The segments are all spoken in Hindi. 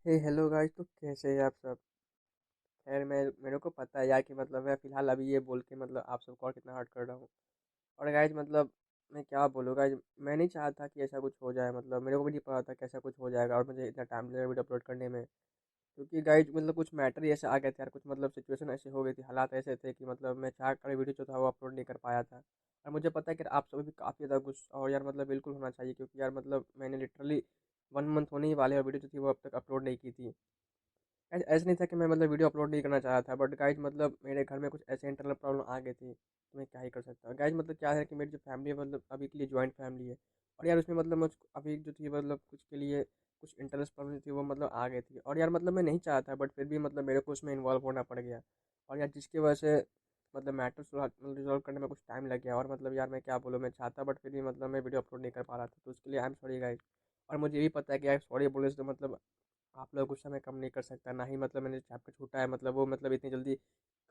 हे हेलो गाइस, तो कैसे हैं आप सब। खैर मैं मेरे को पता है यार कि मतलब मैं फ़िलहाल अभी ये बोल के मतलब आप सबको और कितना हर्ट कर रहा हूँ। और गाइस मतलब मैं क्या बोलूँ गाइस, मैं नहीं चाहता कि ऐसा कुछ हो जाए। मतलब मेरे को भी नहीं पता था कि ऐसा कुछ हो जाएगा और मुझे इतना टाइम लगेगा वीडियो अपलोड करने में। क्योंकि गाइस मतलब कुछ मैटर ही ऐसे आ गए थे यार, कुछ मतलब सिचुएशन ऐसी हो गई थी, हालात ऐसे थे कि मतलब मैं चाह कर वीडियो जो था वो अपलोड नहीं कर पाया था। और मुझे पता है कि आप सभी भी काफ़ी ज़्यादा गुस्सा और यार मतलब बिल्कुल होना चाहिए, क्योंकि यार मतलब मैंने लिटरली 1 मंथ होने ही वाले और वीडियो जो थी वो अब तक अपलोड नहीं की थी। ऐसा नहीं था कि मैं मतलब वीडियो अपलोड नहीं करना चाह रहा था, बट गाइज मतलब मेरे घर में कुछ ऐसे इंटरनल प्रॉब्लम आ गई थी, तो मैं क्या ही कर सकता हूँ। गाइज मतलब क्या है कि मेरी जो फैमिली है मतलब अभी के लिए जॉइंट फैमिली है। और यार उसमें मतलब मुझ अभी जो थी मतलब कुछ के लिए कुछ इंटरनल प्रॉब्लम थी वो मतलब आ गई थी। और यार मतलब मैं नहीं चाहता, बट फिर भी मतलब मेरे को उसमें इन्वॉल्व होना पड़ गया। और यार जिसकी वजह से मतलब मैटर रिजॉल्व करने में कुछ टाइम लग गया। और मतलब यार मैं क्या बोलूँ, मैं चाहता बट फिर भी मतलब मैं वीडियो अपलोड नहीं कर पा रहा था, तो उसके लिए आई एम सॉरी गाइज। और मुझे ये भी पता है कि यार सॉरी बोलने से तो मतलब आप लोग गुस्सा मैं कम नहीं कर सकता, ना ही मतलब मैंने चैप्टर छूटा है मतलब वो मतलब इतनी जल्दी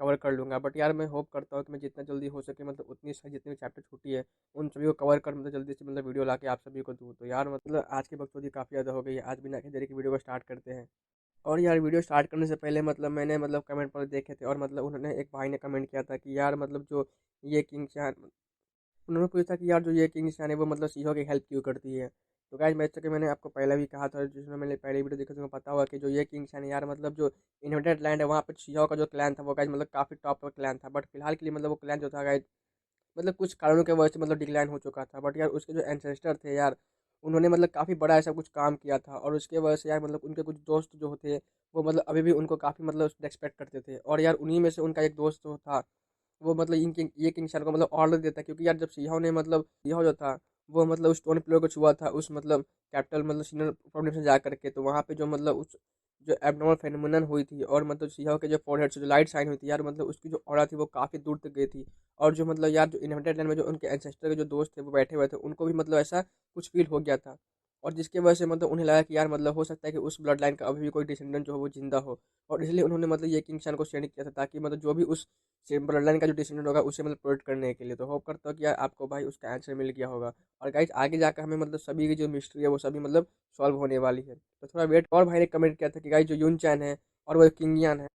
कवर कर लूँगा। बट यार मैं होप करता हूँ कि मैं जितना जल्दी हो सके मतलब उतनी सारी जितनी भी चैप्टर छूटी है उन सभी को कवर कर मतलब जल्दी से मतलब वीडियो ला के आप सभी को दूँ। तो यार मतलब आज की बकचोदी काफ़ी ज़्यादा हो गई है, आज बिना किसी देरी की वीडियो को स्टार्ट करते हैं। और यार वीडियो स्टार्ट करने से पहले मतलब मैंने मतलब कमेंट पर देखे थे, और मतलब उन्होंने एक भाई ने कमेंट किया था कि यार मतलब जो ये किंग चैन, उन्होंने पूछा कि यार जो ये किंग शान है वो मतलब सीहो की हेल्प क्यों करती है। तो गाइस मैं कि मैंने आपको पहले भी कहा था, जिसमें मैंने पहले वीडियो देखा था, पता हुआ कि जो ये किंग शान है यार मतलब जो इन्वेटेड लैंड है वहाँ पे सीहो का जो क्लैन था वो गाइस मतलब काफ़ी टॉप का क्लैन था। बट फिलहाल के लिए मतलब वो क्लैन जो था गाइस मतलब कुछ कारणों की वजह से मतलब डिक्लाइन हो चुका था। बट यार उसके जो एंसेस्टर थे यार, उन्होंने मतलब काफ़ी बड़ा ऐसा कुछ काम किया था, और उसके वजह से यार मतलब उनके कुछ दोस्त जो थे वो मतलब अभी भी उनको काफ़ी मतलब रिस्पेक्ट करते थे। और यार उन्हीं में से उनका एक दोस्त जो था वो मतलब इन किंग ये किंग शान को मतलब ऑर्डर देता है, क्योंकि यार जब सियाहो ने मतलब सियाहो जो था वो मतलब उस टोन प्लेयर को छुआ था उस मतलब कैपिटल मतलब सीनियर प्रोविंस में जा करके, तो वहाँ पे जो मतलब उस जो एबनॉर्मल फेनोमेनन हुई थी, और मतलब सियाहो के जो फोरहेड से जो लाइट शाइन हुई थी यार मतलब उसकी जो ऑरा थी वो काफ़ी दूर तक गई थी। और जो मतलब यार जो इन्वेंटेड लैंड में जो उनके एंसेस्टर के जो दोस्त थे वो बैठे हुए थे, उनको भी मतलब ऐसा कुछ फील हो गया था। और जिसकी वजह से मतलब उन्हें लगा कि यार मतलब हो सकता है कि उस ब्लड लाइन का अभी भी कोई डिसेंडेंट जो हो वो जिंदा हो। और इसलिए उन्होंने मतलब ये किंग शान को सेंड किया था, ताकि मतलब जो भी उस सेम ब्लड लाइन का जो डिसीजन होगा उसे मतलब प्रोटेक्ट करने के लिए। तो होप करता हूँ कि यार आपको भाई उसका आंसर मिल गया होगा। और गाइज आगे जाकर हमें मतलब सभी की जो मिस्ट्री है वो सभी मतलब सॉल्व होने वाली है, तो थोड़ा वेट। और भाई ने कमेंट किया था कि गाइज जो यून चैन है और वो किंगियन है,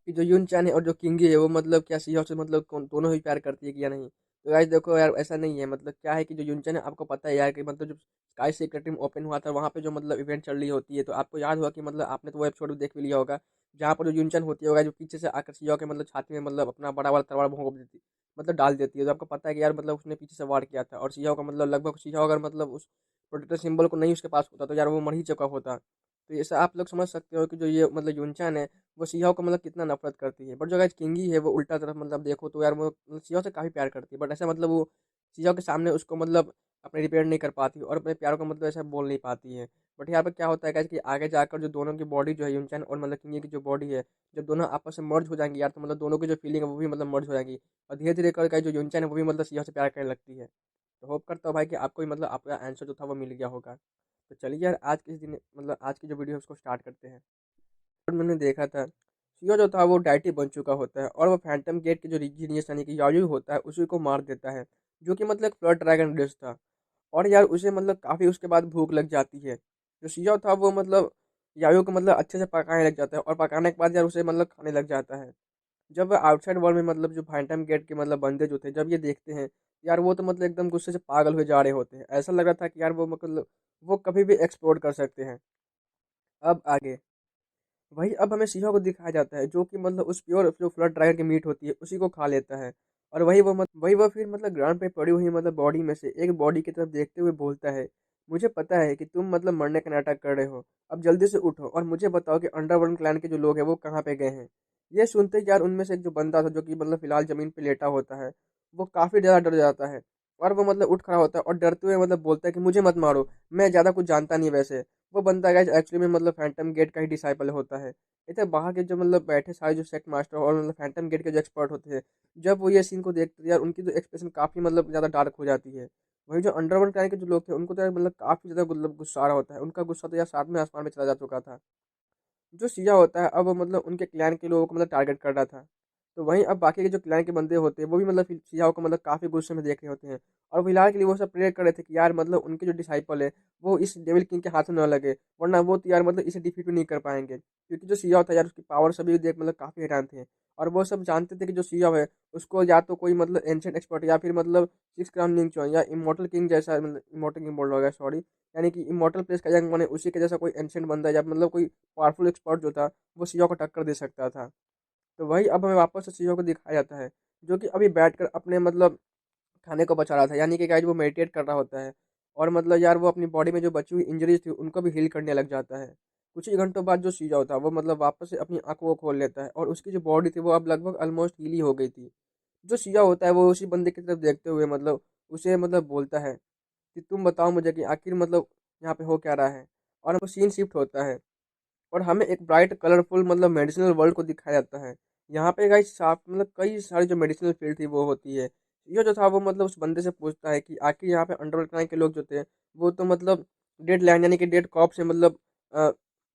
कि जो यून चान है और जो किंगी है वो मतलब क्या सीहा से मतलब दोनों ही प्यार करती है कि या नहीं। तो गाइस देखो यार ऐसा नहीं है, मतलब क्या है कि जो यून चान है आपको पता है यार कि मतलब जब स्काई सीक्रेट टीम ओपन हुआ था वहाँ पे जो मतलब इवेंट चल रही होती है, तो आपको याद हुआ कि मतलब आपने तो वो एपिसोड भी देख भी लिया होगा, जहाँ पर जो यून चान होती होगा जो पीछे से आकर सीहा के मतलब छाती में मतलब अपना बड़ा बड़ा तलवार भोंक देती मतलब डाल देती है। तो आपको पता है कि यार मतलब उसने पीछे से वार किया था, और सीहा का मतलब लगभग सीहा अगर मतलब उस प्रोटेक्टर सिंबल को नहीं उसके पास होता तो यार वो मर ही चुका होता। तो ऐसा आप लोग समझ सकते हो कि जो ये मतलब यूनचान है वो सियाओ को मतलब कितना नफरत करती है। बट जो गाइस किंगी है वो उल्टा तरफ मतलब देखो तो यार वो मतलब सियाओ से काफ़ी प्यार करती है, बट ऐसा मतलब वो सियाओ के सामने उसको मतलब अपने रिपेयर नहीं कर पाती और अपने प्यार को मतलब ऐसा बोल नहीं पाती है। बट यहाँ पर क्या होता है गाइस कि आगे जाकर जो दोनों की बॉडी जो है यूनचान और मतलब किंगी की जो बॉडी है, जब दोनों आपस में मर्ज हो जाएंगी यार, तो मतलब दोनों की जो फीलिंग है वो भी मतलब मर्ज हो जाएंगी। और धीरे धीरे कर जो यूनचान है वो भी मतलब सियाओ से प्यार करने लगती है। तो होप करता हूँ भाई कि आपको भी मतलब आपका आंसर जो था वो मिल गया होगा। तो चलिए यार आज के इस दिन मतलब आज की जो वीडियो है उसको स्टार्ट करते हैं। और मैंने देखा था सीओ जो था वो डायटी बन चुका होता है, और वो फैंटम गेट के जो जीनियस यानी कि यायू होता है उसी को मार देता है, जो कि मतलब एक फ्लड ड्रैगन डिश था। और यार उसे मतलब काफ़ी उसके बाद भूख लग जाती है। जो सीओ था वो मतलब यायू को मतलब अच्छे से पकाने लग जाता है, और पकाने के बाद यार उसे मतलब खाने लग जाता है। जब आउटसाइड वर्ल्ड में मतलब जो फैंटम गेट के मतलब बंदे जो थे जब ये देखते हैं यार, वो तो मतलब एकदम गुस्से से पागल हुए जा रहे होते हैं। ऐसा लग रहा था कि यार वो मतलब वो कभी भी एक्सप्लोड कर सकते हैं। अब आगे वही अब हमें सिंह को दिखाया जाता है, जो कि मतलब उस प्योर जो फ्लड ड्रैगन की मीट होती है उसी को खा लेता है। और वही वो फिर मतलब ग्राउंड पे पड़ी हुई मतलब बॉडी में से एक बॉडी की तरफ देखते हुए बोलता है, मुझे पता है कि तुम मतलब मरने का नाटक कर रहे हो, अब जल्दी से उठो और मुझे बताओ कि अंडरवर्ल्ड क्लैन के जो लोग हैं वो कहाँ पे गए हैं। ये सुनते ही यार उनमें से एक जो बंदा था जो कि मतलब फिलहाल जमीन पे लेटा होता है, वो काफी ज्यादा डर जाता है। और वो मतलब उठ खड़ा होता है और डरते हुए मतलब बोलता है कि मुझे मत मारो, मैं ज्यादा कुछ जानता नहीं वैसे। वो बंदा गाइस एक्चुअली में मतलब फैंटम गेट का ही डिसाइपल होता है। इधर बाहर के जो मतलब बैठे सारे जो सेक्ट मास्टर और मतलब फैंटम गेट के जो एक्सपर्ट होते हैं, जब वो ये सीन को देखते हैं यार उनकी जो एक्सप्रेशन काफ़ी मतलब ज़्यादा डार्क हो जाती है। वही जो अंडरवर्ल्ड क्लान के जो लोग थे उनको तो यार मतलब काफ़ी ज़्यादा मतलब गुस्सा आ रहा होता है, उनका गुस्सा तो यार सातवें आसमान में चला जा चुका था। जो सिया होता है अब वो मतलब उनके क्लैन के लोगों को मतलब टारगेट कर रहा था, तो वहीं अब बाकी के जो क्लैन के बंदे होते हैं वो भी मतलब सियाओ को मतलब काफ़ी गुस्से में देख रहे होते हैं। और फिलहाल के लिए वो सब प्रेयर कर रहे थे कि यार मतलब उनके जो डिसाइपल है वो इस डेविल किंग के हाथों न लगे, वरना वो तो यार मतलब इसे डिफीट भी नहीं कर पाएंगे, क्योंकि जो सियाओ था यार उसकी पावर सभी देख मतलब काफ़ी हैरान थे। और वो सब जानते थे कि जो सियाओ है उसको या तो कोई मतलब एंशिएंट एक्सपर्ट या फिर मतलब सिक्स क्राउन निंजा या इमॉर्टल किंग जैसा, मतलब इमॉर्टल किंग बोल रहा होगा सॉरी, यानी कि इमॉर्टल प्लेस का यंग माने उसी के जैसा कोई एंशिएंट बंदा या मतलब कोई पावरफुल एक्सपर्ट जो था वो सियाओ को टक्कर दे सकता था। तो वही अब हमें वापस से चीज़ों को दिखाया जाता है, जो कि अभी बैठकर अपने मतलब खाने को बचा रहा था, यानी कि गाइस वो मेडिटेट कर रहा होता है। और मतलब यार वो अपनी बॉडी में जो बची हुई इंजरीज थी उनको भी हील करने लग जाता है। कुछ ही घंटों बाद जो सीजा होता है वो मतलब वापस से अपनी आंखों को खोल लेता है और उसकी जो बॉडी थी वो अब लगभग ऑलमोस्ट हील ही हो गई थी। जो सिया होता है वो उसी बंदे की तरफ देखते हुए मतलब उसे मतलब बोलता है कि तुम बताओ मुझे कि आखिर मतलब यहाँ पे हो क्या रहा है। और वो सीन शिफ्ट होता है और हमें एक ब्राइट कलरफुल मतलब मेडिसिनल वर्ल्ड को दिखाया जाता है। यहाँ पे गाइस साफ मतलब कई सारी जो मेडिसिनल फील्ड थी वो होती है। ये जो था वो मतलब उस बंदे से पूछता है कि आखिर यहाँ पे अंडरवर्ल्ड क्राइम के लोग जो थे वो तो मतलब डेड लैंड यानी कि डेड कॉप से मतलब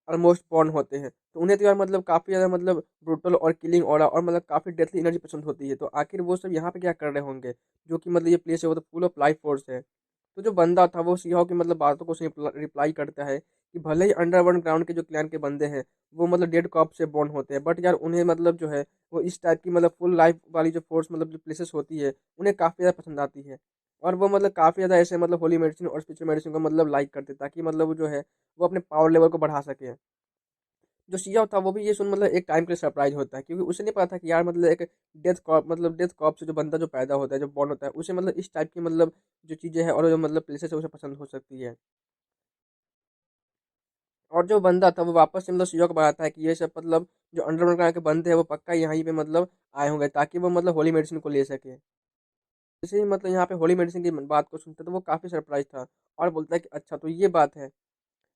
ऑलमोस्ट बॉर्न होते हैं, तो उन्हें तो यार मतलब काफ़ी ज़्यादा मतलब ब्रूटल और किलिंग ऑरा और मतलब काफ़ी डेथली एनर्जी पसंद होती है, तो आखिर वो सब यहाँ पे क्या कर रहे होंगे, जो कि मतलब ये प्लेस है वो तो फुल ऑफ लाइफ फोर्स है। तो जो बंदा था वो सीहाव की मतलब बातों को रिप्लाई करता है कि भले ही अंडरवर्ल्ड ग्राउंड के जो क्लैन के बंदे हैं वो मतलब डेड कॉप से बॉर्न होते हैं, बट यार उन्हें मतलब जो है वो इस टाइप की मतलब फुल लाइफ वाली जो फोर्स मतलब जो प्लेसेस होती है उन्हें काफ़ी ज़्यादा पसंद आती है। और वो मतलब काफ़ी ज़्यादा ऐसे मतलब होली मेडिसिन और स्पिरिचुअल मेडिसिन को मतलब लाइक करते ताकि मतलब वो जो है वो अपने पावर लेवल को बढ़ा सके। जो सिया था वो भी ये सुन मतलब एक टाइम के लिए सरप्राइज होता है, क्योंकि उसे नहीं पता था कि यार मतलब एक डेथ कॉप से जो बंदा जो पैदा होता है जो बॉर्न होता है उसे मतलब इस टाइप की मतलब जो चीज़ें हैं और जो मतलब प्लेसेस है उसे पसंद हो सकती है। और जो बंदा था वो वापस से मतलब सिया को बताता है कि ये सब मतलब जो अंडरवर्ल्ड के बंदे हैं वो पक्का यहीं पे मतलब आए होंगे ताकि वो मतलब होली मेडिसिन को ले सके। जैसे ही मतलब यहाँ पे होली मेडिसिन की बात को सुनते तो वो काफ़ी सरप्राइज था और बोलता है कि अच्छा तो ये बात है।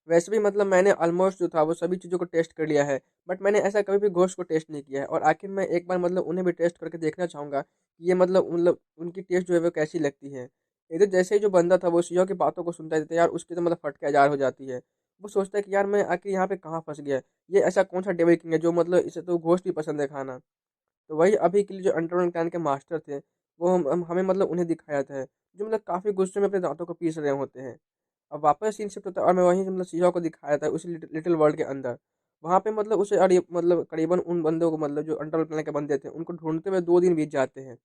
वैसे भी मतलब मैंने ऑलमोस्ट जो था वो सभी चीज़ों को टेस्ट कर लिया है, बट मैंने ऐसा कभी भी घोस्ट को टेस्ट नहीं किया है और आखिर मैं एक बार मतलब उन्हें भी टेस्ट करके देखना चाहूँगा कि ये मतलब उनकी टेस्ट जो है वो कैसी लगती है। इधर जैसे ही जो बंदा था वो सीओ की बातों को सुनता है तो यार उसकी तो मतलब फट के हजार हो जाती है। वो सोचता है कि यार मैं आखिर यहाँ पे कहाँ फंस गया, ये ऐसा कौन सा डेविल किंग है जो मतलब इसे तो घोस्ट भी पसंद है खाना। तो वही अभी के लिए जो अंडरवर्ल्ड क्लैन के मास्टर थे वो हमें मतलब उन्हें दिखाया था, जो मतलब काफ़ी गुस्से में अपने दांतों को पीस रहे होते हैं। अब वापस सीन शिफ्ट होता है और मैं वहीं से मतलब सीहा को दिखाया था उसी लिटिल वर्ल्ड के अंदर। वहाँ पे मतलब उसे मतलब करीबन उन बंदों को मतलब जो अंडरवर्ल्ड क्लैन के बंदे थे उनको ढूंढते हुए 2 दिन बीत जाते हैं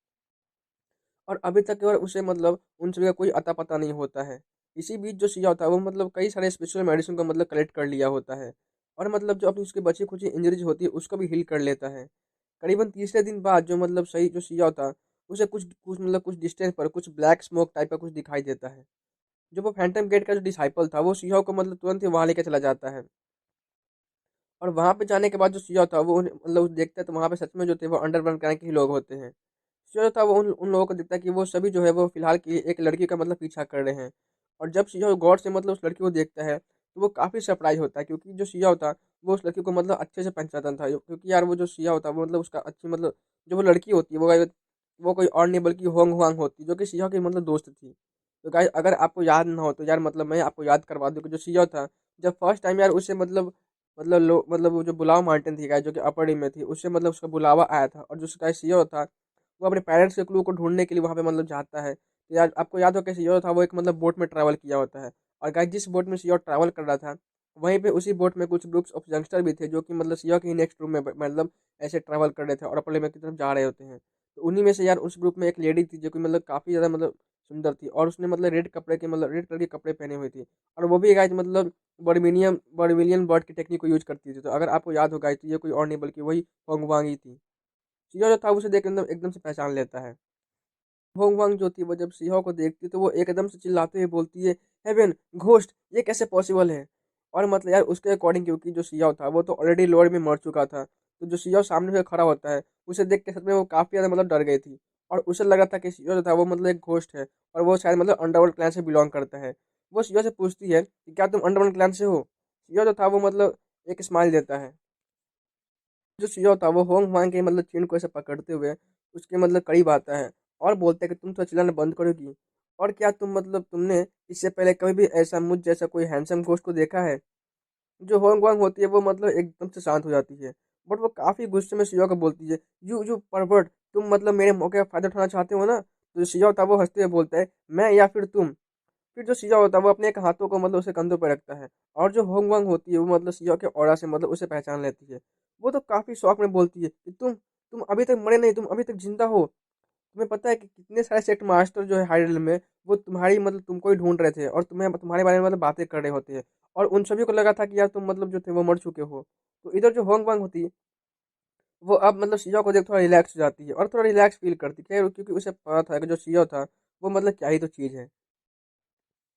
और अभी तक और उसे मतलब उन सभी का कोई अता पता नहीं होता है। इसी बीच जो सिया होता है वो मतलब कई सारे स्पेशल मेडिसिन को मतलब कलेक्ट कर लिया होता है और मतलब जो अपनी उसकी बची खुची इंजरीज होती है उसको भी हील कर लेता है। करीबन तीसरे दिन बाद जो मतलब सही जो सिया होता उसे कुछ कुछ मतलब कुछ डिस्टेंस पर कुछ ब्लैक स्मोक टाइप का कुछ दिखाई देता है। जो वो फैंटम गेट का जो डिसाइपल था वो सिया को मतलब तुरंत ही वहाँ लेके चला जाता है। और वहाँ पे जाने के बाद जो सिया था वो मतलब देखता है तो वहाँ पे सच में जो थे वो अंडरवर्ल्ड क्राइम के ही लोग होते हैं। सिया जो था वो उन लोगों को देखता है कि वो सभी जो है वो फिलहाल के लिए एक लड़की का मतलब पीछा कर रहे हैं। और जब सिया गौर से मतलब उस लड़की को देखता है तो वो काफ़ी सरप्राइज होता है, क्योंकि जो सिया होता वो उस लड़की को मतलब अच्छे से पहचानता था, क्योंकि यार वो जो सिया होता वो मतलब उसका अच्छी मतलब जो वो लड़की होती है वो कोई और नहीं बल्कि होंग हुआंग होती जो कि सिया की मतलब दोस्त थी। तो गाइस अगर आपको याद ना हो तो यार मतलब मैं आपको याद करवा दूं कि जो सिया था जब फर्स्ट टाइम यार उसे मतलब वो जो बुलावा मार्टिन थी गाइस जो कि अपर में थी उससे मतलब उसका बुलावा आया था और जो उसका सीईओ था वो अपने पेरेंट्स के क्लू को ढूंढने के लिए वहाँ पे मतलब जाता है। तो यार आपको याद हो कि सीईओ था वो एक मतलब बोट में ट्रैवल किया होता है और गाइस जिस बोट में सीईओ ट्रैवल कर रहा था वहीं पे उसी बोट में कुछ ग्रुप्स ऑफ यंगस्टर भी थे जो कि मतलब सीईओ के ही नेक्स्ट रूम में मतलब ऐसे ट्रैवल कर रहे थे और अपर की तरफ जा रहे होते हैं। तो उन्हीं में से यार उस ग्रुप में एक लेडी थी जो कि मतलब काफ़ी ज़्यादा मतलब सुंदर थी और उसने मतलब रेड कलर के कपड़े पहने हुए थी और वो भी गाइस मतलब बर्मिलियन बर्ड की टेक्निक को यूज करती थी। तो अगर आपको याद होगा तो ये कोई और नहीं बल्कि वही होंग वांग ही थी। सिया जो था उसे देख एकदम एकदम से पहचान लेता है। होंग वांग जो थी वो जब सिया को देखती तो वो एकदम से चिल्लाते हुए बोलती है, हेवन घोस्ट ये कैसे पॉसिबल है। और मतलब यार उसके अकॉर्डिंग क्योंकि जो सिया था वो तो ऑलरेडी लोअर में मर चुका था, तो जो सिया सामने से खड़ा होता है उसे देख के सच में वो काफ़ी ज़्यादा मतलब डर गई थी और उसे लगा था कि सिया जो था वो मतलब एक घोस्ट है और वो शायद मतलब अंडरवर्ल्ड क्लैन से बिलोंग करता है। वो सिया से पूछती है कि क्या तुम अंडरवर्ल्ड क्लैन से हो। सिया जो था वो मतलब एक स्माइल देता है। जो सीईओ था वो होंग वांग के मतलब चीन को ऐसे पकड़ते हुए उसके मतलब करीब आता है और बोलता है कि तुम तो चिल्लाना बंद करोगी, और क्या तुमने इससे पहले कभी भी ऐसा मुझ जैसा कोई हैंडसम घोस्ट को देखा है। जो होंग वांग होती है वो मतलब एकदम से शांत हो जाती है। बट वो काफ़ी गुस्से में शिजाओ को बोलती है, यू परवर्ट, तुम मतलब मेरे मौके का फ़ायदा उठाना चाहते हो ना? तो शिजाओ था वो हँसते हुए बोलता है, मैं या फिर तुम? फिर जो शिजाओ होता है वो अपने एक हाथों को मतलब उसके कंधों पे रखता है, और जो होंगवांग होती है वो मतलब शिजाओ के ऑरा से मतलब उसे पहचान लेती है। वो तो काफ़ी शौक में बोलती है कि तुम अभी तक मरे नहीं, तुम अभी तक ज़िंदा हो। तुम्हें पता है कि कितने सारे सेक्ट मास्टर जो है हाइडल में, वो तुम्हारी मतलब तुमको ही ढूंढ रहे थे और तुम्हें तुम्हारे बारे में मतलब बातें कर रहे होते हैं, और उन सभी को लगा था कि यार तुम मतलब जो थे वो मर चुके हो। तो इधर जो होंग वांग होती है, वो अब मतलब शिया को देख थोड़ा रिलैक्स हो जाती है और थोड़ा रिलैक्स फील करती है, क्योंकि उसे पता था कि जो शिया था वो मतलब क्या ही तो चीज़ है।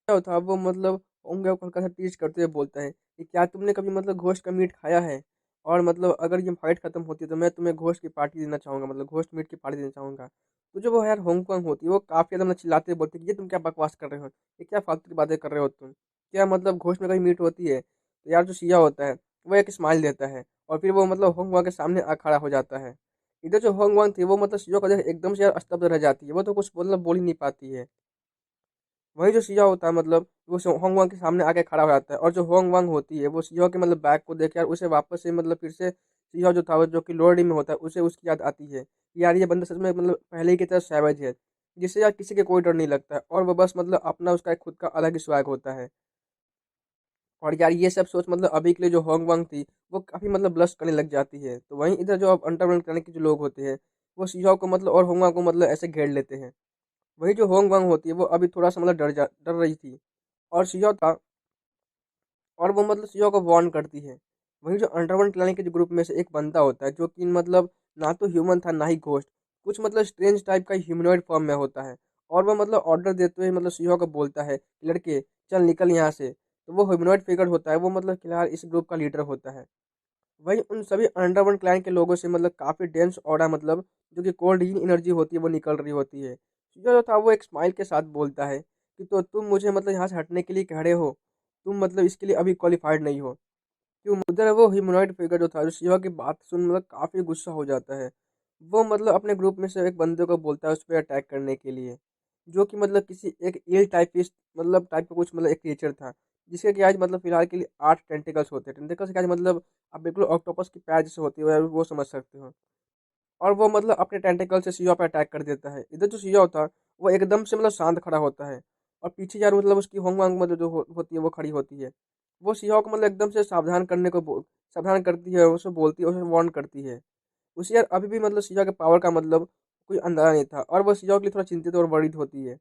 क्या था वो मतलब होंगे को हल्का सा टीज करते हुए बोलता है कि क्या तुमने कभी मतलब घोस्ट का मीट खाया है, और मतलब अगर ये फाइट खत्म होती है तो मैं तुम्हें घोस्ट की पार्टी देना चाहूंगा, मतलब घोस्ट मीट की पार्टी देना चाहूंगा। तो जो वो यार हांगकांग होती है वो काफी ज्यादा मतलब चिल्लाते हुए बोलती है कि ये तुम क्या बकवास कर रहे हो, ये क्या फालतू की बातें कर रहे हो तुम, क्या मतलब घोस्ट में कभी मीट होती है? तो यार जो शिया होता है वो एक स्माइल देता है, और फिर वो मतलब होंगवांग के सामने आ खड़ा हो जाता है। इधर जो होंगवांग थी वो मतलब शिया को देख एकदम से यार स्तब्ध रह जाती है, वो तो कुछ मतलब बोल ही नहीं पाती है। वही जो सिया होता है मतलब वो होंग वांग के सामने आके खड़ा हो जाता है, और जो होंग वांग होती है वो सिया के मतलब बैग को देख यार उसे वापस से मतलब फिर से सिया जो था वो जो कि लोअर डी में होता है उसे उसकी याद आती है कि यार ये बंदा सच में मतलब पहले ही की तरह सैवेज है, जिससे यार किसी के कोई डर नहीं लगता है, और वो बस मतलब अपना उसका एक खुद का अलग ही स्वैग होता है। और यार ये सब सोच मतलब अभी के लिए जो होंग वांग थी वो काफी मतलब ब्लश करने लग जाती है। तो वहीं इधर जो अब अंडरवर्ल्ड करने के जो लोग होते हैं वो सिया को मतलब और होंग वांग को मतलब ऐसे घेर लेते हैं। वही जो होंग वांग होती है वो अभी थोड़ा सा मतलब डर रही थी, और सिया था, और वो मतलब सीईओ को वार्न करती है। वहीं जो अंडरवर्ल्ड क्लैनिक के जो ग्रुप में से एक बंदा होता है जो कि मतलब ना तो ह्यूमन था ना ही घोस्ट, कुछ मतलब स्ट्रेंज टाइप का ह्यूमनॉइड फॉर्म में होता है, और वो मतलब ऑर्डर देते हुए मतलब सीईओ को बोलता है कि लड़के चल निकल यहाँ से। तो वो ह्यूमनॉइड फिगर होता है, वो मतलब फिलहाल इस ग्रुप का लीडर होता है। वहीं उन सभी अंडरवर्ल्ड क्लैन के लोगों से मतलब काफ़ी डेंस ऑरा मतलब जो कि कोल्ड हीन एनर्जी होती है वो निकल रही होती है। सीजर जो था वो एक स्माइल के साथ बोलता है कि तो तुम मुझे मतलब यहाँ से हटने के लिए कह रहे हो, तुम मतलब इसके लिए अभी क्वालिफाइड नहीं हो। क्यों उधर वो ह्यूमनॉइड फिगर जो था जो शिवा की बात सुन मतलब काफ़ी गुस्सा हो जाता है। वो मतलब अपने ग्रुप में से एक बंदे को बोलता है उस पर अटैक करने के लिए, जो कि मतलब किसी एक ईल टाइपिस्ट मतलब टाइप का कुछ मतलब एक क्रिएचर था, जिसके कि आज मतलब फिलहाल के लिए 8 टेंटिकल्स होते हैं। टेंटिकल्स के आज मतलब आप बिल्कुल ऑक्टोपस की पैर जैसे होती है वो समझ सकते हो। और वो मतलब अपने टेंटिकल से शिवा पे अटैक कर देता है। इधर जो शिवा होता है वो एकदम से मतलब शांत खड़ा होता है, और पीछे यार मतलब उसकी होंग वांग मतलब जो होती है वो खड़ी होती है। वो शिवा को मतलब एकदम से सावधान करती है, उसे बोलती है, उसे वार्न करती है। उसे यार अभी भी मतलब शिवा के पावर का मतलब कोई अंदाजा नहीं था, और वो शिवा के लिए थोड़ा चिंतित और वरीड होती है।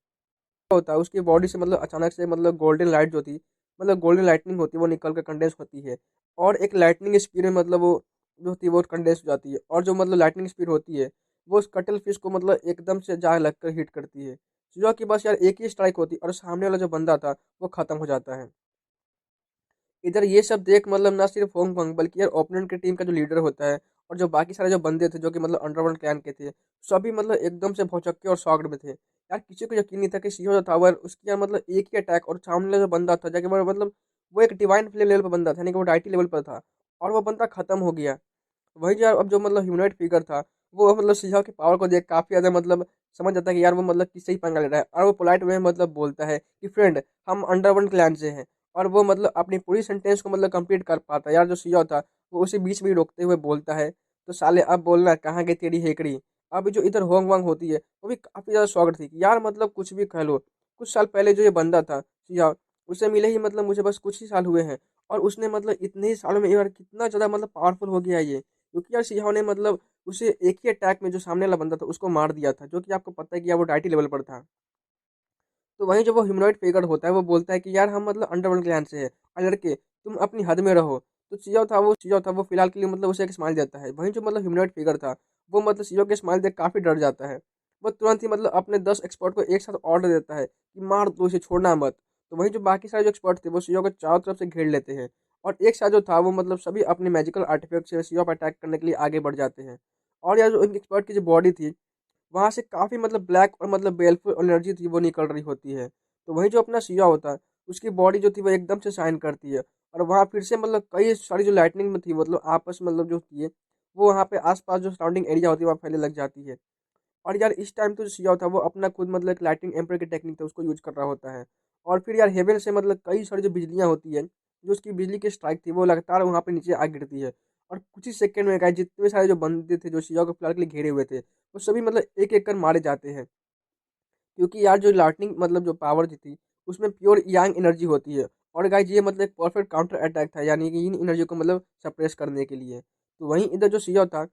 होता है उसकी बॉडी से मतलब अचानक से मतलब गोल्डन लाइट जो थी मतलब गोल्डन लाइटनिंग होती है वो निकल कर कंडेंस होती है, और एक लाइटनिंग स्पीड में मतलब वो जो होती है वो कंडेंस हो जाती है, और जो मतलब लाइटनिंग स्पीड होती है वो उस कटल फिश को मतलब एकदम से जा लग कर हिट करती है। जो कि बस यार एक ही स्ट्राइक होती है और सामने वाला जो बंदा था वो खत्म हो जाता है। इधर ये सब देख मतलब ना सिर्फ होंग कोंग बल्कि यार ओपोनेंट की टीम का जो लीडर होता है और जो बाकी सारे जो बंदे थे जो कि मतलब अंडरवर्ल्ड क्लैन के थे, सभी मतलब एकदम से भौचक्के और शॉक्ड में थे। यार किसी को यकीन नहीं था कि सीओ जो था वो उसकी यार मतलब एक ही अटैक, और सामने वाला जो बंदा था जाके वो मतलब वो एक डिवाइन फ्लेम लेवल पर बंदा था, यानी कि वो डाइटी लेवल पर था, और वो बंदा खत्म हो गया। वही जो यार अब जो मतलब ह्यूमनॉइड फिगर था वो मतलब सीहा की पावर को देख काफी ज्यादा मतलब समझ जाता है कि यार वो मतलब किससे ही पंगा ले रहा है, और वो पोलाइट वे में मतलब बोलता है कि फ्रेंड हम अंडरवर्ल्ड क्लैन से हैं। और वो मतलब अपनी पूरी सेंटेंस को मतलब कंप्लीट कर पाता है। यार जो सीहा था वो उसी बीच में ही रोकते हुए बोलता है, तो साले अब बोलना कहाँ गई तेरी हेकड़ी। अब जो इधर होंग वांग होती है वो भी काफी ज्यादा शॉक्ड थी कि यार मतलब कुछ भी कह लो, कुछ साल पहले जो ये बंदा था सिया, उसे मिले ही मतलब मुझे बस कुछ ही साल हुए हैं, और उसने मतलब इतने ही सालों में यार कितना ज्यादा मतलब पावरफुल हो गया ये। क्योंकि यार सियाओं ने मतलब उसे एक ही अटैक में जो सामने वाला बंदा था उसको मार दिया था, जो कि आपको पता है कि यार वो डाइटी लेवल पर था। तो वहीं जो वो ह्यूमनॉइड फिगर होता है वो बोलता है कि यार हम मतलब अंडरवर्ल्ड क्लैन से है, और लड़के तुम अपनी हद में रहो। तो सियाओ था वो फिलहाल के लिए मतलब उसे एक स्माइल देता है। वहीं जो मतलब ह्यूमनॉइड फिगर था वो मतलब सियाओ के स्माइल देख काफी डर जाता है। वो तुरंत ही मतलब अपने 10 एक्सपर्ट को एक साथ ऑर्डर देता है कि मार दो इसे, छोड़ना मत। तो वहीं जो बाकी सारे जो एक्सपर्ट थे वो सियाओ को चारों तरफ से घेर लेते हैं, और एक साथ जो था वो मतलब सभी अपने मैजिकल आर्टिफैक्ट से सियाओ पर अटैक करने के लिए आगे बढ़ जाते हैं। और यार जो एक्सपर्ट की जो बॉडी थी वहाँ से काफ़ी मतलब ब्लैक और मतलब बेलफुल एनर्जी थी वो निकल रही होती है। तो वहीं जो अपना सिया होता है उसकी बॉडी जो थी वो एकदम से शाइन करती है, और वहाँ फिर से मतलब कई सारी जो लाइटनिंग में थी मतलब आपस में मतलब जो होती है वो वहाँ पे आसपास जो सराउंडिंग एरिया होती है वहाँ फैलने लग जाती है। और यार इस टाइम तो जो सिया था वो अपना खुद मतलब एक लाइटिंग एम्पर की टेक्निक था उसको यूज कर रहा होता है। और फिर यार हेवन से मतलब कई सारी जो बिजलियाँ होती है, जो उसकी बिजली की स्ट्राइक थी वो लगातार वहाँ पे नीचे आ गिरती है, और कुछ ही सेकंड में गाइस जितने सारे जो बंदे थे जो सियाओ को फिलहाल के लिए घेरे हुए थे, वो सभी मतलब एक-एक कर मारे जाते हैं। क्योंकि यार जो लाइटनिंग मतलब जो पावर जो थी, उसमें प्योर यांग एनर्जी होती है। और गाइस ये मतलब एक परफेक्ट काउंटर अटैक था, यानी कि इन एनर्जी को मतलब सप्रेस करने के लिए। तो वहीं इधर जो सियाओ था,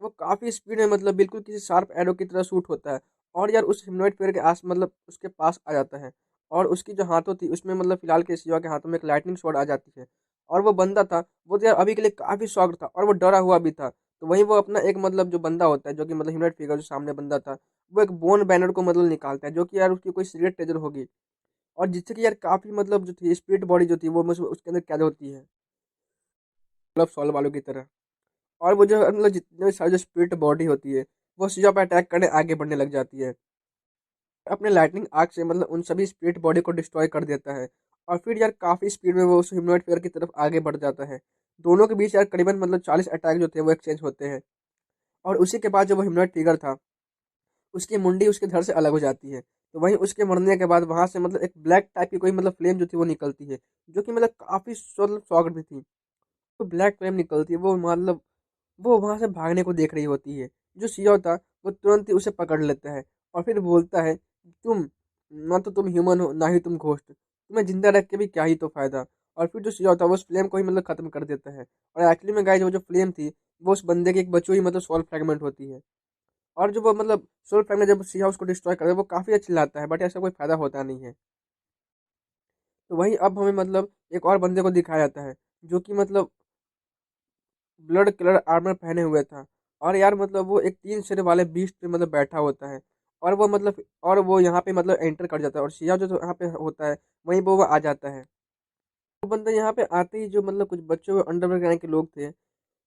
वो काफ़ी स्पीड में मतलब बिल्कुल किसी शार्प एरो की तरह शूट होता है। और यार उस ह्यूमनॉइड फिगर के मतलब उसके पास आ जाता है। और उसकी जो हाथों थी उसमें मतलब फिलहाल के सिवा के हाथों में एक लाइटनिंग शॉट आ जाती है। और वो बंदा था, वो तो यार अभी के लिए काफ़ी शॉक्ड था और वो डरा हुआ भी था। तो वहीं वो अपना एक मतलब जो बंदा होता है, जो कि मतलब ह्यूमनॉइड फिगर जो सामने बंदा था, वो एक बोन बैनर को मतलब निकालता है, जो कि यार उसकी कोई सीक्रेट ट्रेजर होगी। और जिससे कि यार काफ़ी मतलब जो थी स्पिरिट बॉडी जो थी वो उसके अंदर कैद होती है, मतलब सॉल वालों की तरह। और वो जो मतलब जितने भी सारी जो स्पिरिट बॉडी होती है, वो सिया पे अटैक करने आगे बढ़ने लग जाती है। अपने लाइटनिंग आर्क से मतलब उन सभी स्पिरिट बॉडी को डिस्ट्रॉय कर देता है। और फिर यार काफ़ी स्पीड में वो उस ह्यूमनॉइड फिगर की तरफ आगे बढ़ जाता है। दोनों के बीच यार करीबन मतलब 40 अटैक जो थे वो एक्सचेंज होते हैं। और उसी के बाद जो वो ह्यूमनॉइड फिगर था, उसकी मुंडी उसके धड़ से अलग हो जाती है। तो वहीं उसके मरने के बाद वहां से मतलब एक ब्लैक टाइप की कोई मतलब फ्लेम जो थी वो निकलती है, जो कि मतलब काफ़ी मतलब शॉक्ड भी थी। तो ब्लैक फ्लेम निकलती है, वो मतलब वो वहां से भागने को देख रही होती है। जो सिया होता, वो तुरंत ही उसे पकड़ लेता है और फिर बोलता है, तुम ना तो तुम ह्यूमन हो ना ही तुम घोस्ट, तुम्हें जिंदा रख के भी क्या ही तो फायदा। और फिर जो सिया होता है वो उस फ्लेम को ही मतलब खत्म कर देता है। और एक्चुअली में गाइस वो जो फ्लेम थी, वो उस बंदे की एक बची हुई मतलब सोल फ्रेगमेंट होती है। और जो वो मतलब सोल फ्रेगमेंट जब सिया उसको डिस्ट्रॉय करे, वो काफी अच्छा चिल्लाता है, बट ऐसा कोई फायदा होता नहीं है। तो वहीं अब हमें मतलब एक और बंदे को दिखाया जाता है, जो कि मतलब ब्लड कलर आर्मर पहने हुए था। और यार मतलब वो एक 3 सिर वाले बीस्ट पे मतलब बैठा होता है। और वो मतलब और वो यहाँ पे मतलब एंटर कर जाता है, और सिया जो यहाँ पे होता है, वहीं वो आ जाता है। वो बंदा यहाँ पे आते ही जो मतलब कुछ बच्चे हुए अंडरवर्ल्ड गैंग के लोग थे,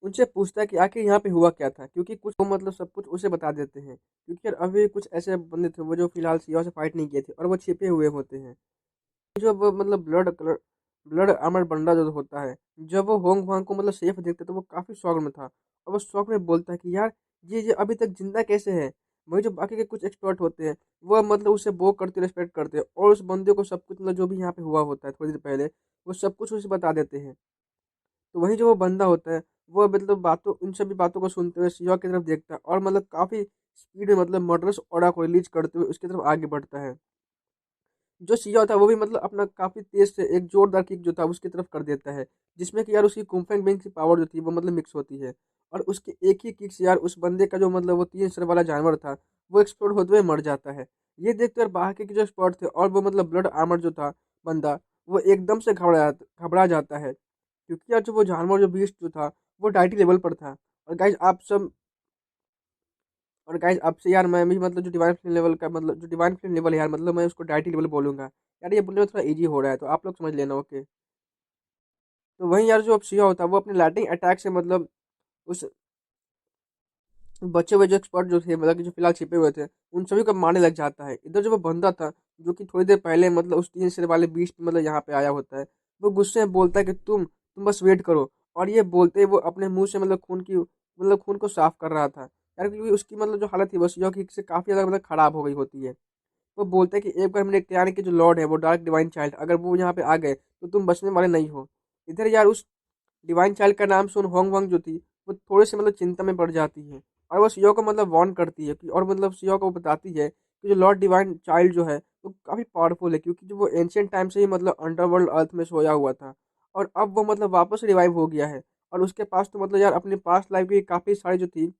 उनसे पूछता है कि आखिर यहाँ पे हुआ क्या था, क्योंकि कुछ वो मतलब सब कुछ उसे बता देते हैं। क्योंकि यार अभी कुछ ऐसे बंदे थे वो जो फिलहाल सिया से फाइट नहीं किए थे, और वो छिपे हुए होते हैं। जो वो मतलब ब्लड आर्मर बंदा जो होता है, जब वो होंग वांग को मतलब सेफ देखता है, तो वो काफी शौक में था। और वो शौक में बोलता है कि यार ये अभी तक जिंदा कैसे है। वही जो बाकी के कुछ एक्सपर्ट होते हैं, वो मतलब उसे बो करते रिस्पेक्ट करते हैं, और उस बंदे को सब कुछ मतलब जो भी यहाँ पे हुआ होता है थोड़ी देर पहले, वो सब कुछ उसे बता देते हैं। तो वही जो वो बंदा होता है, वो मतलब बातों उन सभी बातों को सुनते हुए सिवा की तरफ देखता है, और मतलब काफी स्पीड में मतलब मर्डरस ऑरा को रिलीज करते हुए उसकी तरफ आगे बढ़ता है। जो सिया था वो भी मतलब अपना काफ़ी तेज़ से एक ज़ोरदार किक जो था उसकी तरफ कर देता है, जिसमें कि यार उसकी कुंफेंग बिंग की पावर जो थी वो मतलब मिक्स होती है। और उसके एक ही किक से यार उस बंदे का जो मतलब वो 3 सर वाला जानवर था, वो एक्सप्लोड होते हुए मर जाता है। ये देखकर यार बाकी के जो स्पॉट थे और वो मतलब ब्लड आर्मर जो था बंदा, वो एकदम से घबरा जाता है। क्योंकि यार जो वो जानवर जो बीस्ट जो था, वो डायटी लेवल पर था। और गाइज आप सब और गाइस अब से यार मैं भी मतलब जो डिवाइन फ्लेम लेवल का मतलब जो डिवाइन फ्लेम लेवल है यार, मतलब मैं उसको डायटी लेवल बोलूंगा। यार ये बोलने में थोड़ा इजी हो रहा है, तो आप लोग समझ लेना, ओके। तो वहीं यार जो अब सिया होता है, वो अपने लाइटिंग अटैक से मतलब उस बचे हुए जो एक्सपर्ट जो थे, मतलब कि जो फिलहाल छिपे हुए थे, उन सभी को मारने लग जाता है। इधर जो वो बंदा था, जो कि थोड़ी देर पहले मतलब उस 3 सिर वाले बीस्ट मतलब यहाँ पे आया होता है, वो गुस्से में बोलता है कि तुम बस वेट करो। और ये बोलते ही वो अपने मुंह से मतलब खून को साफ कर रहा था यार, क्योंकि उसकी मतलब जो हालत थी वो सिया की से काफी ज्यादा मतलब खराब हो गई होती है। वो बोलते हैं कि एक बार मैंने यानी कि जो लॉर्ड है वो डार्क डिवाइन चाइल्ड, अगर वो यहाँ पे आ गए तो तुम बचने वाले नहीं हो। इधर यार उस डिवाइन चाइल्ड का नाम सुन होंग वंग जो थी, वो थोड़े से मतलब चिंता में पड़ जाती है। और वो सियो को मतलब वार्न करती है कि, और मतलब सियो को बताती है कि जो लॉर्ड डिवाइन चाइल्ड जो है वो काफ़ी पावरफुल है, क्योंकि जो वो एंशियंट टाइम से ही मतलब अंडरवर्ल्ड अर्थ में सोया हुआ था, और अब वो मतलब वापस रिवाइव हो गया है। और उसके पास तो मतलब यार अपनी पास्ट लाइफ की काफ़ी सारी जो थी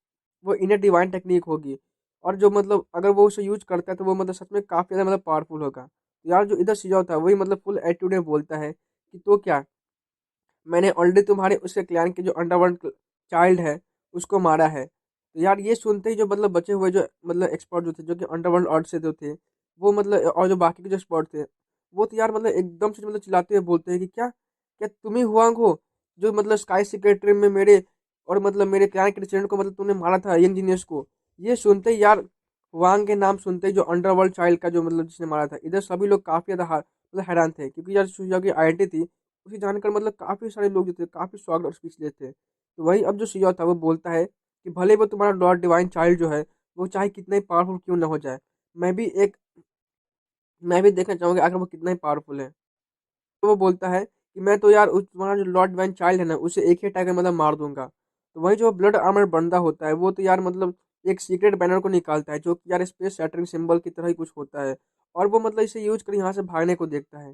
वो इनर डिवाइन टेक्निक होगी। और जो मतलब अगर वो उसे यूज करता है तो वो मतलब सच में काफ़ी ज़्यादा मतलब पावरफुल होगा। तो यार जो इधर सियो था वही मतलब फुल एटीट्यूड में बोलता है कि तो क्या, मैंने ऑलरेडी तुम्हारे उसके क्लैन के जो अंडरवर्ल्ड चाइल्ड है उसको मारा है। तो यार ये सुनते ही जो मतलब बचे हुए जो मतलब एक्सपर्ट जो थे, जो कि अंडरवर्ल्ड अर्थ से जो थे, वो मतलब और जो बाकी के जो एक्सपर्ट थे, वो तो यार मतलब एकदम से मतलब चिल्लाते हुए बोलते हैं कि क्या क्या तुम ही हुआंग हो, जो मतलब स्काई सिक्रेटरी में मेरे और मतलब मेरे क्लैन के रेजिडेंट को मतलब तुमने मारा था, यंग जीनियस को। ये सुनते ही यार हुआंग के नाम सुनते ही जो अंडरवर्ल्ड चाइल्ड का जो मतलब जिसने मारा था, इधर सभी लोग काफी ज्यादा मतलब हैरान थे, क्योंकि यार सुइया की आइडेंटिटी थी उसे जानकर मतलब काफ़ी सारे लोग जो थे काफ़ी शॉक्ड और स्पीचलेस थे। तो वहीं अब जो सिया था वो बोलता है कि भले वो तुम्हारा लॉर्ड डिवाइन चाइल्ड जो है, वो चाहे कितना ही पावरफुल क्यों ना हो जाए, मैं भी एक मैं भी देखना चाहूँगा आखिर वो कितना ही पावरफुल है। तो वो बोलता है कि मैं तो यार उस तुम्हारा जो लॉर्ड डिवाइन चाइल्ड है ना, उसे एक ही अटैक में मतलब मार दूंगा। तो वही जो ब्लड आर्मर बंदा होता है वो तो यार मतलब एक सीक्रेट बैनर को निकालता है, जो कि यार स्पेस शैटरिंग सिंबल की तरह ही कुछ होता है। और वो मतलब इसे यूज कर यहाँ से भागने को देखता है।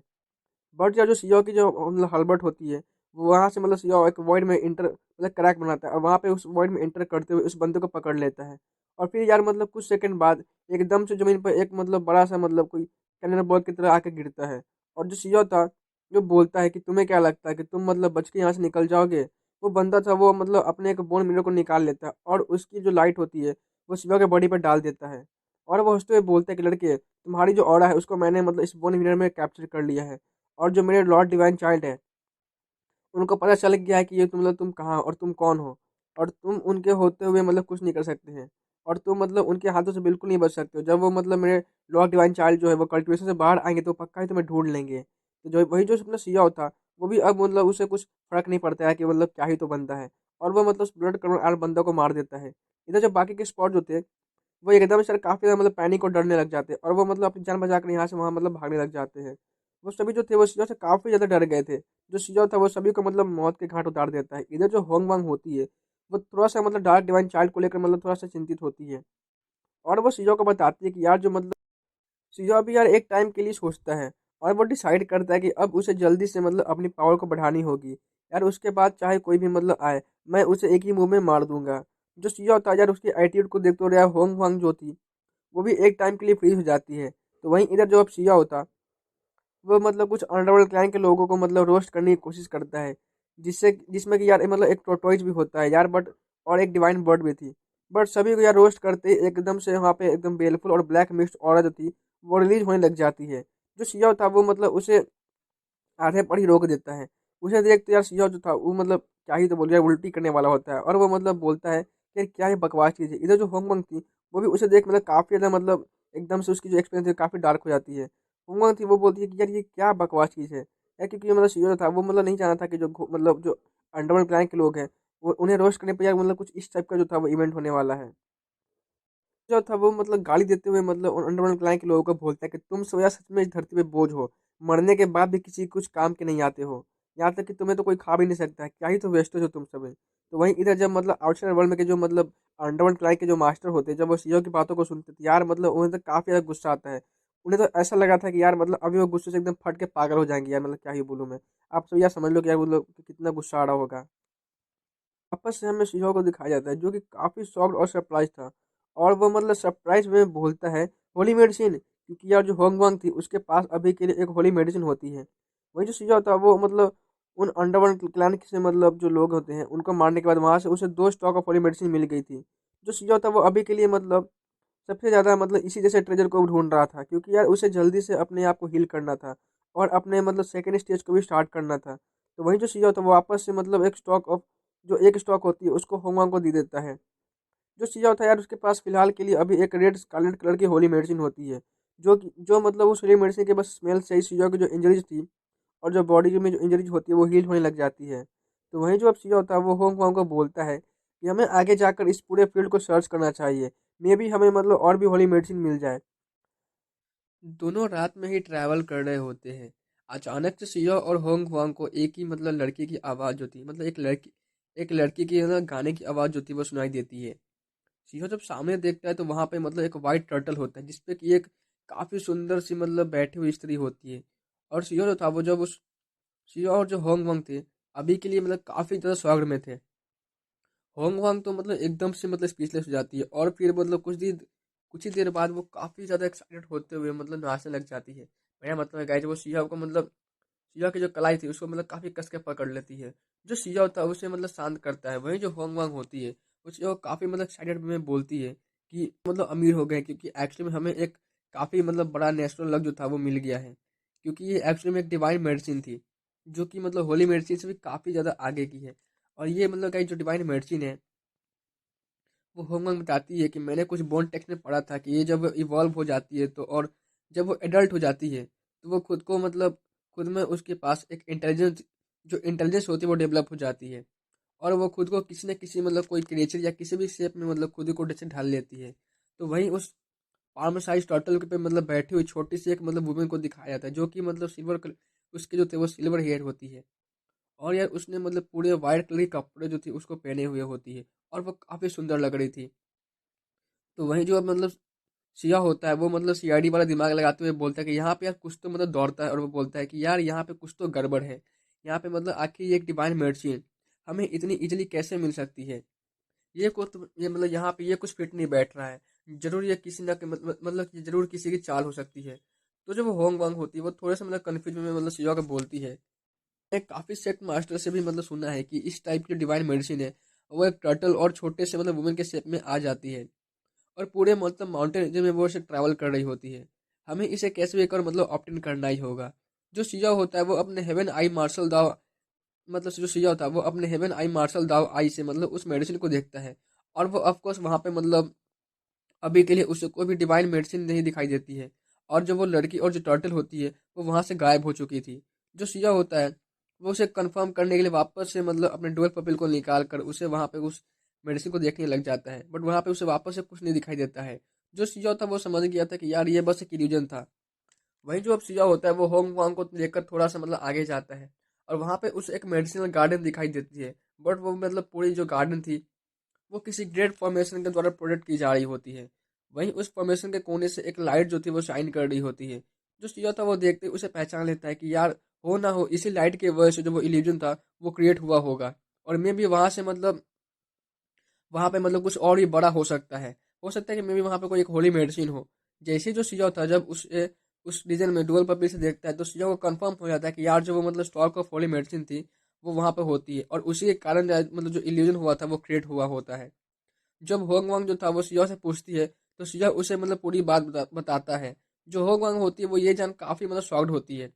बट यार जो सीओ की जो मतलब हलबर्ट होती है, वो वहाँ से मतलब सीओ एक वॉइड में इंटर मतलब क्रैक बनाता है, और वहाँ पे उस वॉइड में इंटर करते हुए उस बंदे को पकड़ लेता है। और फिर यार मतलब कुछ सेकंड बाद एकदम से ज़मीन पर एक मतलब बड़ा सा मतलब कोई कैनन बॉल की तरह आके गिरता है। और जो सीओ था, जो बोलता है कि तुम्हें क्या लगता है कि तुम मतलब बच के यहाँ से निकल जाओगे? वो बंदा था, वो मतलब अपने एक बोन मिरर को निकाल लेता है और उसकी जो लाइट होती है वो सीओ के बॉडी पर डाल देता है। और वो हंसते हुए बोलता है कि लड़के, तुम्हारी जो ऑरा है उसको मैंने मतलब इस बोन मिरर में कैप्चर कर लिया है। और जो मेरे लॉर्ड डिवाइन चाइल्ड है, उनको पता चल गया है कि ये तुम कहाँ और तुम कौन हो। और तुम उनके होते हुए मतलब कुछ नहीं कर सकते हैं। और तुम मतलब उनके हाथों से बिल्कुल नहीं बच सकते हो। जब वो मतलब मेरे लॉर्ड डिवाइन चाइल्ड जो है वो कल्टिवेशन से बाहर आएंगे तो पक्का ही तुम्हें ढूंढ लेंगे। तो जो वही जो अपना सिया होता, वो भी अब मतलब उसे कुछ फर्क नहीं पड़ता है कि मतलब क्या ही तो बनता है। और वो मतलब उस ब्लड कलर आर बंदा को मार देता है। इधर जो बाकी के स्पॉट जो थे, वो एकदम से काफ़ी ज़्यादा मतलब पैनिक और डरने लग जाते हैं, और वो मतलब अपनी जान बचाकर यहाँ से वहाँ मतलब भागने लग जाते हैं। वो सभी जो थे वो शिजो से काफ़ी ज़्यादा डर गए थे। जो शिजो था वो सभी को मतलब मौत के घाट उतार देता है। इधर जो होंग वांग होती है, वो थोड़ा सा मतलब डार्क डिवाइन चाइल्ड को लेकर मतलब थोड़ा सा चिंतित होती है। और वो शिजो को बताती है कि यार जो मतलब शिजो भी यार एक टाइम के लिए सोचता है, और वो डिसाइड करता है कि अब उसे जल्दी से मतलब अपनी पावर को बढ़ानी होगी। यार उसके बाद चाहे कोई भी मतलब आए, मैं उसे एक ही मुंह में मार दूंगा। जो शिजो था यार, उसकी एटीट्यूड को देखते हुए यार होंग वांग जो थी, वो भी एक टाइम के लिए फ्रीज हो जाती है। तो वहीं इधर जो अब सिया होता, वो मतलब कुछ अंडरवर्ल्ड क्लैन के लोगों को मतलब रोस्ट करने की कोशिश करता है, जिससे जिसमें कि यार मतलब एक टोटोइज भी होता है यार, बट और एक डिवाइन बर्ड भी थी। बट सभी को यार रोस्ट करते ही एकदम से वहाँ पे एकदम बेलफुल और ब्लैक मिक्स्ड ऑरा जो थी, वो रिलीज होने लग जाती है। जो सिया था वो मतलब उसे आधे पर ही रोक देता है। उसे देख तो यार सिया जो था वो मतलब क्या ही तो बोल यार, उल्टी करने वाला होता है, और वो मतलब बोलता है कि यार क्या ये बकवास चीज़ है। इधर जो होंगमंग थी, वो भी उसे देख मतलब काफ़ी ज़्यादा मतलब एकदम से उसकी जो एक्सपीरियंस है काफ़ी डार्क हो जाती है। होंगमंग थी, वो बोलती है कि यार ये क्या बकवास चीज़ है यार, क्योंकि मतलब सिया जो था वो मतलब नहीं जानता था कि जो मतलब जो अंडरवर्ल्ड क्लैन के लोग हैं, वो उन्हें रोस्ट करने पर यार मतलब कुछ इस टाइप का जो था वो इवेंट होने वाला है। जो था वो मतलब गाली देते हुए मतलब उन अंडरवर्ल्ड क्लैन के लोगों को बोलता है कि तुम सब यार सच में इस धरती पे बोझ हो, मरने के बाद भी किसी कुछ काम के नहीं आते हो। यहाँ तक कि तुम्हें तो कोई खा भी नहीं सकता है, क्या ही तो वेस्टेज हो तुम सब। तो वहीं इधर जब मतलब आउटसाइड वर्ल्ड में के जो मतलब अंडरवर्ल्ड क्लैन के जो मास्टर होते हैं, जब वो सीईओ की बातों को सुनते थे यार, मतलब उन्हें तो काफ़ी ज़्यादा गुस्सा आता है। उन्हें तो ऐसा लगा था कि यार मतलब अभी वो गुस्से से एकदम फट के पागल हो जाएंगे यार, मतलब क्या ही बोलूँ मैं। आप सब यार समझ लो कि यार वो लोग कितना गुस्सा आ रहा होगा। वापस से हमें शीहो को दिखाया जाता है, जो कि काफ़ी शॉक्ड और सरप्राइज था। और वो मतलब सरप्राइज में बोलता है होली मेडिसिन, क्योंकि यार जो होंग वांग थी उसके पास अभी के लिए एक होली मेडिसिन होती है। वही जो शीहो था वो मतलब उन अंडरवर्ल्ड क्लैन से मतलब जो लोग होते हैं उनको मारने के बाद वहाँ से उसे 2 स्टॉक ऑफ होली मेडिसिन मिल गई थी। जो शीहो था वो अभी के लिए मतलब सबसे ज़्यादा मतलब इसी जैसे ट्रेजर को ढूंढ रहा था, क्योंकि यार उसे जल्दी से अपने आप को हील करना था, और अपने मतलब सेकेंड स्टेज को भी स्टार्ट करना था। तो वही जो शीहो था वो वापस से मतलब एक स्टॉक ऑफ जो एक स्टॉक होती है उसको होंगवांग को दे देता है। जो सिया था यार उसके पास फिलहाल के लिए अभी एक रेड स्कारलेट कलर की होली मेडिसिन होती है, जो मतलब उस होली मेडिसिन के बस स्मेल से ही सिया की जो इंजरीज थी और जो बॉडी में जो इंजरीज होती है वो हील होने लग जाती है। तो वहीं जो अब सिया होता है वो होंगवांग को बोलता है कि हमें आगे जाकर इस पूरे फील्ड को सर्च करना चाहिए, मे बी हमें मतलब और भी होली मेडिसिन मिल जाए। दोनों रात में ही ट्रैवल कर रहे होते हैं। अचानक से सिया और होंग हुआंग को एक ही मतलब लड़के की आवाज़ जो थी, मतलब एक लड़की की ना गाने की आवाज़ जो थी वो सुनाई देती है। सिया जब सामने देखता है तो वहाँ पे मतलब एक वाइट टर्टल होता है, जिसपे कि एक काफ़ी सुंदर सी मतलब बैठी हुई स्त्री होती है। और सिया जो था वो जब उस सिया और जो होंग वंग थे, अभी के लिए मतलब काफ़ी ज़्यादा स्वागत में थे। होंग वांग तो मतलब एकदम से मतलब स्पीचलेस हो जाती है, और फिर मतलब कुछ ही देर बाद वो काफ़ी ज़्यादा एक्साइटेड होते हुए मतलब नाचने लग जाती है। मेरा मतलब है गाइस, वो सिया को मतलब सिया की जो कलाई थी उसको मतलब काफ़ी कस के पकड़ लेती है। जो सिया होता है उसे मतलब शांत करता है। वहीं जो होंग वांग होती है, वो सिया को काफ़ी मतलब एक्साइटेड में बोलती है कि मतलब अमीर हो गए, क्योंकि एक्चुअली में हमें एक काफ़ी मतलब बड़ा नेशनल लक जो था वो मिल गया है। क्योंकि ये एक्चुअली में एक डिवाइन मेडिसिन थी, जो कि मतलब होली मेडिसिन से भी काफ़ी ज़्यादा आगे की है। और ये मतलब गाइस जो डिवाइन मेडिसिन है, वो होमवर्क बताती है कि मैंने कुछ बोन टेक्स्ट में पढ़ा था कि ये जब इवॉल्व हो जाती है तो, और जब वो एडल्ट हो जाती है तो वो खुद को मतलब खुद में उसके पास एक इंटेलिजेंस होती है वो डेवलप हो जाती है। और वो खुद को किसी न किसी मतलब कोई क्रिएचर या किसी भी शेप में मतलब खुद को जैसे ढाल लेती है। तो वहीं उस पाम साइज टर्टल पे मतलब बैठी हुई छोटी सी एक मतलब वुमेन को दिखाया जाता है, जो कि मतलब सिल्वर उसके जो थे वो सिल्वर हेयर होती है। और यार उसने मतलब पूरे वाइट कलर के कपड़े जो थे उसको पहने हुए होती है, और वो काफ़ी सुंदर लग रही थी। तो वहीं जो मतलब सिया होता है वो मतलब सीआईडी वाला दिमाग लगाते हुए बोलता है कि यहाँ पे यार कुछ तो मतलब दौड़ता है, और वो बोलता है कि यार यहाँ पे कुछ तो गड़बड़ है। यहाँ पे मतलब आखिर ये एक डिवाइन मेडिसिन हमें इतनी इजीली कैसे मिल सकती है? ये को तो ये मतलब यहाँ पे ये कुछ फिट नहीं बैठ रहा है। जरूर ये किसी ना मतलब कि जरूर किसी की चाल हो सकती है। तो जब वो होंग वांग होती है वो थोड़ा सा मतलब कन्फ्यूज में मतलब सिया को बोलती है। मैंने काफी सेक्ट मास्टर से भी मतलब सुना है कि इस टाइप की डिवाइन मेडिसिन है वो एक टर्टल और छोटे से मतलब वुमेन के शेप में आ जाती है, और पूरे मतलब माउंटेन रीजन में वो से ट्रैवल कर रही होती है। हमें इसे कैसे भी कर मतलब ऑप्टेन करना ही होगा। जो सिया होता है वो अपने हेवन आई मार्शल दाव मतलब जो सिया होता है वो अपने हेवन आई मार्शल दाव आई से मतलब उस मेडिसिन को देखता है, और वो ऑफकोर्स वहाँ पे मतलब अभी के लिए उसे कोई भी डिवाइन मेडिसिन नहीं दिखाई देती है। और जो वो लड़की और जो टर्टल होती है वो वहाँ से गायब हो चुकी थी। जो सिया होता है वो उसे कंफर्म करने के लिए वापस से मतलब अपने डुअल पपिल को निकाल कर उसे वहाँ पे उस मेडिसिन को देखने लग जाता है, बट वहाँ पे उसे वापस से कुछ नहीं दिखाई देता है। जो सिया होता है वो समझ गया था कि यार ये बस एक इल्यूजन था। वहीं जो अब सिया होता है वो होंग वांग को लेकर थोड़ा सा मतलब आगे जाता है, और वहाँ पे उसे एक मेडिसिनल गार्डन दिखाई देती है। बट वो मतलब पूरी जो गार्डन थी वो किसी ग्रेट फॉर्मेशन के द्वारा प्रोटेक्ट की जा रही होती है। वहीं उस फॉर्मेशन के कोने से एक लाइट जो थी वो शाइन कर रही होती है। जो सिया था वो देखते ही उसे पहचान लेता है कि यार हो ना हो इसी लाइट के वजह से जो वो इल्यूजन था वो क्रिएट हुआ होगा, और मे भी वहां से मतलब वहां पे मतलब कुछ और ही बड़ा हो सकता है कि मे बी वहां पे कोई एक होली मेडिसिन हो। जैसे जो सिया था जब उस रीजन में डुअल पब्लिक से देखता है तो सिया को कंफर्म हो जाता है कि यार जो वो मतलब स्टॉक ऑफ होली मेडिसिन थी वो वहां पे होती है, और उसी के कारण मतलब जो इल्यूजन हुआ था वो क्रिएट हुआ होता है। जब होंग वांग जो था वो सिया से पूछती है तो सिया उसे मतलब पूरी बात बताता है। जो होंग वांग होती है वो ये जान काफी मतलब शॉक्ड होती है,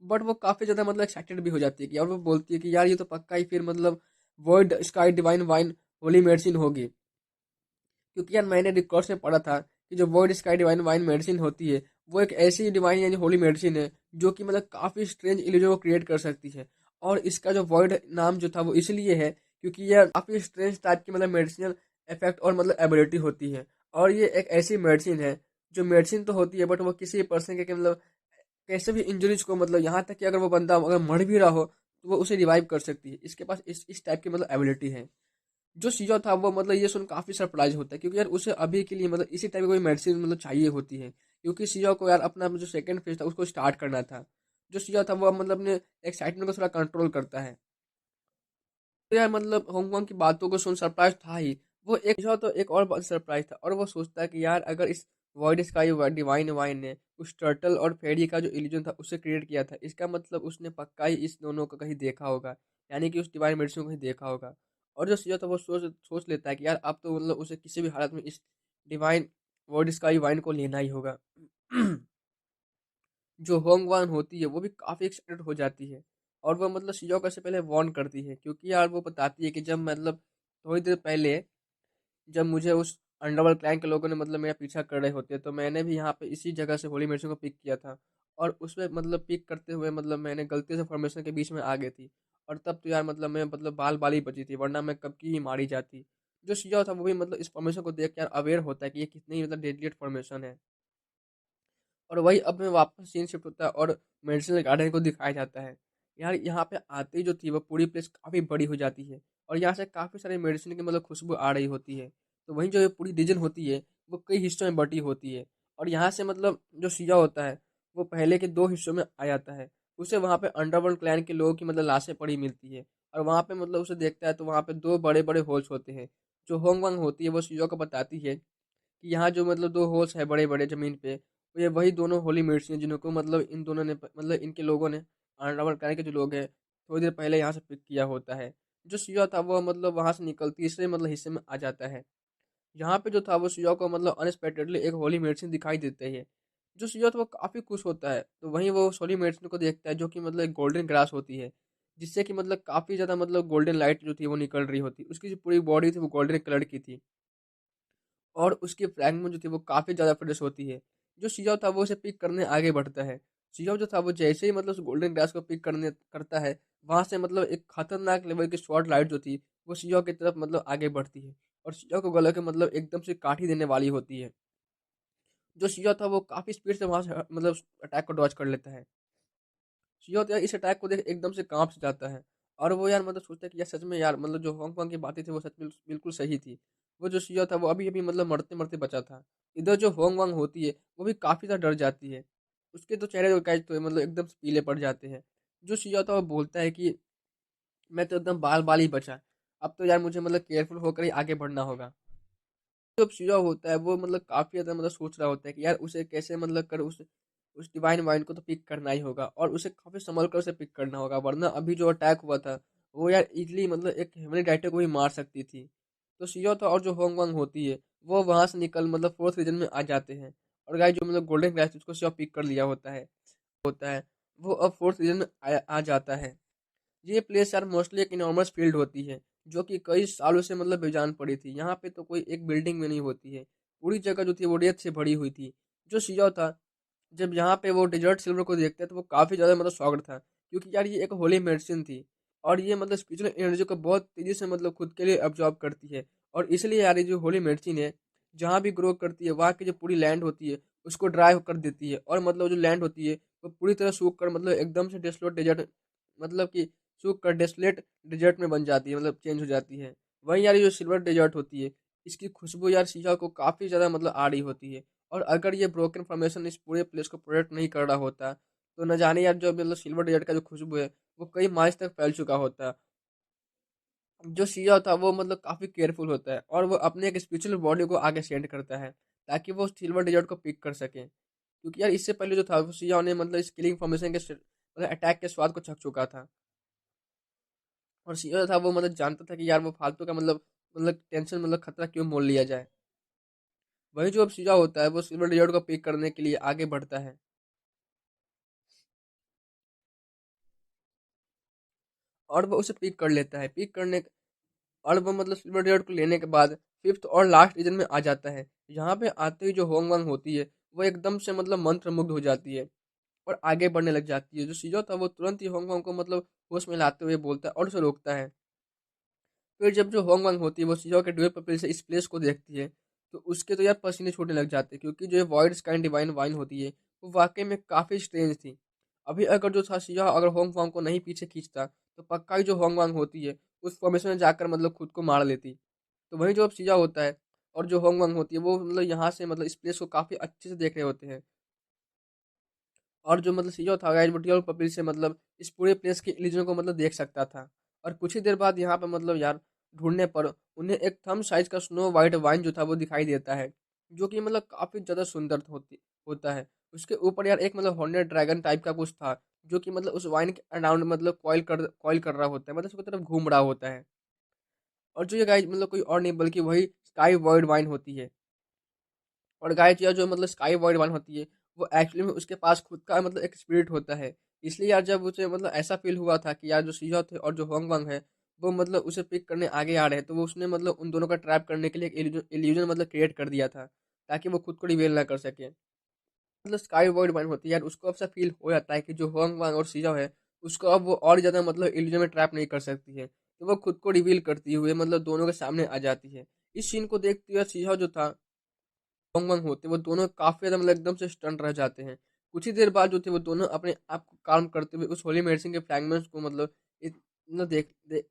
बट वो काफी ज्यादा मतलब एक्साइटेड भी हो जाती है कि, और वो बोलती है कि यार ये तो पक्का ही फिर मतलब world sky divine wine Holi medicine होगी। क्योंकि यार मैंने रिकॉर्ड में पढ़ा था कि जो world sky divine wine medicine होती है वो एक ऐसी डिवाइन यानी होली मेडिसिन है जो कि मतलब काफी स्ट्रेंज इल्यूजन को क्रिएट कर सकती है। और इसका जो वर्ल्ड नाम जो था वो इसलिए है क्योंकि यह काफी स्ट्रेंज टाइप की मतलब मेडिसिनल इफेक्ट और मतलब एबिलिटी होती है। और ये एक ऐसी मेडिसिन है जो मेडिसिन तो होती है बट वो किसी पर्सन के मतलब कैसे भी इंजरीज को मतलब यहाँ तक कि अगर वो बंदा अगर मर भी रहा हो तो वो उसे रिवाइव कर सकती है। इसके पास इस टाइप की मतलब एबिलिटी है। जो सीजन था वो मतलब ये सुन काफी सरप्राइज होता है क्योंकि यार उसे अभी के लिए मतलब इसी टाइप की कोई मेडिसिन मतलब चाहिए होती है, क्योंकि सीजन को यार अपना जो सेकंड फेज था उसको स्टार्ट करना था। जो सीजन था वो मतलब अपने एक्साइटमेंट को थोड़ा कंट्रोल करता है। तो यार मतलब हांगकांग की बातों को सुन सरप्राइज था ही, वो एक जो तो एक और सरप्राइज था, और वो सोचता है कि यार अगर इस वर्ल्ड स्काई डिवाइन वाइन ने उस टर्टल और फेरी का जो इल्यूजन था उसे क्रिएट किया था, इसका मतलब उसने पक्का ही इस दोनों को कहीं देखा होगा, यानी कि उस डिवाइन मेडिसिन को कहीं देखा होगा। और जो सीधा था वो सोच सोच लेता है कि यार अब तो मतलब उसे किसी भी हालत में इस डिवाइन वर्ल्ड स्काई वाइन को लेना ही होगा। जो होंगवान होती है वो भी काफ़ी एक्साइटेड हो जाती है, और वो मतलब शिज़ोका से पहले वार्न करती है क्योंकि यार वो बताती है कि जब मतलब थोड़ी देर पहले जब मुझे उस अंडरवर्ल्ड क्लैन के लोगों ने मतलब मेरा पीछा कर रहे होते तो मैंने भी यहाँ पे इसी जगह से होली मेडिसिन को पिक किया था, और उसमें मतलब पिक करते हुए मतलब मैंने गलती से फॉर्मेशन के बीच में आ गई थी, और तब तो यार मतलब मैं मतलब बाल बाल ही बची थी वरना मैं कब की ही मारी जाती। जो शिजा था वो भी मतलब इस फॉर्मेशन को देख के यार अवेयर होता है कि ये कितनी मतलब डेडली फॉर्मेशन है। और वही अब में वापस सीन शिफ्ट होता है और मेडिसिनल गार्डन को दिखाया जाता है। यार यहाँ पे आते ही जो थी वो पूरी प्लेस काफ़ी बड़ी हो जाती है, और यहाँ से काफ़ी सारी मेडिसिन की मतलब खुशबू आ रही होती है। तो वहीं जो ये पूरी रीजन होती है वो कई हिस्सों में बटी होती है, और यहाँ से मतलब जो सीजा होता है वो पहले के दो हिस्सों में आ जाता है। उसे वहाँ पे अंडरवर्ल्ड क्लैन के लोगों की मतलब लाशें पड़ी मिलती है, और वहाँ पे मतलब उसे देखता है तो वहाँ पे दो बड़े बड़े होल्स होते हैं। जो होंग वंग होती है वो सीजा को बताती है कि यहाँ जो मतलब दो होल्स है बड़े बड़े जमीन पे, तो ये वही दोनों होली मिर्च हैं जिनको मतलब इन दोनों ने मतलब इनके लोगों ने रावण करने के जो लोग हैं थोड़ी देर पहले यहाँ से पिक किया होता है। जो सिया था वो मतलब वहां से निकल तीसरे मतलब हिस्से में आ जाता है। यहाँ पे जो था वो सिया को मतलब अनएक्सपेक्टेडली एक होली मेडिसिन दिखाई देते हैं। जो सिया था वो काफी खुश होता है, तो वहीं वो उस होली मेडिसिन को देखता है जो कि मतलब एक गोल्डन ग्रास होती है, जिससे कि मतलब काफी ज्यादा मतलब गोल्डन लाइट जो थी वो निकल रही होती, उसकी जो पूरी बॉडी थी वो गोल्डन कलर की थी, और उसकी फ्रैगमेंट जो थी वो काफ़ी ज़्यादा फ्रेश होती है। जो शिजाओ था वो उसे पिक करने आगे बढ़ता है। शिजाओ जो था वो जैसे ही मतलब उस गोल्डन ग्रास को पिक करने करता है, वहाँ से मतलब एक खतरनाक लेवल की शॉर्ट लाइट जो थी वो शिजाओ की तरफ मतलब आगे बढ़ती है, और शिजाओ को गले के मतलब एकदम से काट ही देने वाली होती है। जो शिजाओ था वो काफ़ी स्पीड से वहाँ से मतलब अटैक को डॉज कर लेता है। शिजाओ तो इस अटैक को देख एकदम से कांप से जाता है, और वो यार मतलब सोचता है कि यार सच में यार मतलब जो होंगवांग की बातें थी वो सच में बिल्कुल सही थी। वो जो शिज़ो था वो अभी-अभी मतलब मरते-मरते बचा था। इधर जो होंगवांग होती है वो भी काफ़ी ज़्यादा डर जाती है। उसके तो चेहरे जो गाइस तो मतलब एकदम से पीले पड़ जाते हैं। जो शिज़ो था वो बोलता है कि मैं तो एकदम बाल-बाल ही बचा। अब तो यार मुझे मतलब केयरफुल होकर ही आगे बढ़ना होगा। जो शिज़ो होता है वो मतलब काफ़ी ज़्यादा मतलब सोच रहा होता है कि यार उसे कैसे मतलब कर उस डिवाइन वाइन को तो पिक करना ही होगा और उसे काफ़ी संभल कर उसे पिक करना होगा, वरना अभी जो अटैक हुआ था वो यार इजीली मतलब एक हेवनली डाइटर को भी मार सकती थी। तो शिज़ो था और जो होंगवांग होती है वो वहाँ से निकल मतलब फोर्थ रीजन में आ जाते हैं। और गाइस जो मतलब गोल्डन ग्लैस उसको शिज़ो पिक कर लिया होता है वो अब फोर्थ रीजन में आ जाता है। ये प्लेस यार मोस्टली एक इनॉर्मस फील्ड होती है जो कि कई सालों से मतलब बेजान पड़ी थी। यहाँ पे तो कोई एक बिल्डिंग में नहीं होती है। पूरी जगह जो थी वो रेत से भरी हुई थी। जो शिजाओ था जब यहाँ पे वो डेजर्ट सिल्वर को देखते हैं तो वो काफ़ी ज़्यादा मतलब शॉक्ड था, क्योंकि यार ये एक होली मेडिसिन थी और ये मतलब स्पिरिचुअल एनर्जी को बहुत तेज़ी से मतलब खुद के लिए अब्जॉर्ब करती है। और इसलिए यार ये जो होली मेडिसिन है जहाँ भी ग्रो करती है वहाँ की जो पूरी लैंड होती है उसको ड्राई कर देती है और मतलब जो लैंड होती है वो पूरी तरह सूख कर मतलब एकदम से डेसोलेट डेजर्ट मतलब कि सूख कर डेसोलेट डेजर्ट में बन जाती है, मतलब चेंज हो जाती है। वहीं यार ये जो सिल्वर डेजर्ट होती है इसकी खुशबू यार शीशा को काफ़ी ज़्यादा मतलब आ रही होती है। और अगर ये ब्रोकन फॉर्मेशन इस पूरे प्लेस को प्रोटेक्ट नहीं कर रहा होता तो न जाने यार जो मतलब सिल्वर डेजर्ट का जो खुशबू है वो कई माइल्स तक फैल चुका होता। जो शिया था वो मतलब काफ़ी केयरफुल होता है और वो अपने एक स्पिरिचुअल बॉडी को आगे सेंड करता है ताकि वो सिल्वर डेजर्ट को पिक कर सके, क्योंकि यार इससे पहले जो था वो शिया ने मतलब इस किलिंग फॉर्मेशन के मतलब अटैक के स्वाद को चख चुका था। और शिया था वो मतलब जानता था कि यार वो फालतू का मतलब टेंशन मतलब खतरा क्यों मोल लिया जाए। वही जो अब शिया होता है वो सिल्वर डेजर्ट को पिक करने के लिए आगे बढ़ता है और वो उसे पिक कर लेता है। पिक करने और वो मतलब सिल्वर डेजर्ट को लेने के बाद फिफ्थ और लास्ट रीजन में आ जाता है। यहाँ पे आते ही जो होंगवांग होती है वो एकदम से मतलब मंत्र मुग्ध हो जाती है और आगे बढ़ने लग जाती है। जो शिजो था वो तुरंत ही होंगवांग को मतलब होश में लाते हुए बोलता है और उसे रोकता है। फिर जब जो होंगवांग होती है वो शिजो के ड्यूल पपील से इस प्लेस को देखती है तो उसके तो यार पसीने छूटने लग जाते हैं, क्योंकि जो वॉइड स्काई डिवाइन वाइन होती है वो वाकई में काफ़ी स्ट्रेंज थी। अभी अगर जो था शिजो अगर होंगवांग को नहीं पीछे खींचता तो पक्का ही जो होंगवांग होती है उस फॉर्मेशन में जाकर मतलब खुद को मार लेती। तो वहीं जो अब शिजा होता है और जो होंगवांग होती है वो मतलब यहाँ से मतलब इस प्लेस को काफ़ी अच्छे से देख रहे होते हैं। और जो मतलब सीजो था गाइस वो डीएल पब्लिक से मतलब इस पूरे प्लेस के इल्यूजन को मतलब देख सकता था। और कुछ ही देर बाद यहाँ पे मतलब यार ढूंढने पर उन्हें एक थंब साइज का स्नो वाइट वाइन जो था वो दिखाई देता है, जो कि मतलब काफ़ी ज़्यादा सुंदर होता है। उसके ऊपर यार एक मतलब हॉर्नेट ड्रैगन टाइप का कुछ था जो कि मतलब उस वाइन के अराउंड मतलब कॉइल कर रहा होता है, मतलब उसकी तरफ घूम रहा होता है। और जो ये गाइस मतलब कोई और नहीं बल्कि वही स्काई वर्ल्ड वाइन होती है। और गाइस यह जो मतलब स्काई वॉइड वन होती है वो एक्चुअली में उसके पास खुद का मतलब एक स्पिरिट होता है। इसलिए यार जब उसे मतलब ऐसा फील हुआ था कि यार जो सीजो थे और जो होंग वंग है वो मतलब उसे पिक करने आगे आ रहे हैं, तो वो उसने मतलब उन दोनों का ट्रैप करने के लिए एक इल्यूजन मतलब क्रिएट कर दिया था ताकि वो खुद को रिवेल ना कर सके। मतलब स्काई वॉइड वन होती है यार उसको अब से फील हो जाता है कि जो होंग वंग और सीजो है उसको अब वो और ज़्यादा मतलब इल्यूजन में ट्रैप नहीं कर सकती है, तो वो खुद को रिवील करती हुए मतलब दोनों के सामने आ जाती है। इस सीन को देखते हुए सीजो जो था वंग वंग होते वो दोनों काफ़ी ज़्यादा मतलब एकदम से स्टन रह जाते हैं। कुछ ही देर बाद जो थे वो दोनों अपने आप को काम करते हुए उस होली मेडिसिन के फ्रैगमेंट्स को मतलब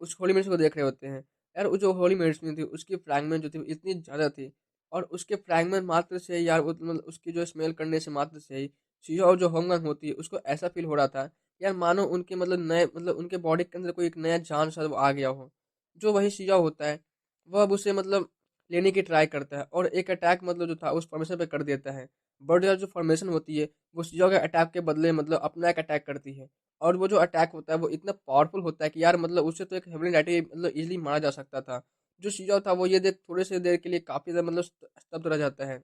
उस होली मेडिसिन को देख रहे होते हैं। यार वो जो होली मेडिसिन थी उसकी फ्रैगमेंट जो थी वो इतनी ज़्यादा थी और उसके फ्रैगमेंट मात्र से ही यार वो मतलब उसकी जो स्मेल करने से मात्र से ही शीशा और जो होंगंग होती है उसको ऐसा फील हो रहा था यार मानो उनके मतलब नए मतलब उनके बॉडी के अंदर कोई एक नया जान शायद वो आ गया हो। जो वही शीशा होता है वह अब उसे मतलब लेने की ट्राई करता है और एक अटैक मतलब जो था उस फॉर्मेशन पे कर देता है। बट यार जो फॉर्मेशन होती है वो चीज़ों के अटैक के बदले मतलब अपना एक अटैक करती है। और वो जो अटैक होता है वो इतना पावरफुल होता है कि यार मतलब उससे तो एक हेवनली डेटी मतलब इजीली मारा जा सकता था। जो शीज़ो था वो ये देख थोड़े से देर के लिए काफ़ी ज़्यादा मतलब स्तब्ध रह जाता है।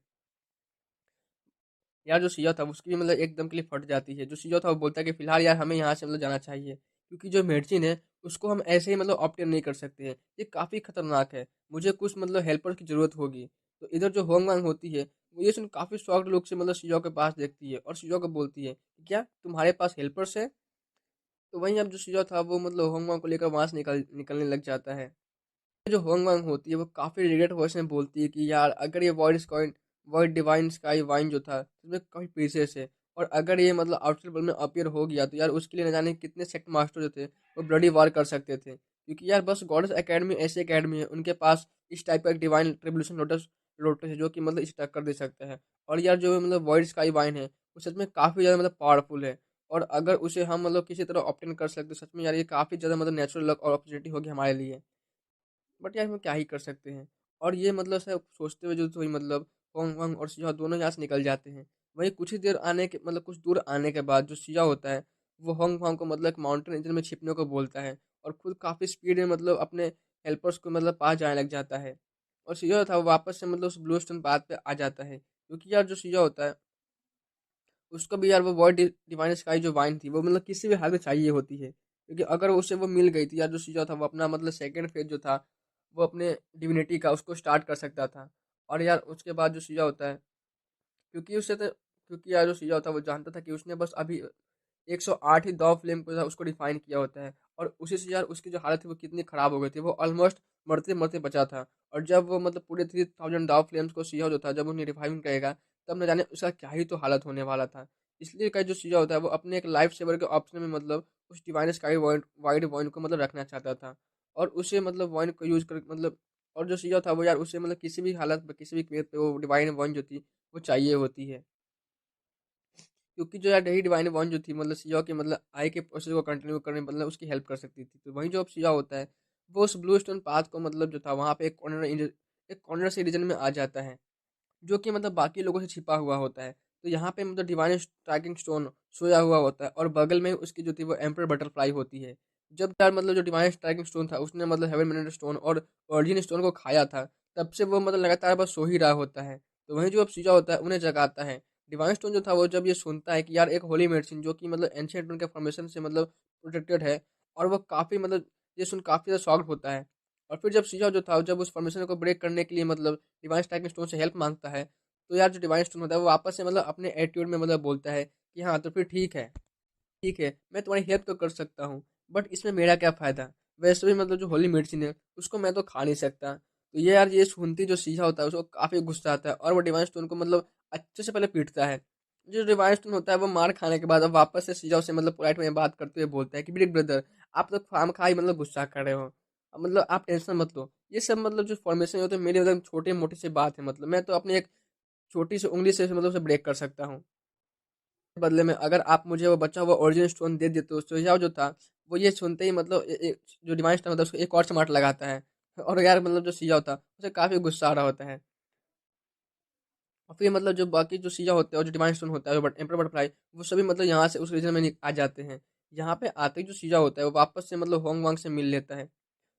यार जो शीज़ो था उसकी भी मतलब एकदम के लिए फट जाती है। जो शीज़ो था वो बोलता है कि फिलहाल यार हमें यहाँ से मतलब जाना चाहिए, क्योंकि जो मेडिसिन है उसको हम ऐसे ही मतलब ऑब्टेन नहीं कर सकते हैं। ये काफ़ी खतरनाक है, मुझे कुछ मतलब हेल्पर की ज़रूरत होगी। तो इधर जो होंग वांग होती है वो ये सुन काफ़ी शॉक्ड लुक से मतलब शीज़ो के पास देखती है और शीज़ो को बोलती है कि क्या तुम्हारे पास हेल्पर्स है? तो वहीं अब जो शीज़ो था वो मतलब होंग वांग को लेकर वहाँ से निकलने लग जाता है। जो होंग वांग होती है वो काफ़ी रिग्रेट वॉइस में बोलती है कि यार अगर ये वॉइड डिवाइन स्काई वाइन जो था उसमें काफ़ी प्रीशियस है और अगर ये मतलब आउटसाइड वर्ल्ड में अपीयर हो गया तो यार उसके लिए न जाने कितने सेक्ट मास्टर जो थे वो ब्लडी वार कर सकते थे, क्योंकि यार बस गॉडेस एकेडमी ऐसी एकेडमी है, उनके पास इस टाइप का एक डिवाइन ट्रिब्यूलेशन लोटस लोटस है जो कि मतलब इसे टक्कर दे सकता है। और यार जो मतलब वॉइड स्काई वाइन है वो सच में काफ़ी ज़्यादा मतलब पावरफुल है, और अगर उसे हम मतलब किसी तरह ऑप्टेन कर सकते सच में यार ये काफ़ी ज़्यादा मतलब नेचुरल लक और अपॉर्चुनिटी होगी हमारे लिए। बट यार हम क्या ही कर सकते हैं। और ये मतलब सब सोचते हुए जो थोड़ी मतलब होंग वोंग और सिया दोनों यहाँ से निकल जाते हैं। वहीं कुछ ही देर आने के मतलब कुछ दूर आने के बाद जो सिया होता है वो होंग वोंग को मतलब एक माउंटेन रेंज में छिपने को बोलता है, और खुद काफ़ी स्पीड में मतलब अपने हेल्पर्स को मतलब पास जाने लग जाता है। और सिया था वो वापस से मतलब उस ब्लू स्टोन पाथ पे आ जाता है, क्योंकि यार जो सिया होता है उसको भी यार वो वर्ड डिवाइन स्काई जो वाइन थी वो मतलब किसी भी हाल में चाहिए होती है, क्योंकि अगर उसे वो मिल गई थी यार जो सीजा था वो अपना मतलब सेकंड फेज जो था वो अपने डिविनिटी का उसको स्टार्ट कर सकता था। और यार उसके बाद जो सीजा होता है, क्योंकि उससे तो क्योंकि यार जो सीजा होता है वो जानता था कि उसने बस अभी 108 ही डॉ फ्लेम को उसको डिफाइन किया होता है, और उसी से यार उसकी जो हालत थी वो कितनी खराब हो गई थी, वो ऑलमोस्ट मरते मरते बचा था। और जब वो मतलब पूरे 3000 डॉ फ्लेम्स को सीजा जो था जब उन्हें रिवाइव करेगा तब न जाने उसका क्या ही तो हालत होने वाला था। इसलिए का जो सीजा होता है वो अपने एक लाइफ सेवर के ऑप्शन में मतलब उस डिवाइन स्काई वाइड वॉइन को मतलब रखना चाहता था, और उसे मतलब वॉइन को यूज कर मतलब और जो सीजा था वो यार उसे मतलब किसी भी हालत में किसी भी कीमत पे वो डिवाइन वॉइन जो थी वो चाहिए होती है, क्योंकि जो यार यही डिवाइन वन जो थी मतलब सिया के मतलब आई के प्रोसेस को कंटिन्यू करने में मतलब उसकी हेल्प कर सकती थी। तो वहीं जो अब सिया होता है वो उस ब्लू स्टोन पाथ को मतलब जो था वहाँ पे एक कॉर्नर से रीजन में आ जाता है जो कि मतलब बाकी लोगों से छिपा हुआ होता है। तो यहाँ पे मतलब डिवाइन स्ट्राइकिंग स्टोन सोया हुआ होता है, और बगल में उसकी जो थी वो एम्पर बटरफ्लाई होती है। जब यार मतलब जो डिवाइन स्ट्राइकिंग स्टोन था उसने मतलब हेवन मिनरल स्टोन और ऑरिजिन स्टोन को खाया था, तब से वो मतलब लगातार बस सो ही रहा होता है। तो वहीं जो अब सीजा होता है उन्हें जगाता है। डिवाइन स्टोन जो था वो जब ये सुनता है कि यार एक होली मेडिसिन जो कि मतलब एंशिएंट वन के फॉर्मेशन से मतलब प्रोटेक्टेड है, और वो काफ़ी मतलब ये सुन काफ़ी ज़्यादा शॉक्ड होता है। और फिर जब सीजा जो था जब उस फॉर्मेशन को ब्रेक करने के लिए मतलब डिवाइन स्ट्राइकिंग स्टोन से हेल्प मांगता है, तो यार जो डिवाइन स्टोन होता है वो वापस से मतलब अपने एटीट्यूड में मतलब बोलता है कि हाँ तो फिर ठीक है मैं तुम्हारी हेल्प तो कर सकता हूँ, बट इसमें मेरा क्या फ़ायदा? वैसे भी मतलब जो होली मेडिसिन है उसको मैं तो खा नहीं सकता। तो ये यार ये सुनती जो सीजा होता है उसको काफ़ी गुस्सा आता है, और वो डिवाइन स्टोन को मतलब अच्छे से पहले पीटता है। जो डिवाइन स्टोन होता है वो मार खाने के बाद अब वापस से सीजा से मतलब पोलाइट में बात करते हुए बोलता है कि बिग ब्रदर आप तो खामखा ही मतलब गुस्सा कर रहे हो। अब मतलब आप टेंशन मत लो। ये सब मतलब जो फॉर्मेशन होते हैं मेरी मतलब छोटी-मोटी सी बात है, मतलब मैं तो अपनी एक छोटी सी उंगली से मतलब उसे ब्रेक कर सकता हूँ। बदले में अगर आप मुझे वो बचा हुआ ओरिजिन स्टोन दे देते तो सुझाव जो था वो ये सुनते ही मतलब जो डिवाइन स्टोन होता है उसको एक और स्मार्ट लगाता है, और यार मतलब जो सीजा होता है उसे काफ़ी गुस्सा आ रहा होता है। और फिर मतलब जो बाकी जो सीजा होते हैं और जो डिवाइन स्टोन होता है बट एम्पर बटरफ्लाई वो सभी मतलब यहाँ से उस रीजन में आ जाते हैं। यहाँ पे आते ही जो सीजा होता है वो वापस से मतलब होंग वांग से मिल लेता है।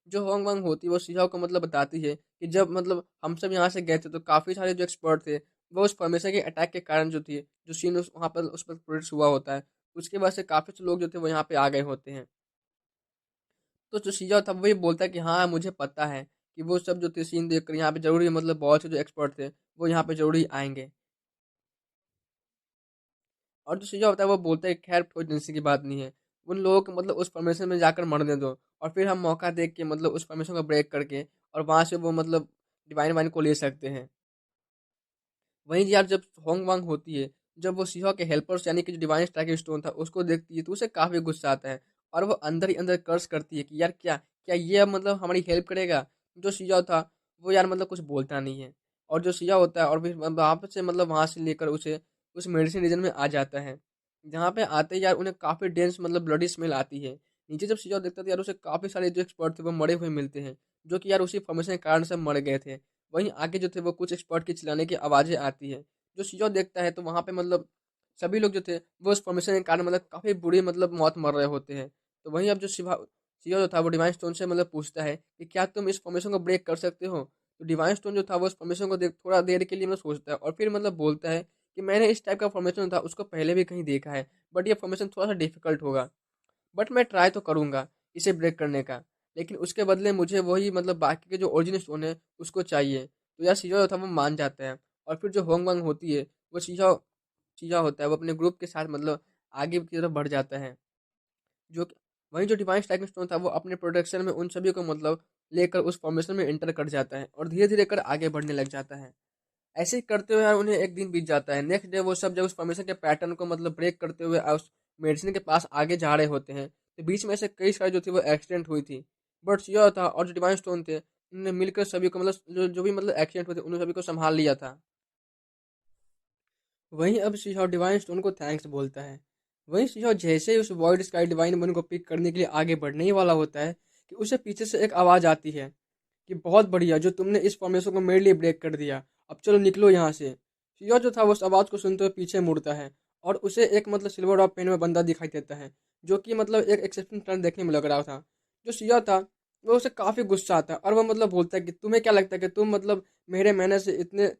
जो होंग वांग होती है वो सीजाओ को मतलब बताती है कि जब मतलब हम सब यहाँ से गए थे तो काफ़ी सारे जो एक्सपर्ट थे वो उस फॉर्मेशन के अटैक के कारण जो थी जो सीन उस वहाँ पर उस पर प्रोड्यूस हुआ होता है उसके बाद से काफ़ी से लोग जो थे वो यहाँ पे आ गए होते हैं। तो जो सीजा था वही बोलता है कि हाँ मुझे पता है कि वो सब जो थे सीन देख कर यहाँ पे जरूरी मतलब बहुत से जो एक्सपर्ट थे वो यहाँ पे जरूरी आएंगे। और जो सीजा होता है वो बोलता है खैर कोई टेंशन की बात नहीं है, उन लोगों को मतलब उस फॉर्मेशन में जाकर मरने दो, और फिर हम मौका देख के मतलब उस फॉर्मेशन को ब्रेक करके और वहाँ से वो मतलब डिवाइन वाइन को ले सकते हैं। वहीं यार जब होंग वांग होती है जब वो सीहा के हेल्पर्स यानी कि जो डिवाइन स्ट्राइकिंग स्टोन था उसको देखती है तो उसे काफ़ी गुस्सा आता है, और वो अंदर ही अंदर कर्स करती है कि यार क्या क्या ये अब मतलब हमारी हेल्प करेगा। जो सीहा था वो यार मतलब कुछ बोलता नहीं है, और जो सीहा होता है और फिर वहाँ पे से मतलब वहाँ से लेकर उसे उस मेडिसिन रीजन में आ जाता है। जहाँ पे आते ही यार उन्हें काफ़ी डेंस मतलब ब्लडी स्मेल आती है। नीचे जब सीहा देखता था यार उसे काफ़ी सारे जो एक्सपर्ट थे वो मरे हुए मिलते हैं, जो कि यार उसी फॉर्मेशन के कारण से मर गए थे। वहीं आगे जो थे वो कुछ एक्सपर्ट की चिल्लाने की आवाज़ें आती है। जो शिजो देखता है तो वहाँ पे मतलब सभी लोग जो थे वो उस फॉर्मेशन के कारण मतलब काफ़ी बुरी मतलब मौत मर रहे होते हैं। तो वहीं अब जो शिवा जो था वो डिवाइन स्टोन से मतलब पूछता है कि क्या तुम इस फॉर्मेशन को ब्रेक कर सकते हो? तो डिवाइन स्टोन जो था वो उस फॉर्मेशन को देख थोड़ा देर के लिए मतलब सोचता है और फिर मतलब बोलता है कि मैंने इस टाइप का फॉर्मेशन था उसको पहले भी कहीं देखा है, बट ये फॉर्मेशन थोड़ा सा डिफिकल्ट होगा, बट मैं ट्राई तो करूँगा इसे ब्रेक करने का। लेकिन उसके बदले मुझे वही मतलब बाकी के जो ओरिजिन स्टोन है उसको चाहिए। तो यार शीज़ा जो था वो मान जाता है, और फिर जो होंग-वोंग होती है वो शीज़ा शीज़ा होता है वो अपने ग्रुप के साथ मतलब आगे की तरफ बढ़ जाता है। जो कि वहीं जो डिवाइन स्ट्राइकिंग स्टोन था वो अपने प्रोटेक्शन में उन सभी को मतलब लेकर उस फॉर्मेशन में एंटर कर जाता है और धीरे-धीरे कर आगे बढ़ने लग जाता है। ऐसे ही करते हुए यार उन्हें एक दिन बीत जाता है। नेक्स्ट डे वो सब जब उस फॉर्मेशन के पैटर्न को मतलब ब्रेक करते हुए उस मेडिसिन के पास आगे जा रहे होते हैं, तो बीच में से कई सारी जो थी वो एक्सीडेंट हुई थी। बट सिया था और जो डिवाइन स्टोन थे, उन्होंने मिलकर सभी को मतलब जो जो भी मतलब एक्सीडेंट हुए थे, उन सभी को संभाल लिया था। वहीं अब सीहा डिवाइन स्टोन को थैंक्स बोलता है। वहीं सीहा जैसे ही उस वॉइड स्काई डिवाइन वन को पिक करने के लिए आगे बढ़ने ही वाला होता है कि उसे पीछे से एक आवाज़ आती है कि बहुत बढ़िया जो तुमने इस फॉर्मेशन को मेरे लिए ब्रेक कर दिया, अब चलो निकलो यहाँ से। सीहा जो था वो उस आवाज़ को सुनते हुए पीछे मुड़ता है और उसे एक मतलब सिल्वर ऑफ पेन में बंदा दिखाई देता है, जो कि मतलब एक एक्सेप्शन टर्न देखने में लग रहा था। जो सिया था वो उसे काफ़ी गुस्सा आता है और वह मतलब बोलता है कि तुम्हें क्या लगता है कि तुम मतलब मेरे मेहनत से इतने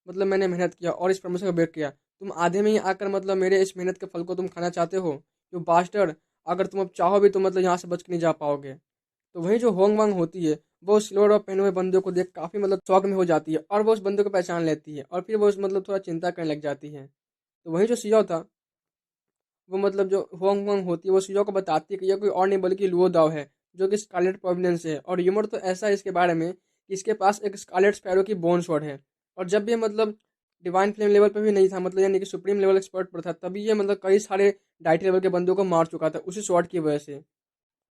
मतलब मैंने मेहनत किया और इस प्रमोशन को ब्रेक किया, तुम आधे में ही आकर मतलब मेरे इस मेहनत के फल को तुम खाना चाहते हो, जो बास्टर्ड। अगर तुम अब चाहो भी तो मतलब यहाँ से बच के नहीं जा पाओगे। तो वहीं जो होंग वांग होती है, वो उस सिल्वर और पहने हुए बंदे को देख काफ़ी मतलब शौक में हो जाती है और वो उस बंदे को पहचान लेती है और फिर वो उस मतलब थोड़ा चिंता करने लग जाती है। तो वहीं जो सिया था वो मतलब जो होंग वोंग होती है वो सीजो को बताती है कि यह कोई और नहीं बल्कि लुओ दाव है, जो कि स्कारलेट प्रोविडेंस से है। और ह्यूमर तो ऐसा है इसके बारे में कि इसके पास एक स्कारलेट स्पैरो की बोन स्वॉर्ड है। और जब ये मतलब डिवाइन फ्लेम लेवल पर भी नहीं था, मतलब यानी कि सुप्रीम लेवल एक्सपर्ट पर था, तभी ये मतलब कई सारे डाइट लेवल के बंदों को मार चुका था उसी स्वॉर्ड की वजह से।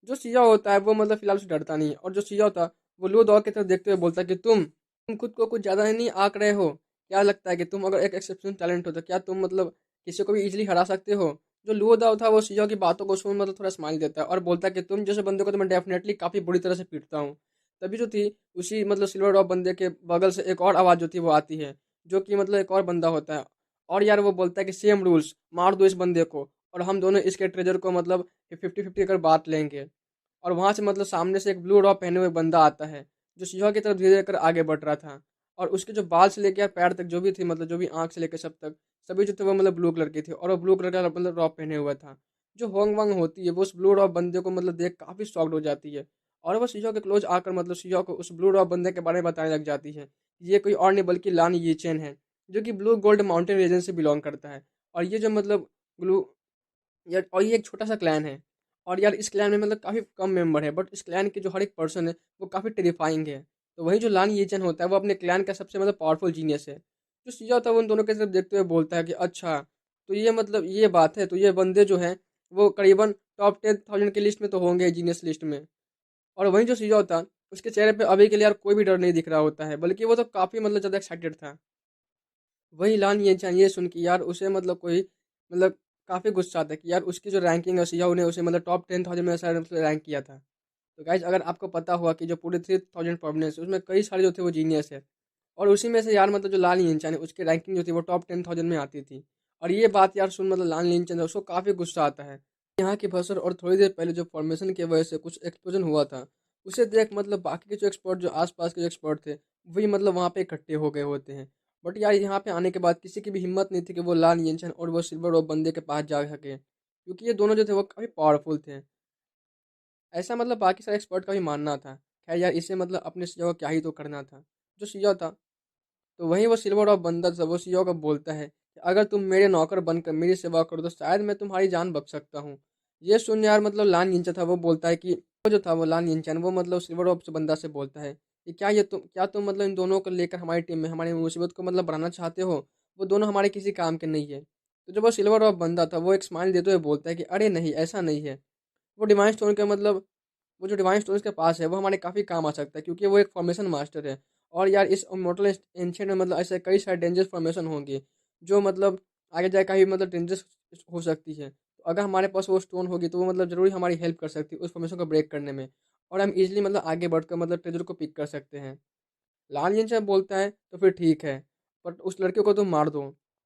जो सिया होता है वो मतलब फिलहाल से डरता नहीं है, और जो सिया होता है वो लुओ दाव की तरफ देखते हुए बोलता है कि तुम खुद को कुछ ज़्यादा नहीं आंक रहे हो। क्या लगता है कि तुम अगर एक एक्सेप्शनल टैलेंट हो तो क्या तुम मतलब किसी को भी इजीली हरा सकते हो? जो लुओ दाव था वो सिया की बातों को सुन मतलब थोड़ा स्माइल देता है और बोलता है कि तुम जैसे बंदे को तो मैं डेफिनेटली काफ़ी बुरी तरह से पीटता हूँ। तभी जो थी उसी मतलब सिल्वर डॉग बंदे के बगल से एक और आवाज़ जो थी वो आती है, जो कि मतलब एक और बंदा होता है। और यार वो बोलता है कि सेम रूल्स, मार दो इस बंदे को और हम दोनों इसके ट्रेजर को मतलब 50-50 कर बांट लेंगे। और वहाँ से मतलब सामने से एक ब्लू रॉब पहने हुए बंदा आता है, जो सिंह की तरफ धीरे धीरे कर आगे बढ़ रहा था। और उसके जो बाल से लेकर पैर तक जो भी थी, मतलब जो भी आँख से लेकर सब तक, सभी जो थे वो मतलब ब्लू कलर की थी और वो ब्लू कलर का मतलब रॉब पहने हुआ था। जो होंग वांग होती है वो उस ब्लू रॉब बंदे को मतलब देख काफ़ी शॉक्ड हो जाती है और वो सिंह के क्लोज आकर मतलब सिंह को उस ब्लू रॉब बंदे के बारे में बताने लग जाती है। ये कोई और नहीं बल्कि लान यीचेन है, जो कि ब्लू गोल्ड माउंटेन रीजन से बिलोंग करता है। और ये जो मतलब ब्लू यार, और ये एक छोटा सा क्लैन है। और यार इस क्लैन में मतलब काफ़ी कम मेंबर है, बट इस क्लैन के जो हर एक पर्सन है वो काफ़ी टेरिफाइंग है। तो वही जो लान यीचन होता है वो अपने क्लैन का सबसे मतलब पावरफुल जीनियस है। जो सिया होता है वो उन दोनों की तरफ देखते हुए बोलता है कि अच्छा, तो ये मतलब ये बात है, तो ये बंदे जो हैं वो करीबन टॉप 10,000 की लिस्ट में तो होंगे जीनियस लिस्ट में। और वहीं जो सिया होता है उसके चेहरे पे अभी के लिए यार कोई भी डर नहीं दिख रहा होता है, बल्कि वो तो काफ़ी मतलब ज़्यादा एक्साइटेड था। वही लान ये सुन के यार उसे मतलब कोई मतलब काफ़ी गुस्सा आता है कि यार उसकी जो रैंकिंग है सियाओ ने उसे मतलब टॉप 10,000 में शायद उसने रैंक किया था। तो गाइज अगर आपको पता हुआ कि जो पूरे 3,000 प्रोविनेंस उसमें कई सारे जो थे वो जीनियस है, और उसी में से यार मतलब जो लाल लिंचन है उसकी रैंकिंग जो थी वो टॉप 10,000 में आती थी। और ये बात यार सुन मतलब लाल लिंचन है उसको काफ़ी गुस्सा आता है। यहाँ की फसल और थोड़ी देर पहले जो फॉर्मेशन की वजह से कुछ एक्सप्लोजन हुआ था, उसे देख मतलब बाकी के जो एक्सपर्ट जो आसपास के जो एक्सपर्ट थे वही मतलब वहाँ पे इकट्ठे हो गए होते हैं। बट यार यहाँ पे आने के बाद किसी की भी हिम्मत नहीं थी कि वो लाल येंचन और वो सिल्वर और बंदे के पास जा सके, क्योंकि ये दोनों जो थे वो काफ़ी पावरफुल थे। ऐसा मतलब बाकी सारे एक्सपर्ट का भी मानना था। खैर यार इसे मतलब अपने सीईओ को क्या ही तो करना था। जो सीईओ था तो वहीं वो सिल्वर और बंदा था वो सीईओ को बोलता है कि अगर तुम मेरे नौकर बनकर मेरी सेवा करो तो शायद मैं तुम्हारी जान बच सकता हूँ। ये सुन यार मतलब लान यिंचा था वो बोलता है कि वो जो था वो लान यिंचन वो मतलब सिल्वर और बंदा से बोलता है कि क्या तुम मतलब इन दोनों को लेकर हमारी टीम में हमारी मुसीबत को मतलब बढ़ाना चाहते हो? वो दोनों हमारे किसी काम के नहीं है। तो जब वो सिल्वर और बंदा था वो एक स्माइल देते हुए बोलता है कि अरे नहीं, ऐसा नहीं है। वो डिवाइन स्टोन के मतलब वो जो डिवाइन स्टोन के पास है वो हमारे काफ़ी काम आ सकता है, क्योंकि वो एक फॉर्मेशन मास्टर है। और यार इस इमॉर्टल एंशिएंट में मतलब ऐसे कई सारे डेंजरस फॉर्मेशन होंगे जो मतलब आगे जाकर भी मतलब डेंजरस हो सकती है। तो अगर हमारे पास वो स्टोन होगी तो वो मतलब ज़रूरी हमारी हेल्प कर सकती है उस फॉर्मेशन को ब्रेक करने में, और हम इजीली मतलब आगे बढ़कर मतलब ट्रेजर को पिक कर सकते हैं। लाल यंचन बोलता है तो फिर ठीक है, बट उस लड़के को तुम मार दो।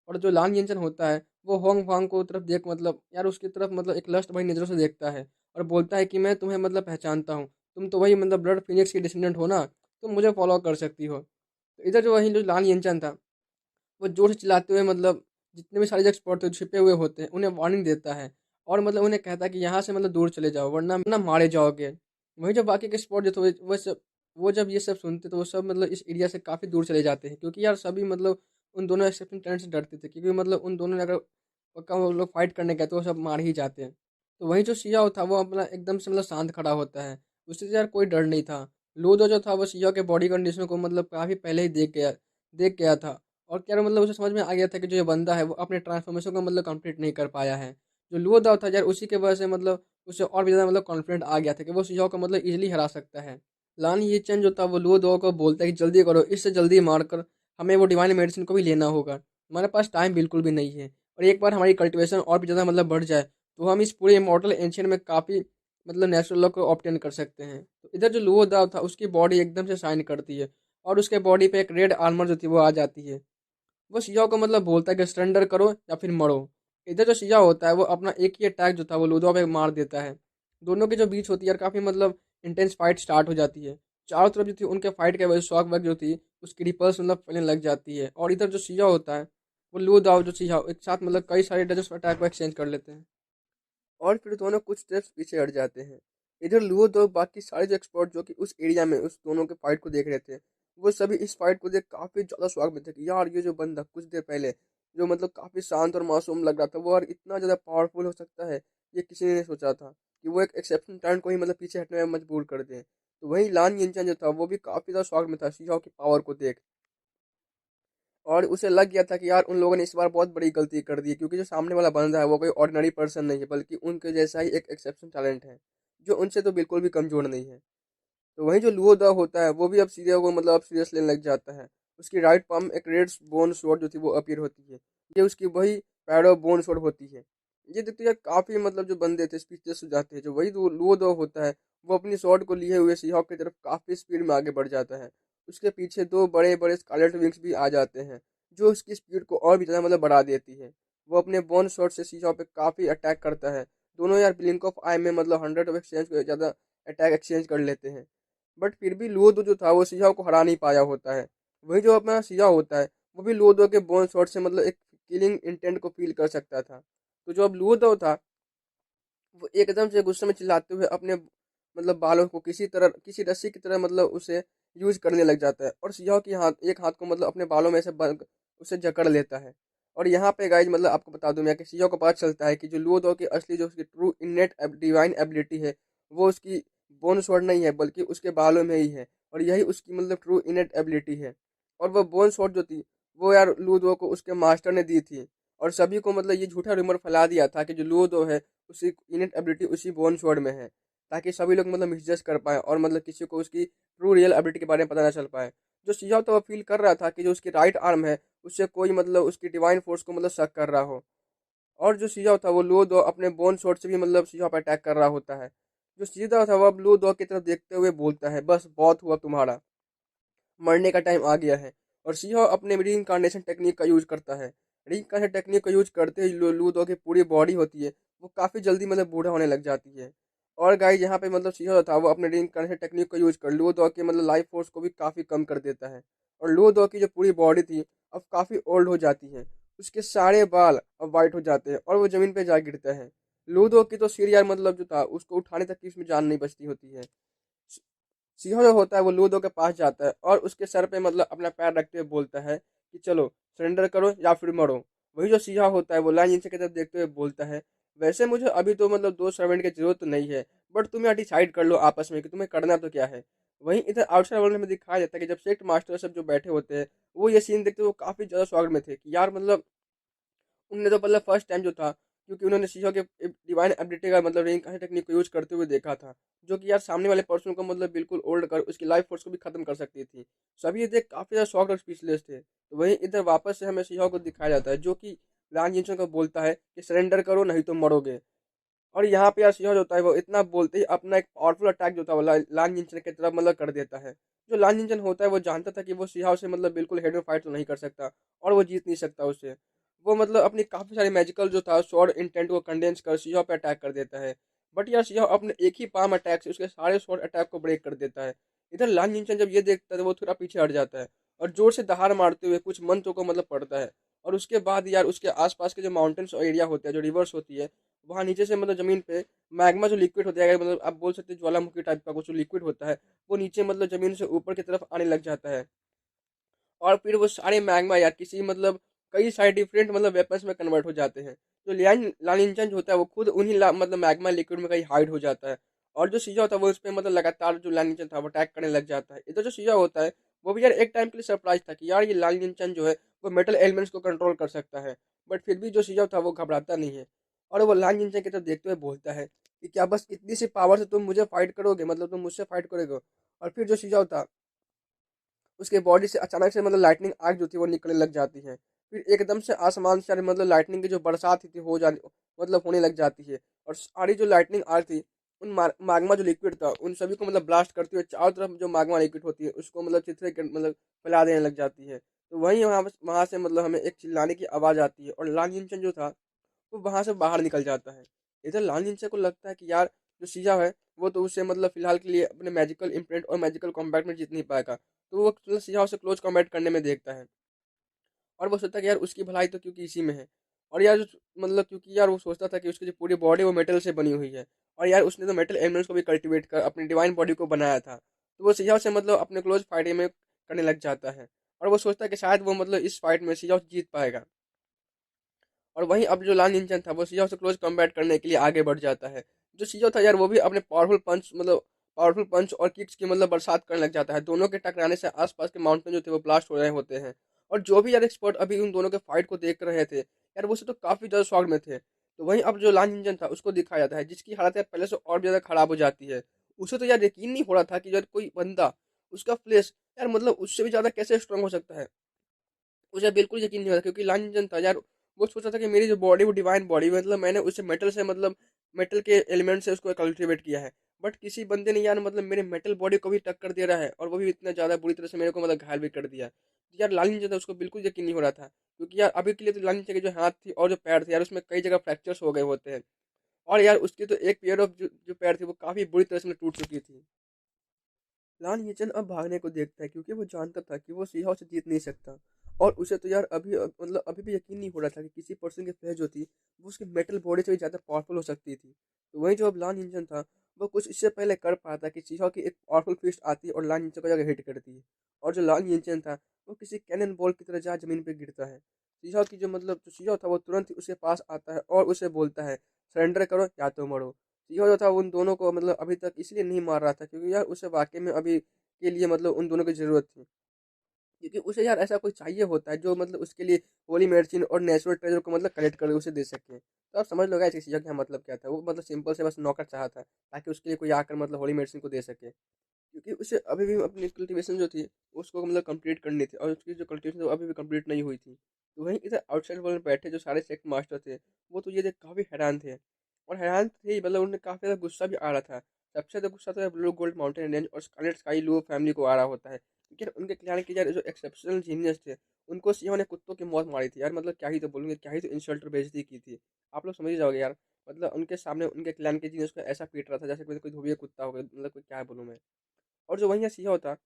और जो लाल यंचन होता है वो होंग फांग को तरफ देख मतलब यार उसकी तरफ मतलब एक लस्ट भरी नज़रों से देखता है और बोलता है कि मैं तुम्हें मतलब पहचानता हूँ, तुम तो वही मतलब ब्लड फिनिक्स की डिसेंडेंट हो ना, तुम मुझे फॉलो कर सकती हो। तो इधर जो वही जो लाल यंचन था वो जोर से चिल्लाते हुए मतलब जितने भी सारे जो एक्सपर्ट थे छिपे हुए होते हैं उन्हें वार्निंग देता है और मतलब उन्हें कहता है कि यहाँ से मतलब दूर चले जाओ वरना ना मारे जाओगे। वहीं जो बाकी के स्पॉट जो थे वो जब ये सब सुनते तो वो सब मतलब इस एरिया से काफ़ी दूर चले जाते हैं, क्योंकि यार सभी मतलब उन दोनों एक्सेप्शन टैलेंट से डरते थे, क्योंकि मतलब उन दोनों ने अगर पक्का वो लोग फाइट करने गए तो वो सब मार ही जाते हैं। तो वहीं जो सिया था वो अपना एकदम से मतलब शांत खड़ा होता है, उससे यार कोई डर नहीं था। लूदो जो था वो सिया के बॉडी कंडीशन को मतलब काफ़ी पहले ही देख गया था। और क्या मतलब उसे समझ में आ गया था कि जो ये बंदा है वो अपने ट्रांसफॉर्मेशन को मतलब कंप्लीट नहीं कर पाया है। जो लुओ दाव था यार उसी के वजह से मतलब उसे और भी ज़्यादा मतलब कॉन्फिडेंट आ गया था कि वो शिजाओ को मतलब इजीली हरा सकता है। लान ये चेंज जो था वो लुओ दाव को बोलता है कि जल्दी करो, इससे जल्दी मार कर हमें वो डिवाइन मेडिसिन को भी लेना होगा, हमारे पास टाइम बिल्कुल भी नहीं है। और एक बार हमारी कल्टिवेशन और भी ज़्यादा मतलब बढ़ जाए तो हम इस पूरे इमॉर्टल एंशियन में काफ़ी मतलब नेचुरल लॉ को ऑब्टेन कर सकते हैं। तो इधर जो लुओ दाव था उसकी बॉडी एकदम से शाइन करती है और उसके बॉडी पे एक रेड आर्मर जो थी वो आ जाती है। वो शिजाओ को मतलब बोलता है कि सरेंडर करो या फिर मरो। इधर जो शिजाओ होता है वो अपना एक ही अटैक जो था वो लूदो पे मार देता है। दोनों के जो बीच होती है यार काफ़ी मतलब इंटेंस फाइट स्टार्ट हो जाती है। चारों तरफ जो थी उनके फाइट के वजह शॉक वैग जो थी उसकी रिपल्स मतलब फैलने लग जाती है। और इधर जो शिजाओ होता है वो लू दाव जो शिजाओ एक साथ मतलब कई सारे डजन्स अटैक को एक्सचेंज कर लेते हैं और फिर दोनों कुछ स्टेप्स पीछे हट जाते हैं। इधर लुओ दो बाकी सारे जो एक्सपर्ट जो कि उस एरिया में उस दोनों के फाइट को देख रहे थे, वो सभी इस फाइट को देख काफी ज्यादा शॉक में थे कि यार ये जो बंदा कुछ देर पहले जो मतलब काफी शांत और मासूम लग रहा था वो यार इतना ज्यादा पावरफुल हो सकता है, ये किसी ने नहीं सोचा था कि वो एक एक्सेप्शन टैलेंट को ही मतलब पीछे हटने में मजबूर कर दे। तो वही लान यिनचैन जो था वो भी काफी ज्यादा शॉक में था शीजाओ की पावर को देख। और उसे लग गया था कि यार उन लोगों ने इस बार बहुत बड़ी गलती कर दी, क्योंकि जो सामने वाला बंदा है वो कोई ऑर्डिनरी पर्सन नहीं है बल्कि उनके जैसा ही एक एक्सेप्शन टैलेंट है जो उनसे तो बिल्कुल भी कमजोर नहीं है। तो वहीं जो लुओ दा होता है वो भी अब सीरिया को मतलब अब सीरियस लेने लग जाता है। उसकी राइट पाम में एक रेड बोन स्वॉर्ड जो थी वो अपीयर होती है। ये उसकी वही पैरो बोन स्वॉर्ड होती है। ये देखते यार काफी मतलब जो बंदे थे स्पीचलेस हो जाते हैं। जो वही लुओ दा होता है वो अपनी स्वॉर्ड को लिए हुए सीहॉक की तरफ काफी स्पीड में आगे बढ़ जाता है। उसके पीछे दो बड़े बड़े स्कारलेट विंग्स भी आ जाते हैं जो उसकी स्पीड को और भी ज़्यादा मतलब बढ़ा देती है। वो अपने बोन शॉट से सीहॉक पे काफ़ी अटैक करता है। दोनों यार ब्लिंक ऑफ आई में मतलब 100 ऑफ एक्सचेंज को ज़्यादा अटैक एक्सचेंज कर लेते हैं। बट फिर भी लुओदो जो था वो सीहॉक को हरा नहीं पाया होता है। वही जो अपना सीहॉक होता है वो भी लुओदो के बोन शॉट से मतलब एक किलिंग इंटेंट को फील कर सकता था। तो जो अब लुओदो था वो एकदम से गुस्से में चिल्लाते हुए अपने मतलब बालों को किसी तरह किसी रस्सी की तरह मतलब उसे यूज करने लग जाता है और सियाह की हाथ एक हाथ को मतलब अपने बालों में से बंद उसे जकड़ लेता है। और यहाँ पे गाइज मतलब आपको बता दूं मैं कि सियाह को पता चलता है कि जो लुओ दो की असली जो उसकी ट्रू इनेट डिवाइन एबिलिटी है वो उसकी बोन स्वॉर्ड नहीं है बल्कि उसके बालों में ही है। और यही उसकी मतलब ट्रू इनेट एबिलिटी है। और वह बोन स्वॉर्ड जो थी वो यार लुओ को उसके मास्टर ने दी थी। और सभी को मतलब ये झूठा रूमर फैला दिया था कि जो लुओ है उसी इनेट एबिलिटी उसी बोन स्वॉर्ड में है, ताकि सभी लोग मतलब मिसजज कर पाए और मतलब किसी को उसकी ट्रू रियल एबिलिटी के बारे में पता ना चल पाए। जो सियाह तो फील कर रहा था कि जो उसकी राइट आर्म है उससे कोई मतलब उसकी डिवाइन फोर्स को मतलब शक कर रहा हो। और जो सियाह था वो लुओ दो अपने बोन शॉट से भी मतलब सियाह पर अटैक कर रहा होता है। जो सीधा था वो अब लुओ दो की तरफ देखते हुए बोलता है बस बहुत हुआ तुम्हारा, मरने का टाइम आ गया है। और सीहो अपने रीइंकार्नेशन टेक्निक का यूज करता है। रीइंकार्नेशन टेक्निक का यूज करते ही लूदो की पूरी बॉडी होती है वो काफ़ी जल्दी मतलब बूढ़ा होने लग जाती है। और गाइस यहाँ पे मतलब सीहो था वो अपने रीइंकार्नेशन टेक्निक का यूज कर लूदो के मतलब लाइफ फोर्स को भी काफ़ी कम कर देता है। और लूदो की जो पूरी बॉडी थी अब काफ़ी ओल्ड हो जाती है। उसके सारे बाल अब वाइट हो जाते हैं और वो ज़मीन पे जा गिरता है। लूदो की तो सिर यार मतलब जो था उसको उठाने तक की उसमें जान नहीं बचती होती है। सिंह जो होता है वो लूदो के पास जाता है और उसके सर पे मतलब अपना पैर रखते हुए बोलता है कि चलो सरेंडर करो या फिर मरो। वही जो सिंह होता है वो लाइन नीचे की तरफ देखते हुए बोलता है वैसे मुझे अभी तो मतलब दो सर्वेंट की जरूरत तो नहीं है, बट तुम यहाँ डिसाइड कर लो आपस में कि तुम्हें करना तो क्या है। वहीं इधर आउटसाइड वर्ल्ड में दिखाया जाता है कि जब सेक्ट मास्टर सब जो बैठे होते हैं वो ये सीन देखते हुए वो काफी ज्यादा स्वागत में थे कि यार मतलब उनने तो मतलब फर्स्ट टाइम जो था क्योंकि उन्होंने शीशा के डिवाइन एबिलिटी का मतलब रिंग टेक्निक को यूज करते हुए देखा था जो कि यार सामने वाले पर्सन को मतलब बिल्कुल ओल्ड कर उसकी लाइफ फोर्स को भी खत्म कर सकती थी। सभी ये देख काफी ज्यादा शॉक्ड और स्पीचलेस थे। तो वहीं इधर वापस से हमें शीशा को दिखाया जाता है जो कि लान जिनसन को बोलता है कि सरेंडर करो नहीं तो मरोगे। और यहाँ पे यार सिंह जो होता है वो इतना बोलते ही अपना एक पावरफुल अटैक जो था वो लान जिंचन की तरफ मतलब कर देता है। जो लान जिंचन होता है वो जानता था कि वो सिंह से मतलब बिल्कुल हेड में फाइट तो नहीं कर सकता और वो जीत नहीं सकता उससे। वो मतलब अपनी काफी सारी मैजिकल जो था स्वॉर्ड इंटेंट को कंडेंस कर सिंह पे अटैक कर देता है। बट यार सिंह अपने एक ही पाम अटैक से उसके सारे स्वॉर्ड अटैक को ब्रेक कर देता है। इधर लान जिंचन जब ये देखता है तो वो थोड़ा पीछे हट जाता है और जोर से दहाड़ मारते हुए कुछ मंत्रों को मतलब पढ़ता है। और उसके बाद यार उसके आसपास के जो माउंटेन्स एरिया होते हैं जो रिवर्स होती है वहाँ नीचे से मतलब जमीन पे मैग्मा जो लिक्विड होता है मतलब आप बोल सकते हैं ज्वालामुखी टाइप का कुछ जो लिक्विड होता है वो नीचे मतलब जमीन से ऊपर की तरफ आने लग जाता है। और फिर वो सारे मैग्मा यार किसी मतलब कई सारे डिफरेंट मतलब वेपन्स में कन्वर्ट हो जाते हैं। जो लियान लालिंचन जो होता है वो खुद उन्हीं मतलब मैग्मा लिक्विड में कहीं हाइड हो जाता है। और जो सीजा होता है वो उस पर मतलब लगातार जो लालिंचन था वो अटैक करने लग जाता है। इधर जो सीजा होता है वो भी यार एक टाइम के लिए सरप्राइज था कि यार ये लाल निंचन जो है वो मेटल एलिमेंट्स को कंट्रोल कर सकता है। बट फिर भी जो शिजाओ था वो घबराता नहीं है, और वो लाल निंचन की तरफ देखते हुए बोलता है कि क्या बस इतनी सी पावर से तुम मुझे फाइट करोगे, मतलब तुम मुझसे फाइट करोगे। और फिर जो शिजाओ था उसके बॉडी से अचानक से मतलब लाइटनिंग आग जो थी वो निकलने लग जाती है। फिर एकदम से आसमान से मतलब लाइटनिंग की जो बरसात थी वो जाने मतलब होने लग जाती है। और सारी जो लाइटनिंग आग थी उन माग्मा जो लिक्विड था उन सभी को मतलब ब्लास्ट करती हुए चारों तरफ जो माग्मा लिक्विड होती है उसको मतलब चित्रे मतलब फैला देने लग जाती है। तो वहीं वहाँ से मतलब हमें एक चिल्लाने की आवाज़ आती है, और लाल जिंचन जो था वो वहाँ से बाहर निकल जाता है। इधर लाल निंजा को लगता है कि यार जो शीजा है वो तो उससे मतलब फिलहाल के लिए अपने मैजिकल इम्प्रिंट और मैजिकल कॉम्बैट में जीत नहीं पाएगा, तो वो मतलब शीजा उसे क्लोज कॉम्बैट करने में देखता है। और वो सोचता है कि यार उसकी भलाई तो क्योंकि इसी में है। और यार मतलब क्योंकि यार वो सोचता था कि उसकी जो पूरी बॉडी वो मेटल से बनी हुई है, और यार उसने तो मेटल एलिमेंट्स को भी कल्टीवेट कर अपनी डिवाइन बॉडी को बनाया था, तो वो शीजा से मतलब अपने क्लोज फाइट में करने लग जाता है। और वो सोचता है कि शायद वो मतलब इस फाइट में शीजा जीत पाएगा। और वहीं अब जो लाल निंजा था वो शिजाओ से क्लोज कम्बैट करने के लिए आगे बढ़ जाता है। जो शिजाओ था यार वो भी अपने पावरफुल पंच और किक्स की मतलब बरसात करने लग जाता है। दोनों के टकराने से आसपास के माउंटेन जो थे वो ब्लास्ट हो रहे होते हैं। और जो भी यार एक्सपर्ट अभी उन दोनों के फाइट को देख रहे थे यार वो से तो काफी ज्यादा शॉक में थे। तो वहीं अब जो लाल निंजन था उसको दिखाया जाता है जिसकी हालत यार पहले से और भी ज्यादा खराब हो जाती है। उसे तो यार यकीन नहीं हो रहा था कि यार कोई बंदा उसका फ्लेश यार मतलब उससे भी ज्यादा कैसे स्ट्रांग हो सकता है। उसे बिल्कुल यकीन नहीं हो रहा क्योंकि लांछन था यार। वो सोच रहा था कि मेरी जो बॉडी वो डिवाइन बॉडी मतलब मैंने उसे मेटल से मतलब मेटल के एलिमेंट से उसको कल्टिवेट किया है। बट किसी बंदे ने यार मतलब मेरे मेटल बॉडी को भी टक्कर दे रहा है, और वो भी इतना ज़्यादा बुरी तरह से मेरे को मतलब घायल भी कर दिया। तो यार लालिन था उसको बिल्कुल यकीन नहीं हो रहा था, क्योंकि यार अभी के लिए तो लालिन के जो हाथ थी और जो पैर थे यार उसमें कई जगह फ्रैक्चर्स हो गए होते हैं। और यार उसकी तो एक पेयर ऑफ जो पैर थी वो काफ़ी बुरी तरह से टूट चुकी थी। लान यीचन अब भागने को देखता है क्योंकि वो जानता था कि वो सीहाओ से जीत नहीं सकता। और उसे तो यार मतलब अभी भी यकीन नहीं हो रहा था कि किसी पर्सन की फ्लेश जो थी वो उसकी मेटल बॉडी से भी ज़्यादा पावरफुल हो सकती थी। तो वहीं जो अब लान यीचन था वो कुछ इससे पहले कर पाता कि सीहाओ की एक पावरफुल फिस्ट आती है और लान यीचन को जाकर हिट करती है। और जो लान यीचन था वो किसी कैनन बॉल की तरह जा जमीन पर गिरता है। सीहाओ की जो मतलब जो सीहाओ था वो तुरंत ही उसके पास आता है और उसे बोलता है सरेंडर करो या तो मरो। सीहाओ जो था उन दोनों को मतलब अभी तक इसलिए नहीं मार रहा था क्योंकि यार उसे वाकई में अभी के लिए मतलब उन दोनों की ज़रूरत थी। क्योंकि उसे यार ऐसा कोई चाहिए होता है जो मतलब उसके लिए होली मेडिसिन और नेचुरल ट्रेजर को मतलब कलेक्ट करके उसे दे सके। तो आप समझ लो गाइस इस चीज़ का मतलब क्या था। वो मतलब सिंपल से बस नौकर चाहा था ताकि उसके लिए कोई आकर मतलब होली मेडिसिन को दे सके। क्योंकि उसे अभी भी अपनी कल्टीवेशन जो थी उसको मतलब कंप्लीट करनी थी, और उसकी जो कल्टीवेशन अभी भी कंप्लीट नहीं हुई थी। तो वहीं इधर आउटसाइड वर्ल्ड में बैठे जो सारे सेक्ट मास्टर थे वो तो ये देख काफ़ी हैरान थे। और हैरान थे ही, मतलब उन्हें काफ़ी ज़्यादा गुस्सा भी आ रहा था। सबसे ज़्यादा गुस्सा तो ब्लू गोल्ड माउंटेन रेंज और स्कारलेट स्काई लुओ फैमिली को आ रहा होता है, क्योंकि उनके क्लैन के यार जो एक्सेप्शनल जीनियस थे उनको सीओ ने कुत्तों की मौत मारी थी यार। मतलब क्या ही तो बोलूँगे, क्या ही तो इंसल्ट और बेइज्जती की थी। आप लोग समझ ही जाओगे यार। मतलब उनके सामने उनके क्लैन के जीनियस को ऐसा पीट रहा था जैसे कोई कोई धोबी कुत्ता हो गया, मतलब कोई क्या बोलूँ मैं। और जो वहीं सीईओ था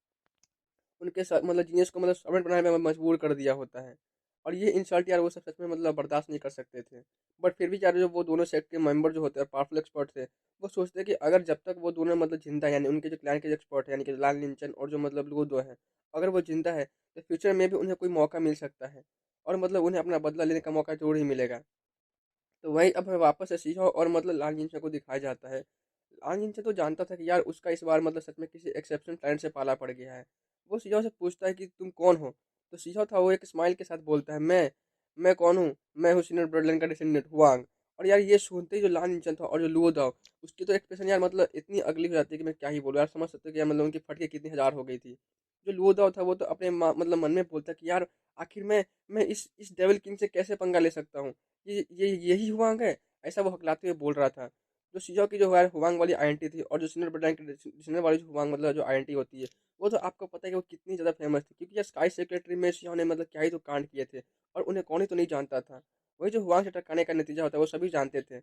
उनके साथ मतलब जीनियस को मतलब सर्वेंट बनाने में मजबूर कर दिया होता है। और ये इंसल्ट यार वो सब सच में मतलब बर्दाश्त नहीं कर सकते थे। बट फिर भी यार जो वो दोनों सेक्ट के मेंबर जो होते हैं पावरफुल एक्सपर्ट थे वो सोचते हैं कि अगर जब तक वो दोनों मतलब जिंदा है, यानी उनके जो क्लैन के एक्सपर्ट है यानी कि लाल लिंचन और जो मतलब लूदो है, अगर वो जिंदा है तो फ्यूचर में भी उन्हें कोई मौका मिल सकता है, और मतलब उन्हें अपना बदला लेने का मौका जरूर ही मिलेगा। तो वही अब हमें वापस से सीहो और मतलब लाल निंजा को दिखाया जाता है। लाल निंजा तो जानता था कि यार उसका इस बार मतलब सच में किसी एक्सेप्शनल टैलेंट से पाला पड़ गया है। वो सीहो से पूछता है कि तुम कौन हो। तो सीहो था वो एक स्माइल के साथ बोलता है मैं कौन हूँ, मैं हूँ सीनियर ब्लड लाइन का डिसेंडेंट हुआंग। और यार ये सुनते ही जो लाल निंजा था और जो लुओ दाओ उसकी तो एक्सप्रेशन यार मतलब इतनी अगली हो जाती है कि मैं क्या ही बोलूँ यार। समझ सकते हो कि यार मतलब उनकी फटके कितनी हजार हो गई थी। जो लुओ दाओ था वो तो अपने मतलब मन में बोलता कि यार आखिर मैं इस डेविल किंग से कैसे पंगा ले सकता हूँ। ये यही हुआंग है, ऐसा वो हकलाते हुए बोल रहा था। जो शिजो की जो यार हुआंग वाली आइडेंटिटी थी और जो सीनियर ब्रांड की सीनियर वाली जो हुआंग मतलब जो आइडेंटिटी होती है वो तो आपको पता है कि वो कितनी ज़्यादा फेमस थी, क्योंकि यार स्काई सेक्रेटरी में शिजो ने मतलब क्या ही तो कांड किए थे, और उन्हें कौन ही तो नहीं जानता था। वही जो हुआंग से टकराने का नतीजा होता है वो सभी जानते थे।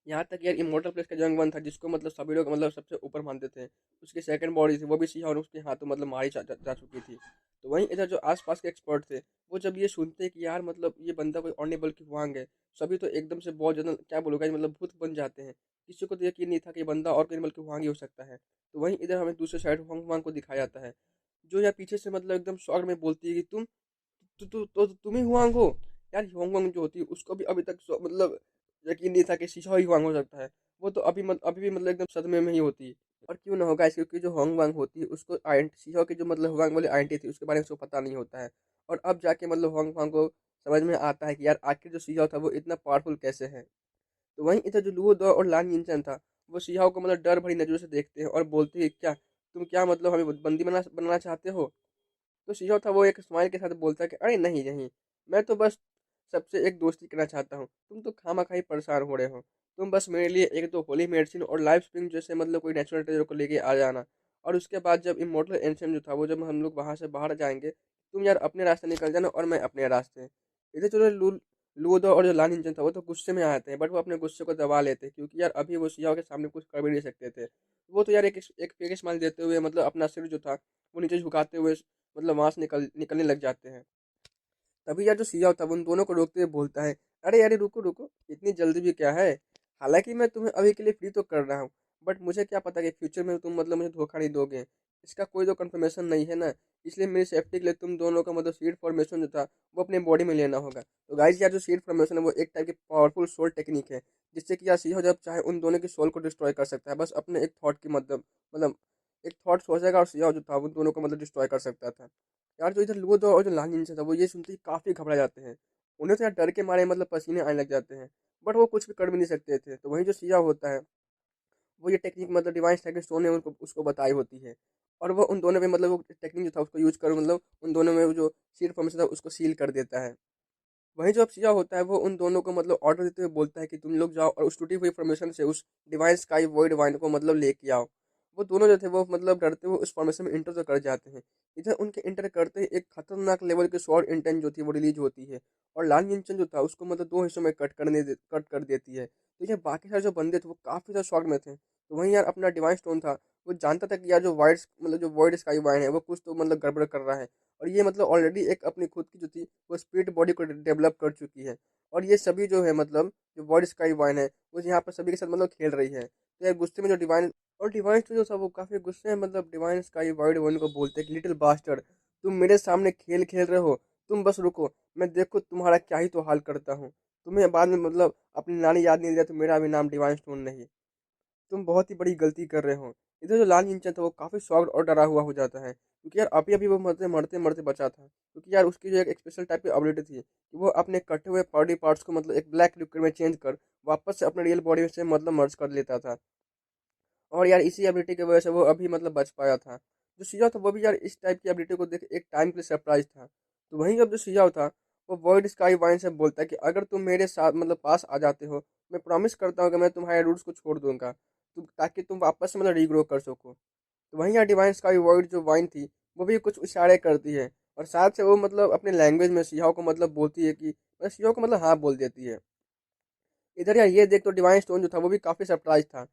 यहाँ तक यार इमोर्टल प्लेस का जंग वन था जिसको मतलब सभी लोग मतलब सबसे ऊपर मानते थे। उसकी सेकंड बॉडी थी वो भी सिया और उसके हाथों मतलब मारी जा चुकी थी। तो वहीं इधर जो आसपास के एक्सपर्ट थे वो जब ये सुनते कि यार मतलब ये बंदा कोई और नहीं बल्कि हुआंग है, सभी तो एकदम से बहुत ज़्यादा क्या बोलूँगा मतलब भूत बन जाते हैं। किसी को तो यकीन नहीं था कि ये बंदा और कोई नहीं बल्कि हुआंग ही हो सकता है। तो वहीं इधर हमें दूसरे साइड हुआंग हुआंग को दिखाया जाता है, जो यार पीछे से मतलब एकदम शॉक में बोलती है कि तुम ही हुआंग हो। यार हुआंग जो होती है उसको भी अभी तक मतलब यकीन नहीं था कि शीशा ही हुआंग हो सकता है। वो तो अभी भी मतलब एकदम सदमे में ही होती है। और क्यों ना होगा, क्योंकि जो होंग वांग होती है उसको सीहो की जो मतलब हुआंग वाली आइडेंटिटी थी उसके बारे में उसको पता नहीं होता है। और अब जाके मतलब होंग वांग को समझ में आता है कि यार आखिर जो सीहो था वो इतना पावरफुल कैसे है। तो वहीं इधर जो लूहो दो और लान यिनचैन था, वो सियाओ को मतलब डर भरी नजरों से देखते हैं और बोलते हैं, क्या तुम क्या मतलब हमें बंदी बनाना चाहते हो? तो शीशा था वो एक स्माइल के साथ बोलता है कि अरे नहीं नहीं, मैं तो बस सबसे एक दोस्ती करना चाहता हूँ, तुम तो खामा खाई परेशान हो रहे हो। तुम बस मेरे लिए एक दो होली मेडिसिन और लाइफ स्प्रिंग जैसे मतलब कोई नेचुरल ट्रेजर को लेके आ जाना। और उसके बाद जब इमोर्टल एंशियन जो था वो जब हम लोग वहां से बाहर जाएंगे, तुम यार अपने रास्ते निकल जाना और मैं अपने रास्ते। इधर जो लूदो और जो लान इंजन था वो तो गुस्से में आते हैं, बट वो अपने गुस्से को दबा लेते हैं क्योंकि यार अभी वो सियाओ के सामने कुछ कर भी नहीं सकते थे। वो तो यार एक फेक स्माइल देते हुए मतलब अपना सिर जो था वो नीचे झुकाते हुए मतलब वहां से निकलने लग जाते हैं। तभी यार जो सिया होता है वो उन दोनों को रोकते हुए बोलता है, अरे यार रुको रुको, इतनी जल्दी भी क्या है? हालांकि मैं तुम्हें अभी के लिए फ्री तो कर रहा हूँ, बट मुझे क्या पता कि फ्यूचर में तुम मतलब मुझे धोखा नहीं दोगे। इसका कोई तो कंफर्मेशन नहीं है ना। इसलिए मेरी सेफ्टी के लिए तुम दोनों का मतलब सीड फॉर्मेशन जो था वो अपने बॉडी में लेना होगा। तो गाइस यार जो सीड फॉर्मेशन है वो एक टाइप की पावरफुल सोल टेक्निक है, जिससे कि यार सिया जब चाहे उन दोनों की सोल को डिस्ट्रॉय कर सकता है, बस अपने एक थॉट की मतलब एक थॉट सोचेगा और सिया जो था उन दोनों को मतलब डिस्ट्रॉय कर सकता था। यार जो इधर लूदो और जो लांग था वो ये सुनते ही काफी घबरा जाते हैं। उन्हें तो यार डर के मारे मतलब पसीने आने लग जाते हैं, बट वो कुछ भी कर भी नहीं सकते थे। तो वहीं जो सिया होता है वो ये टेक्निक मतलब डिवाइन स्टैटिक स्टोन ने उनको उसको बताई होती है। और वो उन दोनों में मतलब वो टेक्निक जो था उसको यूज कर मतलब उन दोनों में वो जो सीड फॉर्मेशन था उसको सील कर देता है। वहीं जो अब सिया होता है वो उन दोनों को मतलब ऑर्डर देते हुए बोलता है कि तुम लोग जाओ और उस टूटी हुई फॉर्मेशन से उस डिवाइन स्काई वॉइड वाइन को मतलब लेके आओ। वो दोनों जो थे वो मतलब डरते हुए उस फॉर्मेशन में इंटर तो कर जाते हैं। इधर उनके इंटर करते ही एक खतरनाक लेवल की स्वॉर्ड इंटेंस जो थी वो रिलीज होती है, और लाल यिनचन जो था उसको मतलब दो हिस्सों में कट कर देती है। तो ये बाकी सारे जो बंदे थे वो काफी ज्यादा शॉक में थे। तो वहीं यार अपना डिवाइन स्टोन था, वो जानता था कि यार जो वाइड मतलब जो वॉइड स्काई वाइन है वो कुछ तो मतलब गड़बड़ कर रहा है। और ये मतलब ऑलरेडी एक अपनी खुद की जो थी वो स्पिरिट बॉडी को डेवलप कर चुकी है। और ये सभी जो है मतलब जो वर्ड स्काई वाइन है वो यहाँ पर सभी के साथ मतलब खेल रही है। तो यार गुस्से में जो डिवाइन और डिवाइन जो था वो काफी गुस्से में मतलब डिवाइन स्काई वाइड वन को बोलते हैं कि लिटिल बास्टर्ड, तुम मेरे सामने खेल खेल रहे हो। तुम बस रुको, मैं देखो तुम्हारा क्या ही तो हाल करता हूँ। तुम्हें बाद में मतलब अपनी नानी याद नहीं दिया तो मेरा भी नाम डिवाइन स्टोन नहीं। तुम बहुत ही बड़ी गलती कर रहे हो। इधर जो लाल इंचन था वो काफी शॉक्ड और डरा हुआ हो जाता है क्योंकि यार अभी अभी वो मरते मरते मरते बचा था, क्योंकि यार उसकी जो एक स्पेशल टाइप की एबिलिटी थी कि वो अपने कटे हुए बॉडी पार्ट्स को मतलब एक ब्लैक लिक्विड में चेंज कर वापस से अपने रियल बॉडी से मतलब मर्ज कर लेता था। और यार इसी एबिलिटी की वजह से वो अभी मतलब बच पाया था। जो सिया था वो भी यार इस टाइप की एबिलिटी को देख एक टाइम के लिए सरप्राइज था। तो वहीं अब जो सिया था वो वर्ल्ड स्काई वाइन से बोलता है कि अगर तुम मेरे साथ मतलब पास आ जाते हो, मैं प्रॉमिस करता हूँ कि मैं तुम्हारे रूट्स को छोड़ दूंगा, ताकि तुम वापस से मतलब रीग्रो कर सको। तो वहीं यार डिवाइन स्काई वर्ल्ड जो वाइन थी वो भी कुछ इशारे करती है, और साथ से वो मतलब अपने लैंग्वेज में सियाओं को मतलब बोलती है कि मतलब सियाओं को मतलब हाँ बोल देती है। इधर यार ये देख तो डिवाइन स्टोन जो था वो भी काफी सरप्राइज था।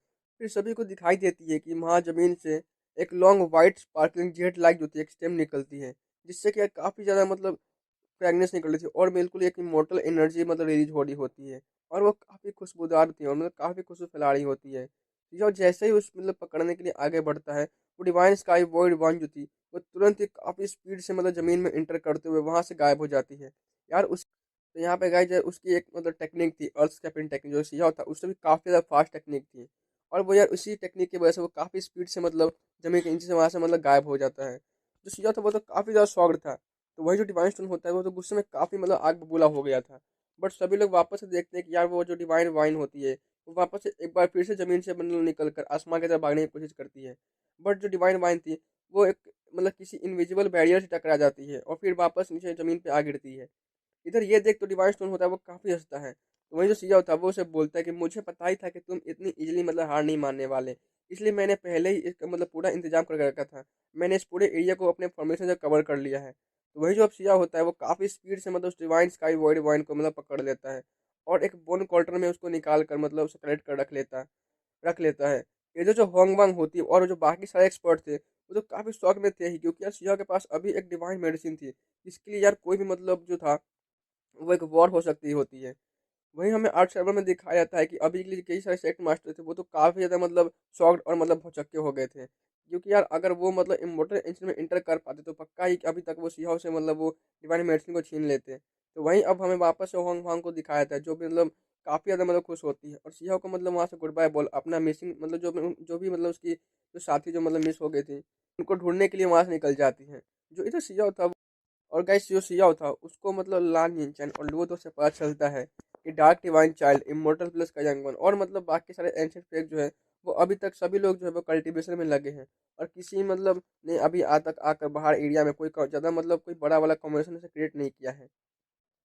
फिर सभी को दिखाई देती है कि वहाँ जमीन से एक long white sparkling jet light जो थी एक स्टेम निकलती है, जिससे कि यार काफी ज्यादा मतलब फ्रेगनेंस निकल रही थी और बिल्कुल एक इमोर्टल एनर्जी मतलब रिलीज हो रही होती है। और वो काफी खुशबूदार थी और मतलब काफी खुशबू फैला रही होती है। जो जैसे ही उस मतलब पकड़ने के लिए आगे बढ़ता है, वो डिवाइन स्काई वॉइड वन जो थी वो तुरंत ही काफी स्पीड से मतलब जमीन में इंटर करते हुए वहां से गायब हो जाती है। यार उस तो यहाँ पे गाइज उसकी एक मतलब टेक्निक थी अर्थ स्कैपिंग टेक्निक, जो सिया था उससे भी काफी ज्यादा फास्ट टेक्निक थी। और वो यार उसी टेक्निक की वजह से वो काफी स्पीड से मतलब जमीन के नीचे से वहां से मतलब गायब हो जाता है। जो सिया था वो तो काफी ज्यादा शॉक्ड था। तो वही जो डिवाइन स्टोन होता है वो तो गुस्से में काफी मतलब आग बबूला हो गया था। बट सभी लोग वापस से देखते हैं कि यार वो जो डिवाइन वाइन होती है वो वापस से एक बार फिर से जमीन से मतलब निकल कर आसमान की तरफ भागने की कोशिश करती है। बट जो डिवाइन वाइन थी वो एक मतलब किसी इनविजिबल बैरियर से टकरा जाती है और फिर वापस नीचे जमीन पे आ गिरती है। इधर ये देख तो डिवाइन स्टोन होता है वो काफी हंसता है। तो वही जो सिया होता है वो उसे बोलता है कि मुझे पता ही था कि तुम इतनी इजीली मतलब हार नहीं मानने वाले, इसलिए मैंने पहले ही इसका मतलब पूरा इंतजाम करके रखा था। मैंने इस पूरे एरिया को अपने फॉर्मेशन से कवर कर लिया है। तो वही जो अब सिया होता है वो काफी स्पीड से मतलब उस डिवाइन स्काई वॉइड वाइन को मतलब पकड़ लेता है और एक बोन कॉल्टर में उसको निकाल कर मतलब उसे कलेक्ट कर रख लेता है। ये जो जो होंग वांग होती है और जो बाकी सारे एक्सपर्ट थे वो तो काफी शौक में थे ही, क्योंकि यार सिया के पास अभी एक डिवाइन मेडिसिन थी जिसके लिए यार कोई भी मतलब जो था वो एक वॉर हो सकती होती है। वहीं हमें आर्ट सर्वर में दिखाया जाता है कि अभी के लिए कई सारे सेक्ट मास्टर थे वो तो काफी ज्यादा मतलब शॉक्ड और मतलब भौचक्के हो गए थे, क्योंकि यार अगर वो मतलब इमोर्टल एंशन में इंटर कर पाते तो पक्का ही कि अभी तक वो सीहाव से मतलब वो डिवाइन मेडिसिन को छीन लेते। तो वहीं अब हमें वापस से होंग फॉन्ग को दिखाया था, जो भी मतलब काफ़ी ज़्यादा मतलब खुश होती है, और सियाओ को मतलब वहाँ से गुड बाय बोल अपना मिसिंग मतलब जो भी मतलब उसकी जो साथी जो मतलब मिस हो गए थे, उनको ढूंढने के लिए वहाँ से निकल जाती हैं। जो इधर सियाओ था, और गाइस जो सियाओ था उसको मतलब लान यिनचैन और लुओ से पता चलता है कि dark divine child, immortal plus का यंग वन, और मतलब बाकी सारे एंशिएंट फेक जो है, वो अभी तक सभी लोग जो है वो कल्टीवेशन में लगे हैं, और किसी मतलब ने अभी आज तक आकर बाहर एरिया में कोई ज़्यादा मतलब कोई बड़ा वाला कॉम्बिनेशन से क्रिएट नहीं किया है।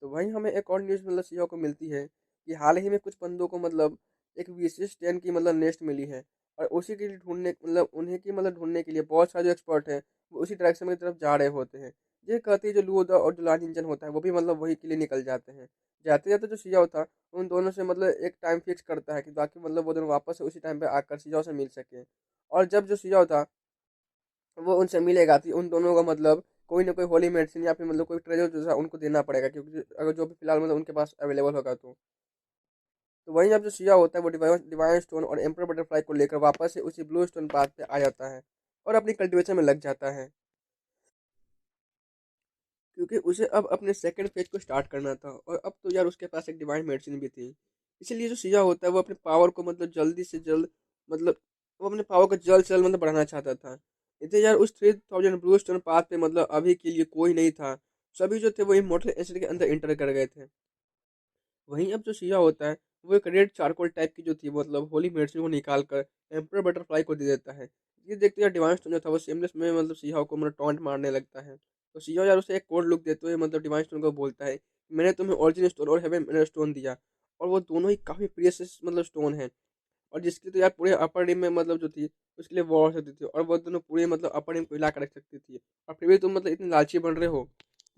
तो वहीं हमें एक और न्यूज़ मतलब सीईओ को मिलती है कि हाल ही में कुछ बंदों को मतलब एक विशेष ट्रेन की मतलब नेस्ट मिली है, और उसी के लिए ढूंढने मतलब उन्हें की मतलब ढूंढने के लिए बहुत सारे जो एक्सपर्ट हैं वो उसी डायरेक्शन की तरफ जा रहे होते हैं। ये कहते हैं जो लूदा और जो लाल इंजन होता है वो भी मतलब वही के लिए निकल जाते हैं। जाते जाते जो सीईओ था उन दोनों से मतलब एक टाइम फिक्स करता है कि ताकि मतलब वो दोनों वापस से उसी टाइम पे आकर सीईओ से मिल सके। और जब जो सीईओ था वो उनसे मिलेगा तो उन दोनों का मतलब कोई ना कोई होली मेडिसिन या फिर मतलब कोई ट्रेजर जो था उनको देना पड़ेगा, क्योंकि अगर जो भी फिलहाल मतलब उनके पास अवेलेबल होगा तो वहीं अब जो सिया होता है वो डिवाइन स्टोन और एम्पर बटरफ्लाई को लेकर वापस से उसी ब्लू स्टोन पाथ पे आ जाता है और अपनी कल्टीवेशन में लग जाता है, क्योंकि उसे अब अपने सेकंड फेज को स्टार्ट करना था, और अब तो यार उसके पास एक डिवाइन मेडिसिन भी थी। इसीलिए जो सिया होता है वो अपने पावर को मतलब जल्दी से जल्द मतलब वो अपने पावर को जल्द से जल्द मतलब बढ़ाना चाहता था। इतने यार उस 3000 ब्लू स्टोन पाथ पे मतलब अभी के लिए कोई नहीं था। सभी जो थे वो इमोर्टल एसिड के अंदर इंटर कर गए थे। वहीं अब जो सिया होता है वो एक रेड चारकोल टाइप की जो थी मतलब होली मेडिसिन को निकाल कर एम्पर बटरफ्लाई को दे देता है। ये देखते यार डिवाइन स्टोन जो था वो सेमलेस में मतलब सिया को मतलब टॉन्ट मारने लगता है। तो सिया यार उसे एक कोड लुक देते हुए मतलब डिवाइन स्टोन को बोलता है, मैंने तुम्हें ओरिजिन स्टोन और हेवन मिनरल स्टोन दिया, और वो दोनों ही काफ़ी प्रियस मतलब स्टोन है, और जिसके तो यार पूरे अपर रिम में मतलब जो थी उसके लिए वॉर सकती थी, और वो दोनों पूरे मतलब अपर रिम को हिला कर रख सकती थी, और फिर भी तुम मतलब इतने लालची बन रहे हो।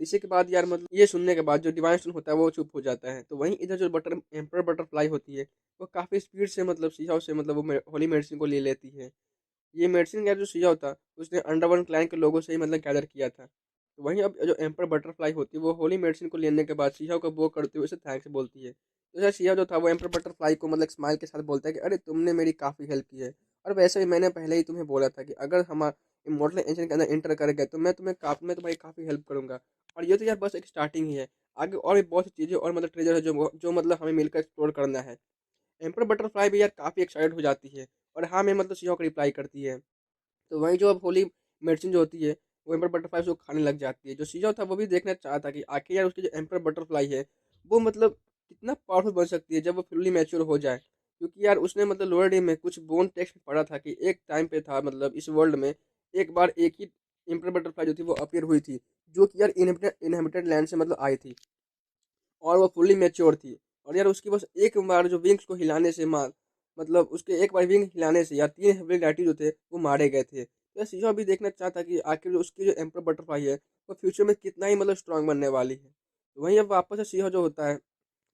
इसी के बाद यार मतलब ये सुनने के बाद जो डिवाइन स्टोन होता है वो चुप हो जाता है। तो वहीं इधर जो बटर एम्पर बटरफ्लाई होती है वो काफ़ी स्पीड से मतलब सीहा से मतलब वो होली मेडिसिन को ले लेती है। ये मेडिसिन का जो सीईओ था उसने अंडरवर्ल्ड क्लैन के लोगों से ही मतलब गैदर किया था। तो वहीं अब जो एम्पर बटरफ्लाई होती है वो होली मेडिसिन को लेने के बाद सीईओ को बो करते हुए उसे थैंक्स बोलती है। तो यार सीईओ जो था वो एम्पर बटरफ्लाई को मतलब स्माइल के साथ बोलता है कि अरे तुमने मेरी काफ़ी हेल्प की है, और वैसे भी मैंने पहले ही तुम्हें बोला था कि अगर हम इमॉर्टल एंजन के अंदर इंटर कर गए तो मैं तुम्हारी काफ़ी हेल्प करूंगा। और ये तो यार बस एक स्टार्टिंग ही है, आगे और भी बहुत सी चीज़ें और मतलब ट्रेजर है जो मतलब हमें मिलकर एक्सप्लोर करना है। एम्पर बटरफ्लाई भी यार काफ़ी एक्साइटेड हो जाती है, और हाँ मैं मतलब सीईओ को रिप्लाई करती है। तो वहीं जो अब होली मेडिसिन जो होती है वो एम्पर बटरफ्लाई उसको खाने लग जाती है। जो सीजन था वो भी देखना चाहता कि आखिर यार उसकी जो एम्पर बटरफ्लाई है वो मतलब कितना पावरफुल बन सकती है जब वो फुल्ली मैच्योर हो जाए, क्योंकि यार उसने मतलब लोअर डे में कुछ बोन टेक्स्ट में पढ़ा था कि एक टाइम पे था मतलब इस वर्ल्ड में एक बार एक ही एम्पर बटरफ्लाई जो थी वो अपीयर हुई थी, जो कि यार इनहेबिटेड लैंड से मतलब आई थी, और वो फुल्ली मैच्योर थी। और यार उसकी बस एक बार जो विंग्स को हिलाने से मार मतलब उसके एक बार विंग हिलाने से यार 3 हेवनली डेटी जो थे वो मारे गए थे। तो सीजन भी देखना चाहता कि आखिर उसकी जो एम्पर बटरफ्लाई है वो फ्यूचर में कितना ही मतलब स्ट्रांग बनने वाली है। तो वहीं अब वापस से सीजन जो होता है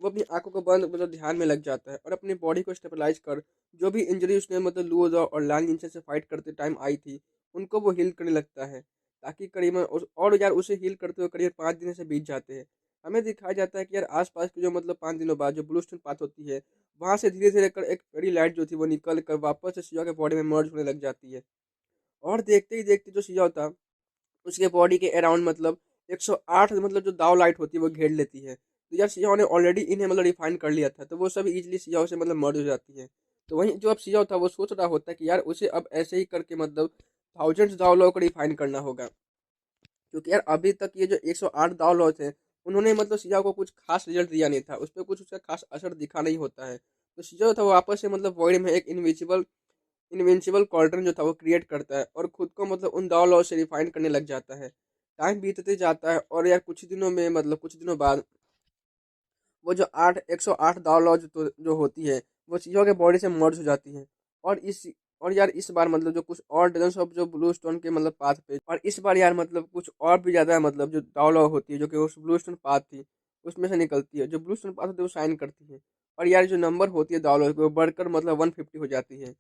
वो अपनी आंखों को बंद मतलब ध्यान में लग जाता है, और अपनी बॉडी को स्टेबलाइज कर जो भी इंजरी उसने मतलब लूज और लाल इंजन से फाइट करते टाइम आई थी उनको वो हील करने लगता है, ताकि करीबन और यार उसे हील करते हुए करीब 5 दिन से बीत जाते हैं। हमें दिखाया जाता है कि यार आसपास के जो मतलब 5 दिनों बाद जो ब्लू स्टोन पाथ होती है वहां से धीरे धीरे कर एक बड़ी लाइट जो थी वो निकल कर वापस से सिया के बॉडी में मर्ज होने लग जाती है, और देखते ही देखते जो सिया होता उसके बॉडी के अराउंड मतलब 108 मतलब जो दाव लाइट होती है वो घेर लेती है। तो यार सियाओ ने ऑलरेडी इन्हें मतलब रिफाइन कर लिया था, तो वो सब इजीली सियाओ से मतलब मर्ज हो जाती है। तो वहीं जो अब सियाओ था वो सोच रहा होता है कि यार उसे अब ऐसे ही करके मतलब थाउजेंड्स दाव लॉ को रिफाइन करना होगा, क्योंकि यार अभी तक ये जो 108 दाव लॉ थे उन्होंने मतलब सियाओ को कुछ खास रिजल्ट दिया नहीं था, उस पर कुछ उसका खास असर दिखा नहीं होता है। तो सियाओ था वो वापस से मतलब वॉइड में एक इनविंसिबल कॉल्ड्रन जो था वो क्रिएट करता है और खुद को मतलब उन दाव लॉ से रिफाइन करने लग जाता है। टाइम बीतते जाता है, और यार कुछ दिनों में मतलब कुछ दिनों बाद वो जो 108 दाव लॉ जो होती है वो चीज़ों के बॉडी से मर्ज हो जाती है, और इस और यार इस बार मतलब जो कुछ और डजन ऑफ जो ब्लू स्टोन के मतलब पाथ पे, और इस बार यार मतलब कुछ और भी ज़्यादा मतलब जो दाव लॉ होती है जो कि उस ब्लू स्टोन पाथ थी उसमें से निकलती है, जो ब्लू स्टोन पाथ होती है वो शाइन करती है, और यार जो नंबर होती है दाव लॉ की वो बढ़कर मतलब 150 हो जाती है।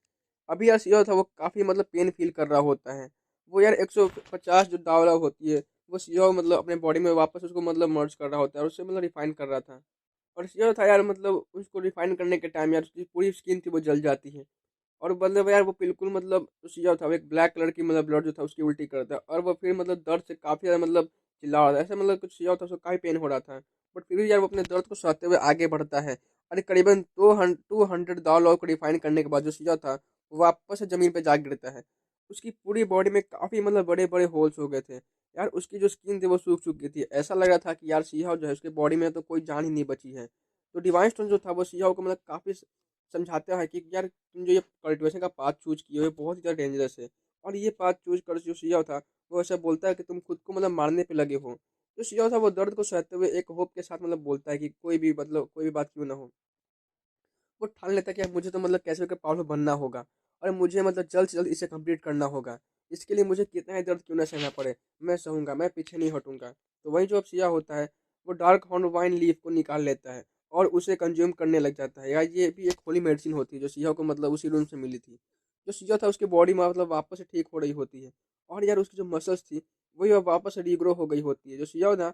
अभी यार सीओ था वो काफ़ी मतलब पेन फील कर रहा होता है। वो यार 150 जो दावला होती है वो सीओ मतलब अपने बॉडी में वापस उसको मतलब मर्ज कर रहा होता है, और उससे मतलब रिफाइन कर रहा था। और सीओ था यार मतलब उसको रिफाइन करने के टाइम यार उसकी पूरी स्किन थी वो जल जाती है, और मतलब यार वो बिल्कुल मतलब सीओ था वो एक ब्लैक कलर की मतलब ब्लड जो था उसकी उल्टी करता है, और वो फिर मतलब दर्द से काफ़ी ज़्यादा मतलब चिल्ला रहा था, ऐसा मतलब कुछ सीहा था, उसको काफ़ी पेन हो रहा था। बट फिर भी यार वो अपने दर्द को सहते हुए आगे बढ़ता है। अरे करीबन 200 डॉलर को रिफाइन करने के बाद जो सीहा था वो वापस से ज़मीन पे जा गिरता है। उसकी पूरी बॉडी में काफ़ी मतलब बड़े-बड़े होल्स हो गए थे। यार उसकी जो स्किन थी वो सूख चुकी थी। ऐसा लग रहा था कि यार सीहा जो है उसकी बॉडी में तो कोई जान ही नहीं बची है। तो डिवाइन स्टोन जो था वो सीहा को मतलब काफ़ी समझाता है कि यार तुम जो ये कल्टीवेशन का पाथ चूज़ किए हो ये बहुत ही ज़्यादा डेंजरस है। और ये पाथ चूज़ कर जो सीहा था वो ऐसा बोलता है कि तुम खुद को मतलब मारने पे लगे हो। जो सीहा था वो दर्द को सहते हुए एक होप के साथ मतलब बोलता है कि कोई भी बात क्यों ना हो, वो ठान लेता है कि यार मुझे तो मतलब कैसे भी पावरफुल बनना होगा और मुझे मतलब जल्द से जल्द इसे कंप्लीट करना होगा। इसके लिए मुझे कितना ही दर्द क्यों ना सहना पड़े, मैं सहूँगा, मैं पीछे नहीं हटूँगा। तो वही जो अब सिया होता है, वो डार्क हॉर्न वाइन लीफ को निकाल लेता है और उसे कंज्यूम करने लग जाता है। यार ये भी एक होली मेडिसिन होती है जो सिया को मतलब उसी रूम से मिली थी। जो सिया था उसकी बॉडी में मतलब वापस से ठीक हो रही होती है और यार उसकी जो मसल्स थी वही अब वापस से रीग्रो हो गई होती है। जो सिया था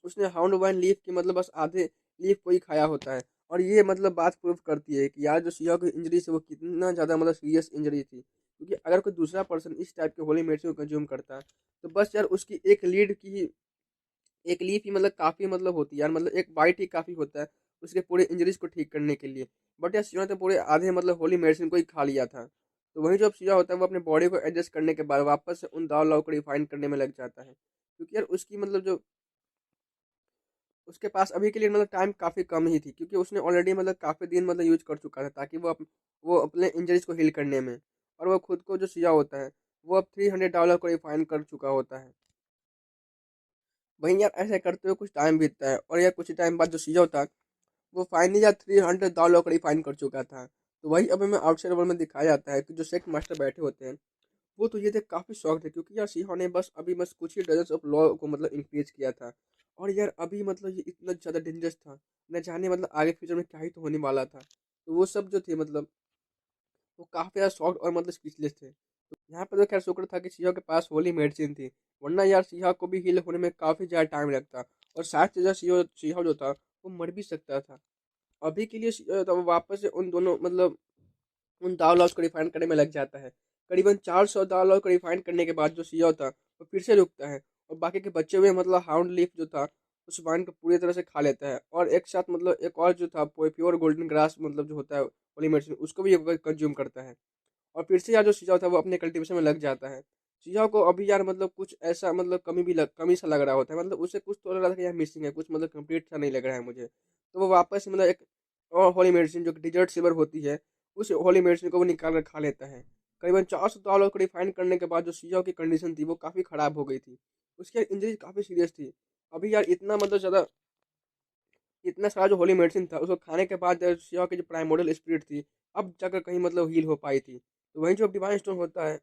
उसने हाउंड वाइन लीफ की मतलब बस आधे लीफ को ही खाया होता है। और ये मतलब बात प्रूव करती है कि यार जो सिया की इंजरी से वो कितना ज़्यादा मतलब सीरियस इंजरी थी, क्योंकि अगर कोई दूसरा पर्सन इस टाइप के होली मेडिसिन को कंज्यूम करता है तो बस यार उसकी एक लीफ ही मतलब काफ़ी मतलब होती है यार, मतलब एक बाइट ही काफ़ी होता है उसके पूरे इंजरीज को ठीक करने के लिए। बट यार सिया ने तो पूरे आधे मतलब होली मेडिसिन को ही खा लिया था। तो वही जो अब सिया होता है वो अपने बॉडी को एडजस्ट करने के बाद वापस से उन दाव लाव को रिफाइन करने में लग जाता है, क्योंकि यार उसकी मतलब जो उसके पास अभी के लिए मतलब टाइम काफ़ी कम ही थी, क्योंकि उसने ऑलरेडी मतलब काफ़ी दिन मतलब यूज कर चुका था ताकि वो अपने इंजरीज को हील करने में। और वो खुद को जो सिया होता है वो अब $300 को रिफाइन कर चुका होता है। वहीं यार ऐसे करते हुए कुछ टाइम बीतता है और यार कुछ टाइम बाद जो सिया होता है वो फाइनली यार $300 को रिफाइन कर चुका था। तो वही अब हमें आउटसाइड वर्ल्ड में दिखाया जाता है कि जो सेक्ट मास्टर बैठे होते हैं वो तो ये देख काफ़ी शॉक थे, क्योंकि यार सिंह ने बस कुछ ही डजन्स ऑफ लॉ को मतलब इंक्रीज किया था। और यार अभी मतलब ये इतना ज़्यादा डेंजरस था, न जाने मतलब आगे फ्यूचर में क्या ही तो होने वाला था। तो वो सब जो थे मतलब वो काफ़ी ज़्यादा शॉक्ड और मतलब स्पीचलेस थे। तो यहाँ पर तो खैर शुक्र था कि सिंह के पास होली मेडिसिन थी, वरना यार सिंह को भी हील होने में काफ़ी ज़्यादा टाइम लगता और शायद से सिंह जो था वो मर भी सकता था। अभी के लिए तो वो वापस से उन दोनों मतलब उन दाव लॉस को रिफाइन करने में लग जाता है। करीबन 400 दाव लॉस को रिफाइन करने के बाद जो सीओ था वो फिर से रुकता है और बाकी के बचे हुए मतलब हाउंड लीफ जो था उस वाइन को पूरी तरह से खा लेता है और एक साथ मतलब एक और जो था प्योर गोल्डन ग्रास मतलब जो होता है होली मेडिसिन उसको भी कंज्यूम करता है। और फिर से यार जो सिजाओ था वो अपने कल्टीवेशन में लग जाता है। सिजाओ को अभी यार मतलब कुछ ऐसा मतलब कमी सा लग रहा होता है, मतलब उसे कुछ तो लग रहा था कि यार मिसिंग है कुछ, मतलब कंप्लीट सा नहीं लग रहा है मुझे। तो वो वापस से मतलब एक और होली मेडिसिन जो कि डिजर्ट सिल्वर होती है उस होली मेडिसिन को वो निकाल कर खा लेता है। करीबन 400 डॉलर को रिफाइन करने के बाद जो सिजाओ की कंडीशन थी वो काफ़ी ख़राब हो गई थी, उसकी इंजरी काफ़ी सीरियस थी। अभी यार इतना सारा जो होली मेडिसिन था उसको खाने के बाद शिवा की जो प्राइमोर्डियल स्पिरिट थी अब जाकर कहीं मतलब हील हो पाई थी। तो वहीं जो डिवाइन स्टोन होता है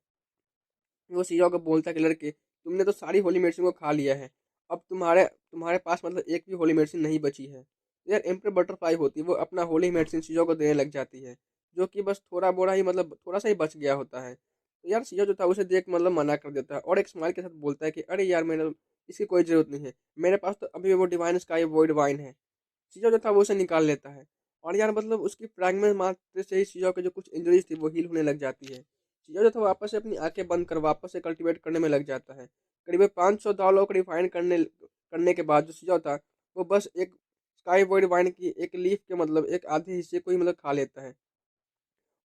वो शिवा को बोलता है कि लड़के तुमने तो सारी होली मेडिसिन को खा लिया है, अब तुम्हारे तुम्हारे पास मतलब एक भी होली मेडिसिन नहीं बची है। तो यार एम्पर बटरफ्लाई होती है वो अपना होली मेडिसिन शिवा को देने लग जाती है, जो कि बस थोड़ा बोरा ही मतलब थोड़ा सा ही बच गया होता है। तो यार शिवा जो था उसे देख मतलब मना कर देता है और एक स्माइल के साथ बोलता है कि अरे यार मेरे इसकी कोई ज़रूरत नहीं है, मेरे पास तो अभी वो डिवाइन स्काई वॉइड वाइन है। चीज़ा जो था वो उसे निकाल लेता है और यार मतलब उसकी फ्रैगमेंट मारने से ही चीज़ा की जो कुछ इंजरीज थी वो हील होने लग जाती है। चीज़ा जो था वापस से अपनी आंखें बंद कर वापस से कल्टीवेट करने में लग जाता है। करीब 500 डॉलर को रिफाइन करने करने के बाद जो चीज़ा था वो बस एक स्काई वॉइड वाइन की एक लीफ के मतलब एक आधे हिस्से को ही मतलब खा लेता है।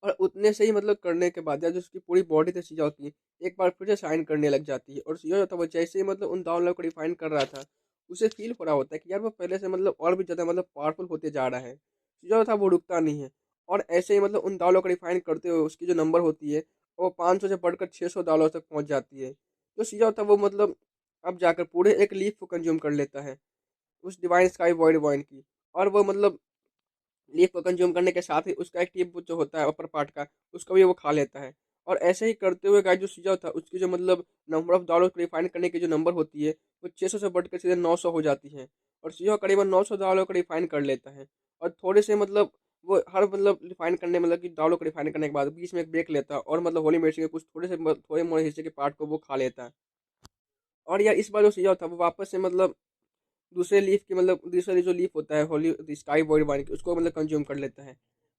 और उतने से ही मतलब करने के बाद यार जो उसकी पूरी बॉडी थी सिजाओ की एक बार फिर से शाइन करने लग जाती है और सिजाओ जो था वो जैसे ही मतलब उन दाव को रिफाइन कर रहा था उसे फील हो रहा होता है कि यार वो पहले से मतलब और भी ज़्यादा मतलब पावरफुल होते जा रहा है। सिजाओ था वो रुकता नहीं है और ऐसे ही मतलब उन दाव को रिफाइन करते हुए उसकी जो नंबर होती है वो 500 से बढ़कर 600 डॉलर तक पहुंच जाती है। जो सिजाओ था वो मतलब अब जाकर पूरे एक लीफ को कंज्यूम कर लेता है उस डिवाइन स्काई वॉइड वाइन की। और वो मतलब लीफ को कंज्यूम करने के साथ ही उसका एक टिप जो होता है अपर पार्ट का उसको भी वो खा लेता है। और ऐसे ही करते हुए गाय जो सीजा था उसकी जो मतलब नंबर ऑफ डॉलर को रिफाइन करने की जो नंबर होती है वो 600 से बढ़कर सीधे 900 हो जाती है और सीजा करीबन 900 डॉलर को रिफाइन कर लेता है। और थोड़े से मतलब वो हर मतलब रिफाइन करने मतलब कि डॉलर को रिफाइन करने के बाद बीच में एक ब्रेक लेता है और मतलब होली मिर्च के कुछ थोड़े मोड़े हिस्से के पार्ट को वो खा लेता है। और यार इस बार जो सीजा था वो वापस से मतलब दूसरे लीफ की मतलब दूसरे जो लीफ होता है होली स्काई वॉइड वाइन की उसको मतलब कंज्यूम कर लेता है।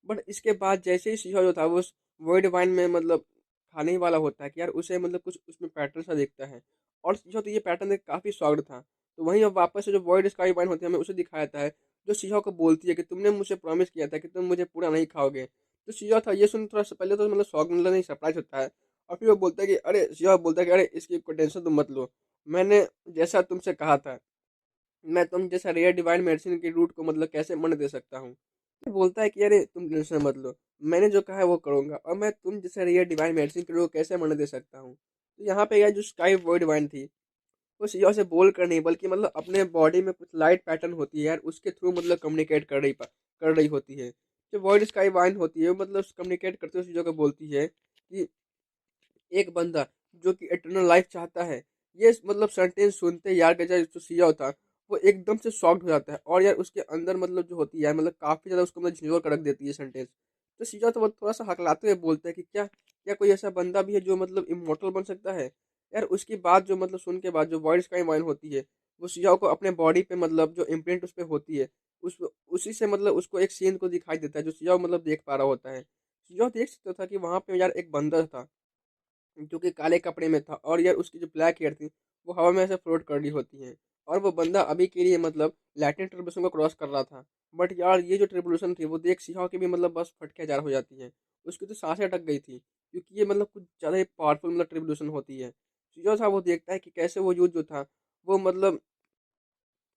बट इसके बाद जैसे ही शीशा जो था वो उस वॉइड वाइन में मतलब खाने ही वाला होता है कि यार उसे मतलब कुछ उसमें पैटर्न सा दिखता है और सीजो तो ये पैटर्न देख काफ़ी शॉक्ड था। तो वहीं अब वापस से जो वॉइड स्काई वाइन होती है हमें उसे दिखाया जाता है, जो सीजो को बोलती है कि तुमने मुझे प्रॉमिस किया था कि तुम मुझे पूरा नहीं खाओगे। तो सीजो था ये सुन थोड़ा सा पहले तो मतलब शॉक मतलब नहीं सरप्राइज होता है। और फिर वो बोलता है कि अरे सीजो बोलता है कि अरे इसकी कोई टेंशन तुम मत लो, मैंने जैसा तुमसे कहा था, मैं तुम जैसा रेयर डिवाइन मेडिसिन के रूट को मतलब कैसे मन दे सकता हूँ। फिर बोलता है कि अरे तुम टेंशन मत लो, मैंने जो कहा है वो करूंगा, और मैं तुम जैसा रेयर डिवाइन मेडिसिन के रूट को कैसे मन दे सकता हूँ। तो यहाँ पे यार जो स्काई वर्ड डिवाइन थी, वो सीधा से बोल कर नहीं बल्कि मतलब अपने बॉडी में कुछ लाइट पैटर्न होती है यार, उसके थ्रू मतलब कम्युनिकेट कर रही होती है। जो वर्ड स्काई वाइन होती है वो मतलब कम्युनिकेट करते हुए चीज़ों को बोलती है कि एक बंदा जो कि इटर्नल लाइफ चाहता है, ये मतलब सेंटेंस सुनते यार का जो सीईओ था वो एकदम से शॉक्ड हो जाता है, और यार उसके अंदर मतलब जो होती है मतलब काफ़ी ज़्यादा उसको मतलब झिझोर कर रख देती है सेंटेंस। तो सीईओ तो वो थोड़ा सा हकलाते हुए बोलता है कि क्या क्या कोई ऐसा बंदा भी है जो मतलब इमोर्टल बन सकता है। यार उसकी बात जो मतलब सुन के बाद जो वॉइस का वाइन होती है, वो सीईओ को अपने बॉडी पे मतलब जो इम्प्रिंट उस पर होती है, उस उसी से मतलब उसको एक सीन को दिखाई देता है जो सीईओ मतलब देख पा रहा होता है। सीईओ देख सकता था कि वहाँ पे यार एक बंदा था जो कि काले कपड़े में था, और यार उसकी जो ब्लैक हेयर थी वो हवा में ऐसे फ्लोट कर रही होती है। और वो बंदा अभी के लिए मतलब लैटिन ट्रिब्यूशन को क्रॉस कर रहा था। बट यार ये जो ट्रिब्यूशन थी वो देख सिहाव की भी मतलब बस फटके जार हो जाती है। उसकी तो सांसें अटक गई थी, क्योंकि ये मतलब कुछ ज़्यादा ही पावरफुल मतलब ट्रिब्यूशन होती है। जो था वो देखता है कि कैसे वो युद्ध जो था वो मतलब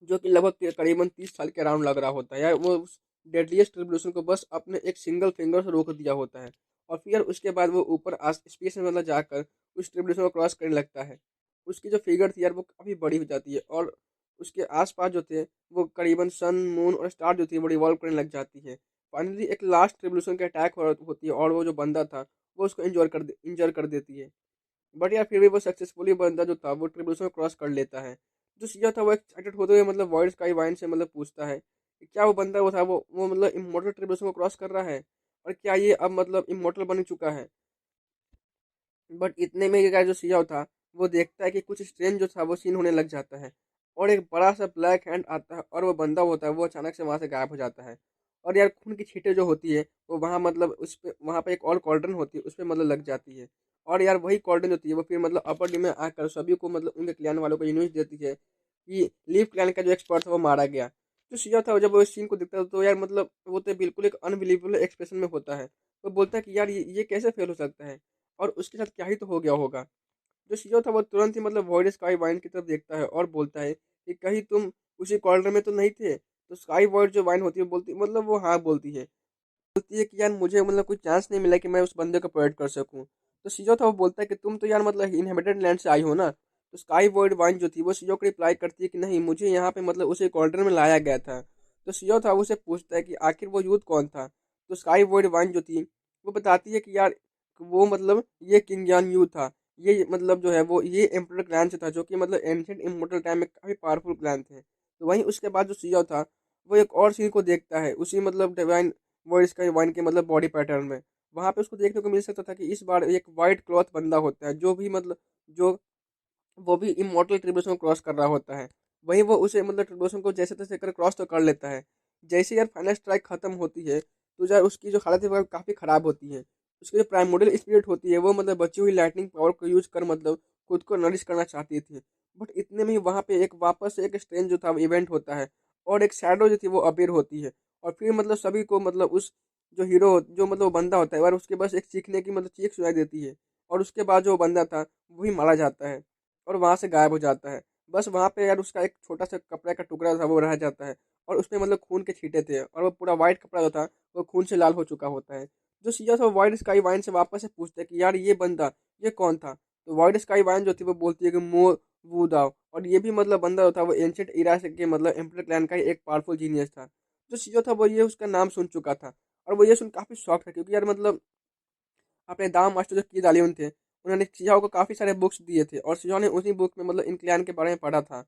जो कि लगभग करीबन 30 साल के अराउंड लग रहा होता है यार, वो उस डेडलीस्ट रिवोल्यूशन को बस अपने एक सिंगल फिंगर से रोक दिया होता है। और फिर उसके बाद वो ऊपर स्पेस में मतलब जाकर उस रिवोल्यूशन को क्रॉस करने लगता है। उसकी जो फिगर थी यार वो काफ़ी बड़ी हो जाती है, और उसके आसपास जो थे वो करीबन सन मून और स्टार जो थी वो रिवॉल्व करने लग जाती है। फाइनली एक लास्ट रिवोल्यूशन के अटैक होती है, और वो जो बंदा था वो उसको इंजर कर देती है। बट यार फिर भी वो सक्सेसफुली बंदा जो था वो ट्रिब्यूशन क्रॉस कर लेता है। जो सीधा था वो एक्साइटेड होते हुए मतलब वर्ड स्काई वाइन से मतलब पूछता है कि क्या वो बंदा वो था वो मतलब इमोर्टल ट्रिब्यूशन को क्रॉस कर रहा है, और क्या ये अब मतलब इमोर्टल बन चुका है। बट इतने में ये जो सीधा था वो देखता है कि कुछ स्ट्रेंज जो था वो सीन होने लग जाता है, और एक बड़ा सा ब्लैक हैंड आता है, और वो बंदा होता है वो अचानक से वहां से गायब हो जाता है। और यार खून की छींटें जो होती है वो वहां मतलब उस पे वहां पे एक और कॉर्डन होती है उस पे मतलब लग जाती है। और यार वही कॉर्डन होती है वो फिर मतलब अपर डी में आकर सभी को मतलब उनके क्लैन वालों को न्यूज देती है कि लीव क्लैन का जो एक्सपर्ट था वो मारा गया। जो सीधा था जब वो इस सीन को देखता है तो यार मतलब वो तो बिल्कुल एक अनबिलीवेबल एक्सप्रेशन में होता है। वो बोलता है कि यार ये कैसे फेल हो सकता है, और उसके साथ क्या ही तो हो गया होगा। जो सीईओ था वो तुरंत ही मतलब वॉइड स्काई वाइन की तरफ देखता है और बोलता है कि कहीं तुम उसी कॉर्नर में तो नहीं थे। तो स्काई वॉइड जो वाइन होती है बोलती मतलब वो हाँ बोलती है कि यार मुझे मतलब कोई चांस नहीं मिला कि मैं उस बंदे को प्रोवाइड कर सकूं। तो सीजो था वो बोलता है कि तुम तो यार मतलब इनहेबिटेड लैंड से आई हो ना। तो स्काई वॉइड वाइन जो थी वो सीजो को रिप्लाई करती है कि नहीं, मुझे यहाँ पे मतलब उसे कॉर्नर में लाया गया था। तो सीजो था उसे पूछता है कि आखिर वो यूथ कौन था। तो स्काई वॉइड वाइन जो थी वो बताती है कि यार वो मतलब ये किंग यान यू था। ये मतलब जो है वो ये एम्परर क्लैन से था, जो कि मतलब एंशिएंट इमोर्टल टाइम में काफी पावरफुल क्लैन थे। तो वहीं उसके बाद जो सीजो था वो एक और सीन को देखता है उसी मतलब डिवाइन वो इसका वाइन के मतलब बॉडी पैटर्न में। वहां पे उसको देखने को मिल सकता था कि इस बार एक वाइट क्लॉथ बंदा होता है जो भी मतलब जो वो भी इमॉर्टल ट्रिब्यूशन को क्रॉस कर रहा होता है। वहीं वो उसे मतलब ट्रिब्यूशन को जैसे तैसे कर क्रॉस तो कर लेता है। जैसे यार फाइनल स्ट्राइक खत्म होती है तो यार उसकी जो हालत है वो काफ़ी ख़राब होती है। उसकी जो प्राइमोडियल स्पिरिट होती है वो मतलब बची हुई लाइटनिंग पावर को यूज कर मतलब खुद को नरिश करना चाहती थी। बट इतने में ही वहाँ पे एक वापस से एक स्ट्रेंज जो था इवेंट होता है, और एक शैडो जो थी वो अपीयर होती है। और फिर मतलब सभी को मतलब उस जो हीरो जो मतलब वो बंदा होता है और उसके बस एक चीखने की मतलब चीख सुनाई देती है, और उसके बाद जो बंदा था वही मारा जाता है और वहाँ से गायब हो जाता है। बस वहाँ पे यार उसका एक छोटा सा कपड़े का टुकड़ा था वो रह जाता है, और उसमें मतलब खून के छींटे थे, और वो पूरा वाइट कपड़ा जो था वो खून से लाल हो चुका होता है। जो सीधा था वाइट स्काई वाइन से वापस से पूछता है कि यार ये बंदा ये कौन था। तो वाइट स्काई वाइन जो थी वो बोलती है कि मो वू दाओ, और ये भी मतलब बंदा जो था वो एंशिएंट इरा से के मतलब एम्परर क्लैन का ही एक पावरफुल जीनियस था। जो सीजो था वो ये उसका नाम सुन चुका था, और वो ये सुन काफी शौक था, क्योंकि यार मतलब अपने दाम मास्टर जो की दालियन थे उन्होंने सियाओ को काफ़ी सारे बुक्स दिए थे, और सियाओ ने उसी बुक में मतलब इन क्लैन के बारे में पढ़ा था।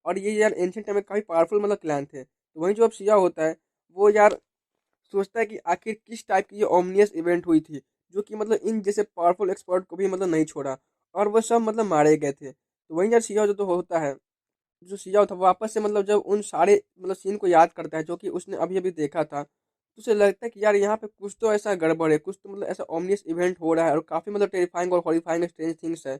और ये यार एंशियंट टाइम में काफ़ी पावरफुल मतलब क्लैन थे। तो वहीं जो अब सिया होता है वो यार सोचता है कि आखिर किस टाइप की ये ओमनियस इवेंट हुई थी जो कि मतलब इन जैसे पावरफुल एक्सपर्ट को भी मतलब नहीं छोड़ा, और वो सब मतलब मारे गए थे। तो वहीं यार सिया जो तो होता है जो सिया था वो वापस से मतलब जब उन सारे मतलब सीन को याद करता है जो कि उसने अभी अभी देखा था, तो उसे लगता है कि यार यहाँ पे कुछ तो ऐसा गड़बड़ है, कुछ तो मतलब ऐसा ओमनियस इवेंट हो रहा है, और काफ़ी मतलब टेरिफाइंग और हॉरिफाइंग स्ट्रेंज थिंग्स है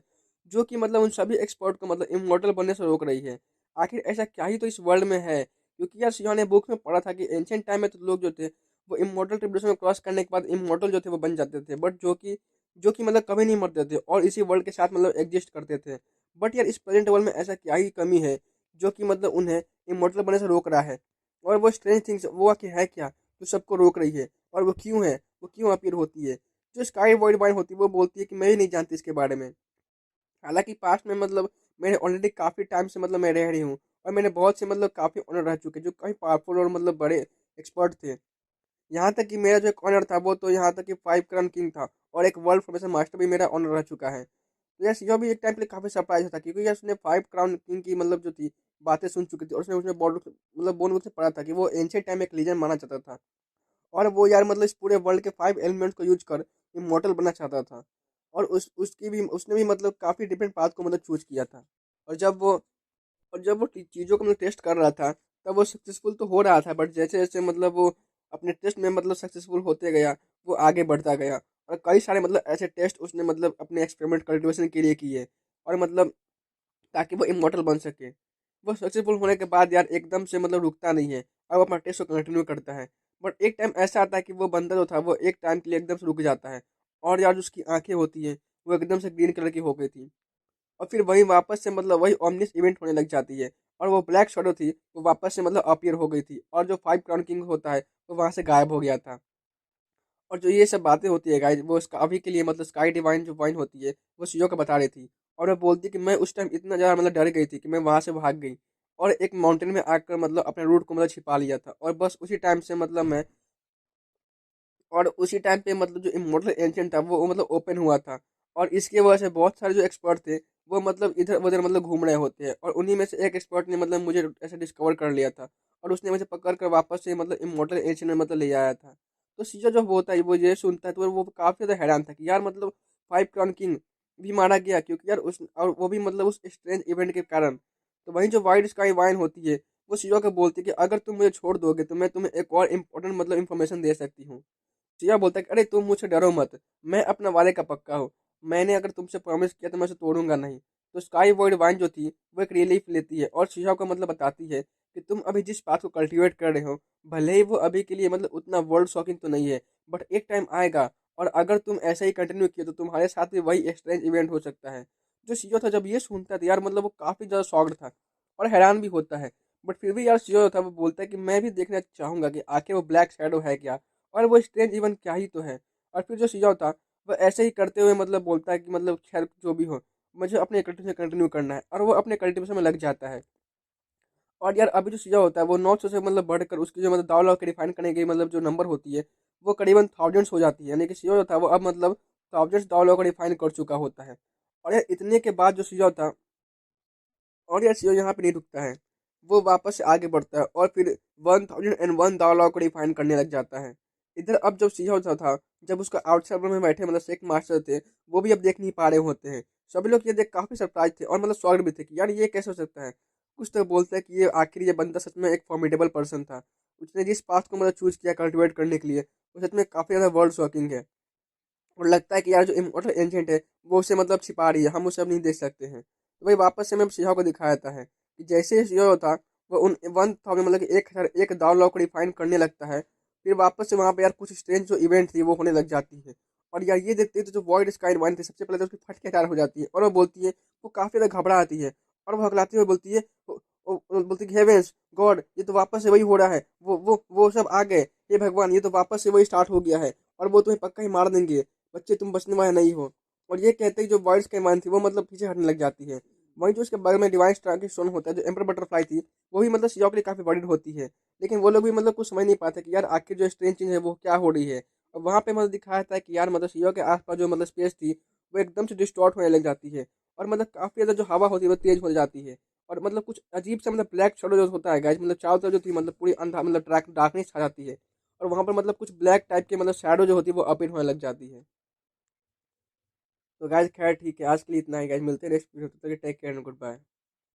जो कि मतलब उन सभी एक्सपर्ट को मतलब इमॉर्टल बनने से रोक रही है। आखिर ऐसा क्या ही तो इस वर्ल्ड में है? क्योंकि यार शिवा ने बुक में पढ़ा था कि एंशिएंट टाइम में तो लोग जो थे वो इमॉर्टल ट्रिब्यूलेशन में क्रॉस करने के बाद इमॉर्टल जो थे वो बन जाते थे, बट जो कि मतलब कभी नहीं मरते थे और इसी वर्ल्ड के साथ मतलब एग्जिस्ट करते थे। बट यार इस प्रेजेंट वर्ल्ड में ऐसा क्या ही कमी है जो कि मतलब उन्हें इमॉर्टल बनने से रोक रहा है? और वो स्ट्रेंज थिंग्स वो आखिर है क्या जो सबको रोक रही है? और वो क्यों है? वो क्यों अपीयर होती है? जो स्काई वॉइड वाइन होती है वो बोलती है कि मैं ही नहीं जानती इसके बारे में। हालाँकि पास्ट में मतलब मैंने ऑलरेडी काफ़ी टाइम से मतलब मैं रह रही हूँ और मैंने बहुत से मतलब काफ़ी ओनर रह चुके हैं जो काफ़ी पावरफुल और मतलब बड़े एक्सपर्ट थे। यहाँ तक कि मेरा जो एक ऑनर था वो तो यहाँ तक कि 5 क्रॉन किंग था और एक वर्ल्ड फॉर्मेशन मास्टर भी मेरा ऑनर रह चुका है। तो यस यह भी एक टाइम पे काफ़ी सरप्राइज़ था क्योंकि यस उसने 5 क्राउन किंग की मतलब जो थी बातें सुन चुकी थी और उसने उसमें बॉर्ड मतलब बोर्ड से पढ़ा था कि वो एंशिएंट टाइम में एक लीजेंड माना जाता था और वो यार मतलब इस पूरे वर्ल्ड के 5 एलिमेंट्स को यूज़ कर इमॉर्टल बनना चाहता था। और उसकी भी उसने भी मतलब काफ़ी डिफरेंट पाथ को मतलब चूज़ किया था। और जब वो और जब वो चीज़ों को मतलब टेस्ट कर रहा था तब वो सक्सेसफुल तो हो रहा था, बट जैसे जैसे मतलब वो अपने टेस्ट में मतलब सक्सेसफुल होते गया वो आगे बढ़ता गया और कई सारे मतलब ऐसे टेस्ट उसने मतलब अपने एक्सपेरिमेंट कल्टिवेशन के लिए किए और मतलब ताकि वो इमॉर्टल बन सके। वो सक्सेसफुल होने के बाद यार एकदम से मतलब रुकता नहीं है और वो अपना टेस्ट को कंटिन्यू करता है। बट एक टाइम ऐसा आता है कि वो बंदा जो था वो एक टाइम के लिए एकदम से रुक जाता है और यार जो उसकी आंखें होती हैं वो एकदम से ग्रीन कलर की हो गई थी और फिर वही वापस से मतलब वही ओमनिस इवेंट होने लग जाती है और वो ब्लैक शैडो थी वो वापस से मतलब अपीयर हो गई थी और जो 5 क्राउन किंग होता है वो वहां से गायब हो गया था। और जो ये सब बातें होती है गाइस वो उसका अभी के लिए मतलब स्काई डिवाइन जो वाइन होती है वो सीओ को बता रही थी और वो बोलती कि मैं उस टाइम इतना ज़्यादा मतलब डर गई थी कि मैं वहां से भाग गई और एक माउंटेन में आकर मतलब अपने रूट को मतलब छिपा लिया था और बस उसी टाइम से मतलब मैं और उसी टाइम पे मतलब जो इमॉर्टल एंशिएंट था वो मतलब ओपन हुआ था और इसकी वजह से बहुत सारे जो एक्सपर्ट थे वो मतलब इधर उधर मतलब घूम रहे होते हैं और उन्हीं में से एक एक्सपर्ट ने मतलब मुझे ऐसे डिस्कवर कर लिया था और उसने मुझे पकड़ कर वापस से मतलब इमॉर्टल एंशिएंट में मतलब ले आया था। तो सीजा जो होता है वो ये सुनता है तो वो काफ़ी ज़्यादा हैरान था कि यार मतलब 5 क्रॉन किंग भी मारा गया क्योंकि यार उस और वो भी मतलब उस स्ट्रेंज इवेंट के कारण। तो वहीं जो वाइल्ड स्काई वाइन होती है वो सीजा को बोलती है कि अगर तुम मुझे छोड़ दोगे तो मैं तुम्हें एक और इम्पोर्टेंट मतलब इन्फॉर्मेशन दे सकती हूँ। सिया बोलता है कि अरे तुम मुझसे डरो मत, मैं अपना वादे का पक्का हूँ, मैंने अगर तुमसे प्रॉमिस किया तो मैं उसे तोड़ूंगा नहीं। तो स्काई वर्ल्ड वाइन जो थी वो एक रिलीफ लेती है और शीशा को मतलब बताती है कि तुम अभी जिस बात को कल्टीवेट कर रहे हो भले ही वो अभी के लिए मतलब उतना वर्ल्ड शॉकिंग तो नहीं है, बट एक टाइम आएगा और अगर तुम ऐसा ही कंटिन्यू किए तो तुम्हारे साथ भी वही एक्सट्रेंज इवेंट हो सकता है। जो सीओ था जब ये सुनता था यार मतलब वो काफ़ी ज़्यादा शॉक्ड था और हैरान भी होता है। बट फिर भी यार सीओ था वो बोलता है कि मैं भी देखना चाहूंगा कि आखिर वो ब्लैक शैडो है क्या और वो स्ट्रेंज इवन क्या ही तो है। और फिर जो सिया होता वो ऐसे ही करते हुए मतलब बोलता है कि मतलब खैर जो भी हो मुझे अपने कल्टिवेशन कंटिन्यू करना है और वो अपने कल्टिवेशन में लग जाता है। और यार अभी जो सिया होता है वो 900 से मतलब बढ़कर उसकी जो मतलब दाव के रिफाइन करने की मतलब जो नंबर होती है वो करीबन थाउजेंड्स हो जाती है, यानी कि सिया होता है वो अब मतलब थाउजेंड्स दाव का रिफाइन कर चुका होता है। और यार इतने के बाद जो सिया होता और यार सीओ यहाँ पे नहीं रुकता है, वो वापस से आगे बढ़ता है और फिर 1001 दाव को रिफाइन करने लग जाता है। इधर अब जब सीओ होता था जब उसका आउटसाइड में बैठे मतलब शेख मास्टर थे वो भी अब देख नहीं पा रहे होते हैं। सभी लोग ये देख काफी सरप्राइज थे और मतलब शॉक्ड भी थे कि यार ये कैसे हो सकता है। कुछ तो बोलते हैं कि ये आखिर ये बंदा सच में एक फॉर्मिडेबल पर्सन था, उसने जिस पाथ को मतलब चूज किया कल्टिवेट करने के लिए वो सच में काफी ज्यादा वर्ल्ड शॉकिंग है। और लगता है कि यार जो इमॉर्टल एजेंट है वो उसे मतलब छिपा रही है, हम उसे अब नहीं देख सकते हैं। तो वही वापस से हमें सिहा को दिखाया जाता है कि जैसे ही सिहा था वो उन 1000 मतलब कि 1000 एक दाव लॉ को डिफाइन करने लगता है। फिर वापस से वहाँ पे यार कुछ स्ट्रेंज जो इवेंट थी वो होने लग जाती है और यार ये देखते हैं तो जो वॉइड स्काई वन थी सबसे पहले तो उसकी फट के चार हो जाती है और वो बोलती है वो काफ़ी ज़्यादा घबरा आती है और वो हकलाती हुई बोलती है वो बोलती है हेवेंस गॉड ये तो वापस से वही हो रहा है, वो सब आ गए, हे भगवान ये तो वापस से वही स्टार्ट हो गया है और वो तुम्हें पक्का ही मार देंगे, बच्चे तुम बचने वाले नहीं हो। और ये कहते ही जो बर्ड्स की मान थी वो मतलब पीछे हटने लग जाती है। वहीं जो उसके बगल में डिवाइन स्टार की स्टोन होता है जो एम्पर बटरफ्लाई थी वो भी मतलब सियोक के लिए काफी बड़ी होती है। लेकिन वो लोग भी मतलब कुछ समझ नहीं पाते कि यार आखिर जो स्ट्रेंज चीज है वो क्या हो रही है। और वहाँ पे मतलब दिखाया था कि यार मतलब सियोक के आसपास जो मतलब स्पेस थी वो एकदम से डिस्टॉर्ट होने लग जाती है और मतलब काफी ज्यादा जो हवा होती है वो तेज हो जाती है और मतलब कुछ अजीब सा मतलब ब्लैक शैडो जो होता है गाइस मतलब चारों तरफ जो थी मतलब पूरी अंधा मतलब डार्कनेस छा जाती है और वहाँ पर मतलब कुछ ब्लैक टाइप के मतलब शैडो जो होती है वो अपीयर होने लग जाती है। तो गाइस खैर ठीक है आज के लिए इतना ही गाइस, मिलते हैं नेक्स्ट वीडियो, तब तक take care and good bye.